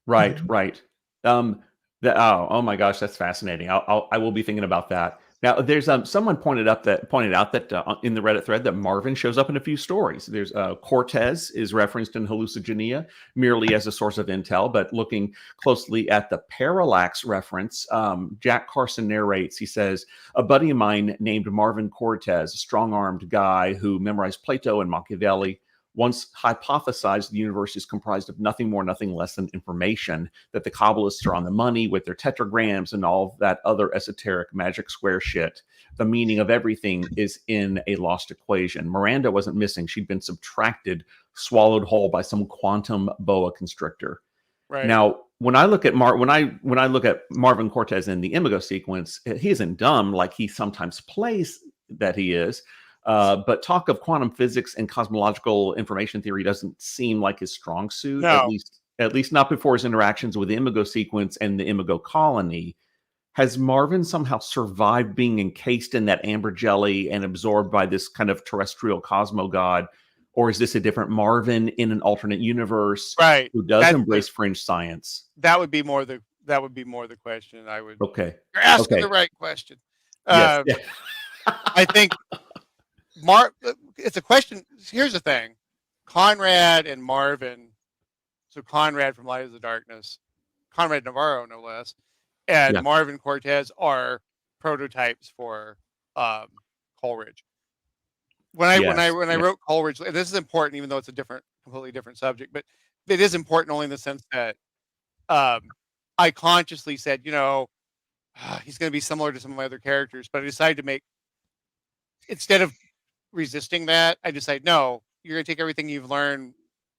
Right. Oh my gosh, that's fascinating. I will be thinking about that. Now, there's someone pointed out that in the Reddit thread that Marvin shows up in a few stories. There's Cortez is referenced in Hallucigenia merely as a source of intel, but looking closely at the parallax reference, Jack Carson narrates. He says, "A buddy of mine named Marvin Cortez, a strong-armed guy who memorized Plato and Machiavelli, once hypothesized the universe is comprised of nothing more, nothing less than information, that the Kabbalists are on the money with their tetragrams and all that other esoteric magic square shit. The meaning of everything is in a lost equation. Miranda wasn't missing. She'd been subtracted, swallowed whole by some quantum boa constrictor." Right. Now, when I look at when I look at Marvin Cortez in the IMAGO sequence, he isn't dumb like he sometimes plays that he is. But talk of quantum physics and cosmological information theory doesn't seem like his strong suit, No. at least not before his interactions with the IMAGO sequence and the IMAGO colony. Has Marvin somehow survived being encased in that amber jelly and absorbed by this kind of terrestrial cosmo god? Or is this a different Marvin in an alternate universe who does embrace fringe science? That would be more the question I would. Okay. You're asking the right question. Yes. I think it's a question. Here's the thing. Conrad and Marvin, so Conrad from Light of the Darkness, Conrad Navarro, no less, and Marvin Cortez are prototypes for Coleridge. When I wrote Coleridge, and this is important, even though it's a completely different subject, but it is important only in the sense that I consciously said, he's going to be similar to some of my other characters, but I decided to make, instead of resisting that, I decided, no, you're going to take everything you've learned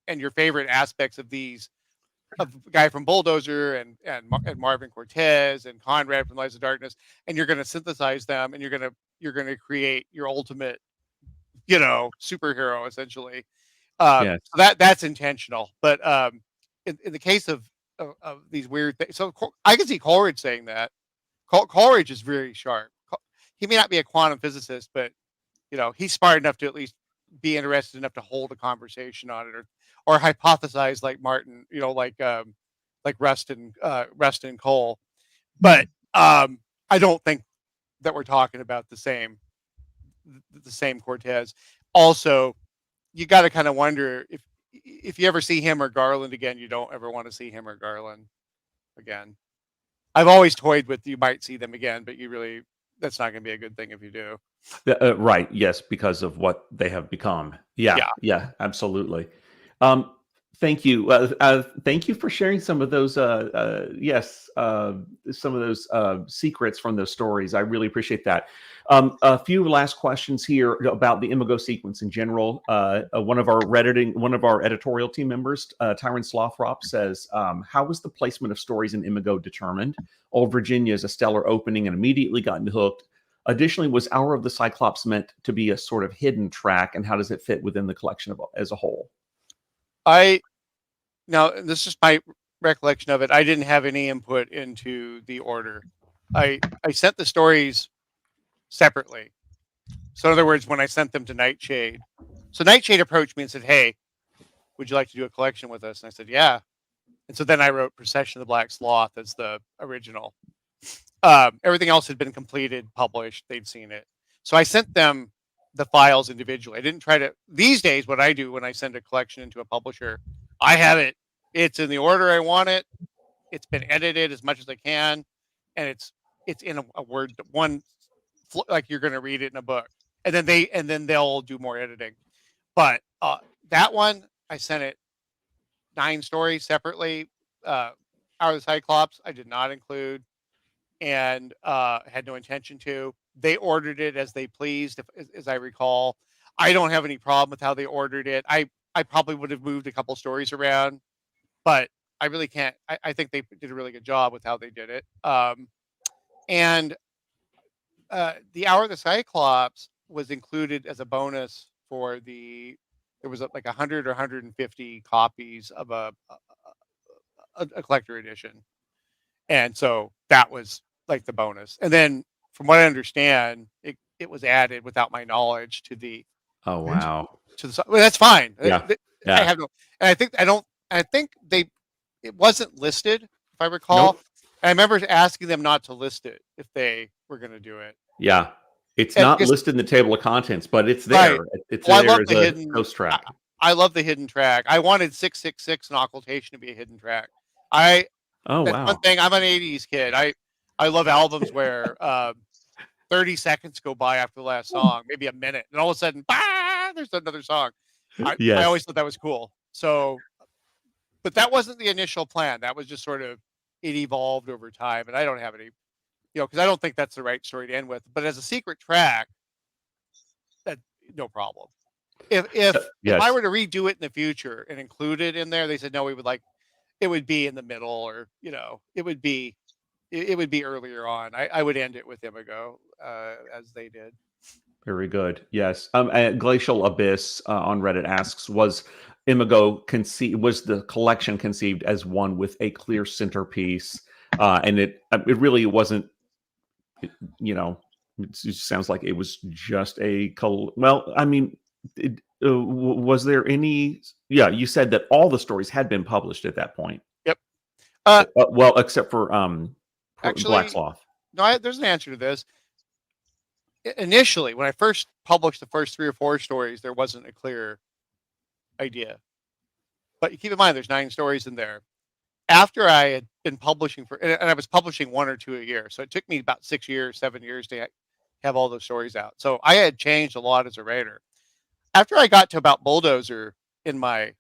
and your favorite aspects of the guy from Bulldozer and Marvin Cortez and Conrad from Lights of Darkness, and you're going to synthesize them, and you're going to create your ultimate, superhero essentially. So that's intentional. But in the case of these weird things, so I can see Coleridge saying that. Coleridge is very sharp. He may not be a quantum physicist, but he's smart enough to at least be interested enough to hold a conversation on it, or hypothesize like Martin, like Rustin and Cole. But I don't think that we're talking about the same Cortez. Also, you got to kind of wonder if you ever see him or Garland again, you don't ever want to see him or Garland again. I've always toyed with you might see them again, but that's not going to be a good thing if you do. Right. Yes, because of what they have become. Yeah, absolutely. Thank you. Thank you for sharing some of those. Yes, some of those secrets from those stories. I really appreciate that. A few last questions here about the IMAGO sequence in general. One of our editorial team members, Tyron Slothrop, says, "How was the placement of stories in IMAGO determined? Old Virginia is a stellar opening and immediately got hooked. Additionally, was Hour of the Cyclops meant to be a sort of hidden track, and how does it fit within the collection as a whole?" Now, this is my recollection of it. I didn't have any input into the order. I sent the stories separately. So in other words, when I sent them to Nightshade, so Nightshade approached me and said, "Hey, would you like to do a collection with us?" And I said, "Yeah." And so then I wrote Procession of the Black Sloth as the original. Everything else had been completed, published. They'd seen it. So I sent them the files individually. I didn't try to. These days, what I do when I send a collection into a publisher, I have it. It's in the order I want it. It's been edited as much as I can, and it's in a Word one, like you're going to read it in a book, and then they'll do more editing. But that one, I sent it 9 stories separately. Hour of the Cyclops, I did not include, and had no intention to. They ordered it as they pleased, as I recall. I don't have any problem with how they ordered it. I probably would have moved a couple stories around, but I really can't. I think they did a really good job with how they did it. And the Hour of the Cyclops was included as a bonus for there was like 100 or 150 copies of a collector edition. And so that was like the bonus. And then from what I understand, it was added without my knowledge to the Oh, wow. well, that's fine. Yeah. I have no, and I think it wasn't listed, if I recall. Nope. I remember asking them not to list it if they were going to do it. Yeah. It's And not because, listed in the table of contents, but it's there. right. It's Well, I there love as the a hidden ghost track. I love the hidden track. I wanted 666 and Occultation to be a hidden track. Oh, That's wow. one thing. I'm an 80s kid. I love albums where 30 seconds go by after the last song, maybe a minute, and all of a sudden, bah, there's another song. I Yes. always thought that was cool. So, but that wasn't the initial plan. That was just sort of, it evolved over time, and I don't have any, because I don't think that's the right story to end with. But as a secret track, that no problem. If I Yes. were to redo it in the future and include it in there, they said no, we would like it would be in the middle, or it would be earlier on. I would end it with IMAGO, as they did. Very good. Yes. Glacial Abyss on Reddit asks, was the collection conceived as one with a clear centerpiece? And it really wasn't, it just sounds like it was just well, I mean, was there any, you said that all the stories had been published at that point. Yep. Well, except for Actually, Black Sloth. No, there's an answer to this. Initially, when I first published the first 3 or 4 stories, there wasn't a clear idea. But you keep in mind, there's 9 stories in there. After I had been publishing and I was publishing 1 or 2 a year, so it took me about 6 years, 7 years to have all those stories out. So I had changed a lot as a writer. After I got to about Bulldozer in my,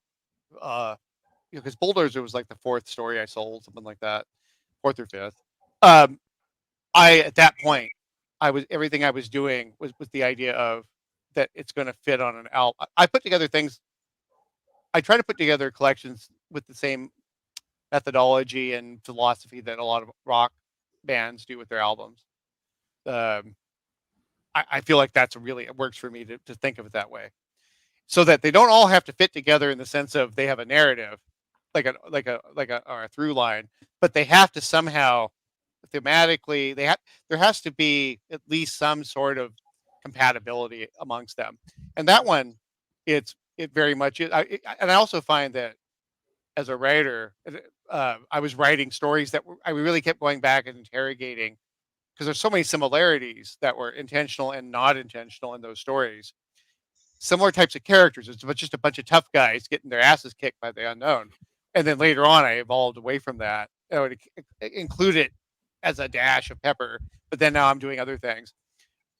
because Bulldozer was like the 4th story I sold, something like that, 4th or 5th. At that point, everything I was doing was with the idea of that it's going to fit on an album. I put together things. I try to put together collections with the same methodology and philosophy that a lot of rock bands do with their albums. I feel like it works for me to think of it that way, so that they don't all have to fit together in the sense of they have a narrative, or a through line, but they have to somehow thematically there has to be at least some sort of compatibility amongst them. And that one, it very much is. And I also find that as a writer, I was writing stories that I really kept going back and interrogating, because there's so many similarities that were intentional and not intentional in those stories. Similar types of characters. It's just a bunch of tough guys getting their asses kicked by the unknown. And then later on, I evolved away from that. I would include it as a dash of pepper, but then now I'm doing other things.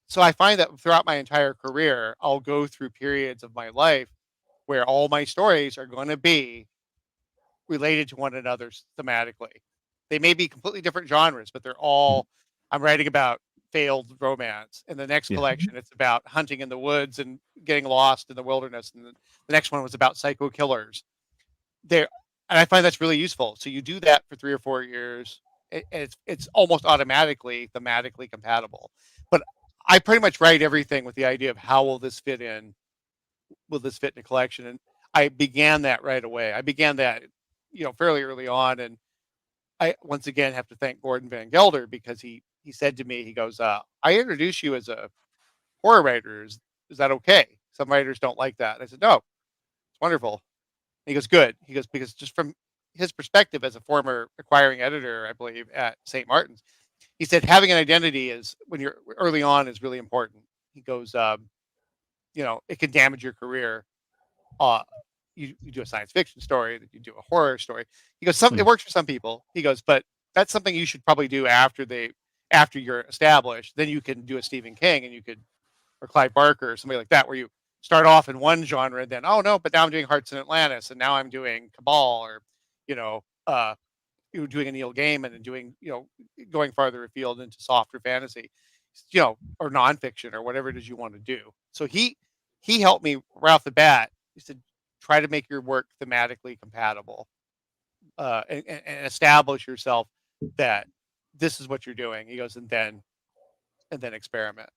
So I find that throughout my entire career, I'll go through periods of my life where all my stories are going to be related to one another thematically. They may be completely different genres, but they're all, I'm writing about failed romance. In the next Yeah. collection, it's about hunting in the woods and getting lost in the wilderness. And the next one was about psycho killers. There, and I find that's really useful. So you do that for 3 or 4 years, and it's almost automatically thematically compatible. But I pretty much write everything with the idea of how will this fit in? Will this fit in a collection? And I began that right away. I began that, fairly early on, and I once again have to thank Gordon Van Gelder because he said to me, he goes, "I introduce you as a horror writer. Is that okay? Some writers don't like that." I said, "No, it's wonderful." He goes, "Good." He goes, because just from his perspective as a former acquiring editor, I believe at St. Martin's, he said having an identity is when you're early on is really important. He goes, it can damage your career. Uh, you do a science fiction story, that you do a horror story. He goes, it works for some people. He goes, but that's something you should probably do after you're established. Then you can do a Stephen King and you could, or Clive Barker or somebody like that, where you start off in one genre and then, oh no, but now I'm doing Hearts in Atlantis and now I'm doing Cabal, or, you know, uh, you're doing a Neil Gaiman and doing, going farther afield into softer fantasy, or nonfiction or whatever it is you want to do. So he helped me right off the bat. He said, try to make your work thematically compatible, and establish yourself that this is what you're doing. He goes, and then experiment.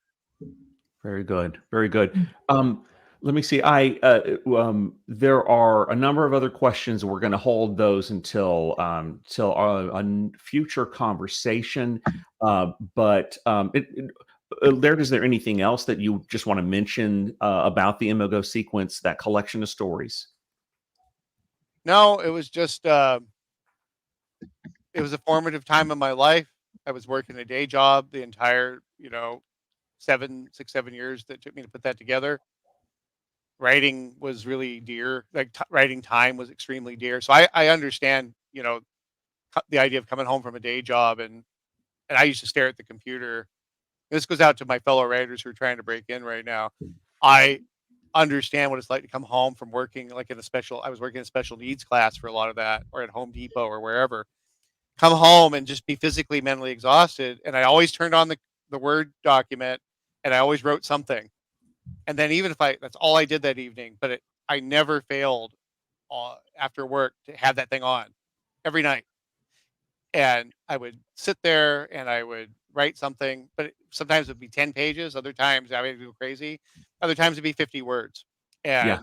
Very good. Very good. Let me see. There are a number of other questions. We're going to hold those until a future conversation. Laird, is there anything else that you just want to mention about the IMAGO sequence, that collection of stories? No, it was just it was a formative time in my life. I was working a day job the entire 7 years that it took me to put that together. Writing was really dear. Like writing time was extremely dear. So I understand, the idea of coming home from a day job, and I used to stare at the computer. This goes out to my fellow writers who are trying to break in right now. I understand what it's like to come home from working like I was working in a special needs class for a lot of that, or at Home Depot or wherever. Come home and just be physically, mentally exhausted. And I always turned on the Word document and I always wrote something. And then even if that's all I did that evening, but I never failed after work to have that thing on every night. And I would sit there and I would write something, but sometimes it would be 10 pages. Other times I would go crazy. Other times it'd be 50 words. And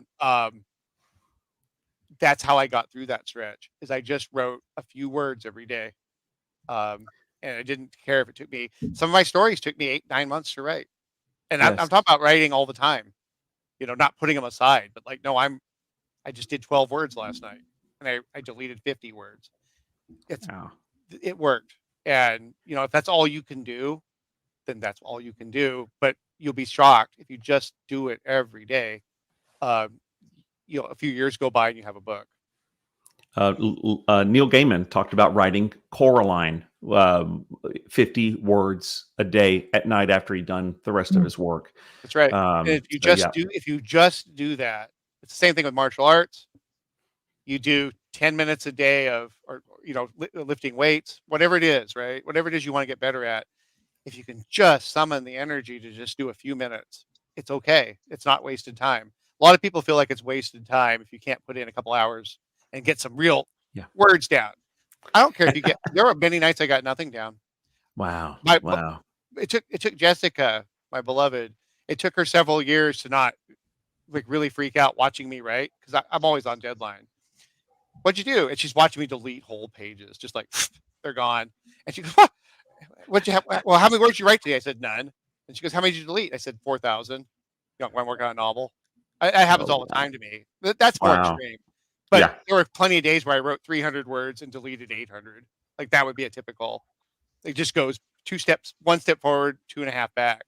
that's how I got through that stretch, is I just wrote a few words every day. And I didn't care if it took me, some of my stories took me 8-9 months to write. And I'm talking about writing all the time, not putting them aside, but like, no, I just did 12 words last night and I deleted 50 words. It worked. And, if that's all you can do, then that's all you can do. But you'll be shocked if you just do it every day. A few years go by and you have a book. Neil Gaiman talked about writing Coraline, 50 words a day at night after he'd done the rest of his work. That's right. And if you just do that, it's the same thing with martial arts. You do 10 minutes a day of, or lifting weights, whatever it is, right? Whatever it is you want to get better at. If you can just summon the energy to just do a few minutes, it's okay. It's not wasted time. A lot of people feel like it's wasted time if you can't put in a couple hours and get some real words down. I don't care if there were many nights I got nothing down. Wow. It took Jessica, my beloved, it took her several years to not like really freak out watching me write, because I'm always on deadline. What'd you do? And she's watching me delete whole pages, just like they're gone. And she goes, what'd you have? Well, how many words did you write today? I said none. And she goes, how many did you delete? I said 4,000. When I'm working on a novel. It happens all the time to me. That's more extreme. But there were plenty of days where I wrote 300 words and deleted 800. Like that would be a typical. It just goes 2 steps, 1 step forward, 2.5 back.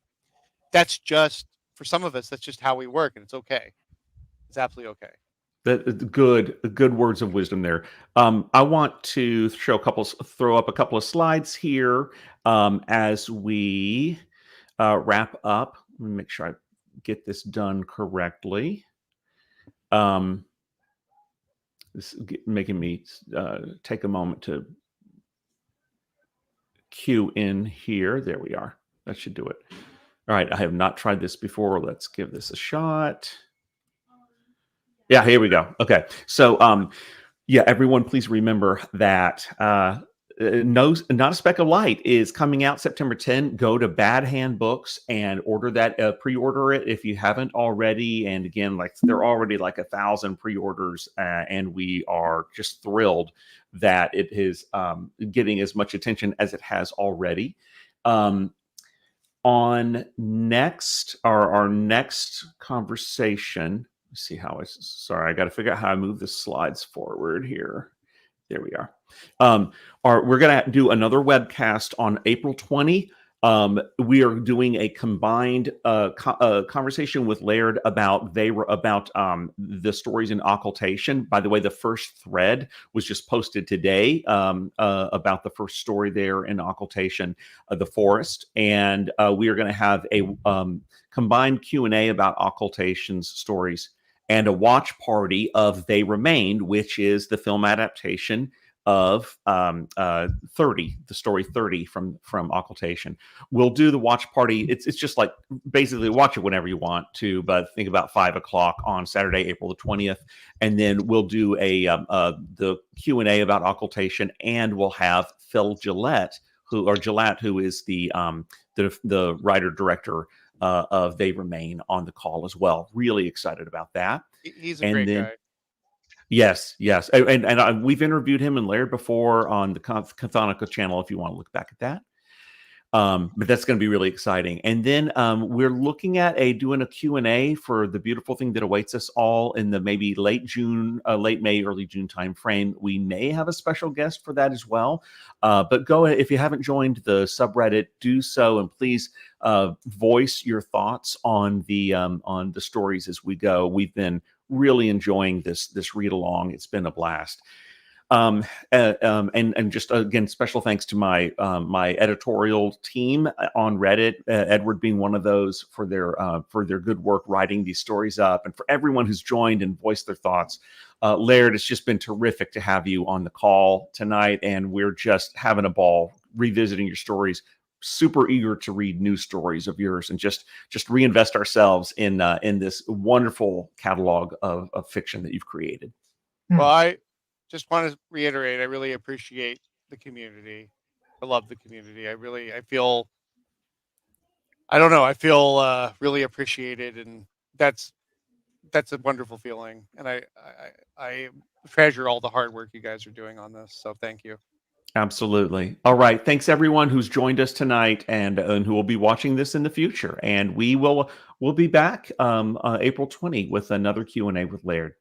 That's just, for some of us, that's just how we work, and it's okay. It's absolutely okay. Good words of wisdom there. I want to throw up a couple of slides here as we wrap up. Let me make sure I get this done correctly. This is making me take a moment to cue in here. There we are. That should do it. All right. I have not tried this before. Let's give this a shot. Yeah, here we go. Okay. So, yeah, everyone, please remember that no, Not a Speck of Light is coming out September 10. Go to Bad Hand Books and order that, pre-order it if you haven't already. And again, like there are already like 1,000 pre-orders, and we are just thrilled that it is getting as much attention as it has already. On next, our next conversation. Let's see how sorry, I got to figure out how I move the slides forward here. There we are. We're going to do another webcast on April 20. We are doing a combined conversation with Laird about the stories in occultation. By the way, the first thread was just posted today about the first story there in occultation, the forest, and we are going to have a combined Q&A about occultation's stories and a watch party of They Remained, which is the film adaptation of 30, the story 30 from occultation. We'll do the watch party. It's just like basically watch it whenever you want to, but think about 5 o'clock on Saturday, April the 20th, and then we'll do the Q&A about occultation, and we'll have Phil Gillette, who is the writer director of They Remain, on the call as well. Really excited about that. He's a great guy. Yes, and we've interviewed him and Laird before on the Cathonica channel if you want to look back at that. But that's going to be really exciting. And then we're looking at doing a Q&A for the beautiful thing that awaits us all in the maybe late May, early June timeframe. We may have a special guest for that as well. But go ahead, if you haven't joined the subreddit, do so, and please voice your thoughts on the stories as we go. We've been really enjoying this read along. It's been a blast. And just again, special thanks to my editorial team on Reddit, Edward being one of those, for their good work writing these stories up, and for everyone who's joined and voiced their thoughts. Laird, it's just been terrific to have you on the call tonight, and we're just having a ball revisiting your stories. Super eager to read new stories of yours and just reinvest ourselves in this wonderful catalog of fiction that you've created. Well, I just want to reiterate, I really appreciate the community. I love the community. I feel really appreciated, and that's a wonderful feeling. And I treasure all the hard work you guys are doing on this. So thank you. Absolutely. All right. Thanks everyone who's joined us tonight and who will be watching this in the future. And we'll be back April 20 with another Q&A with Laird.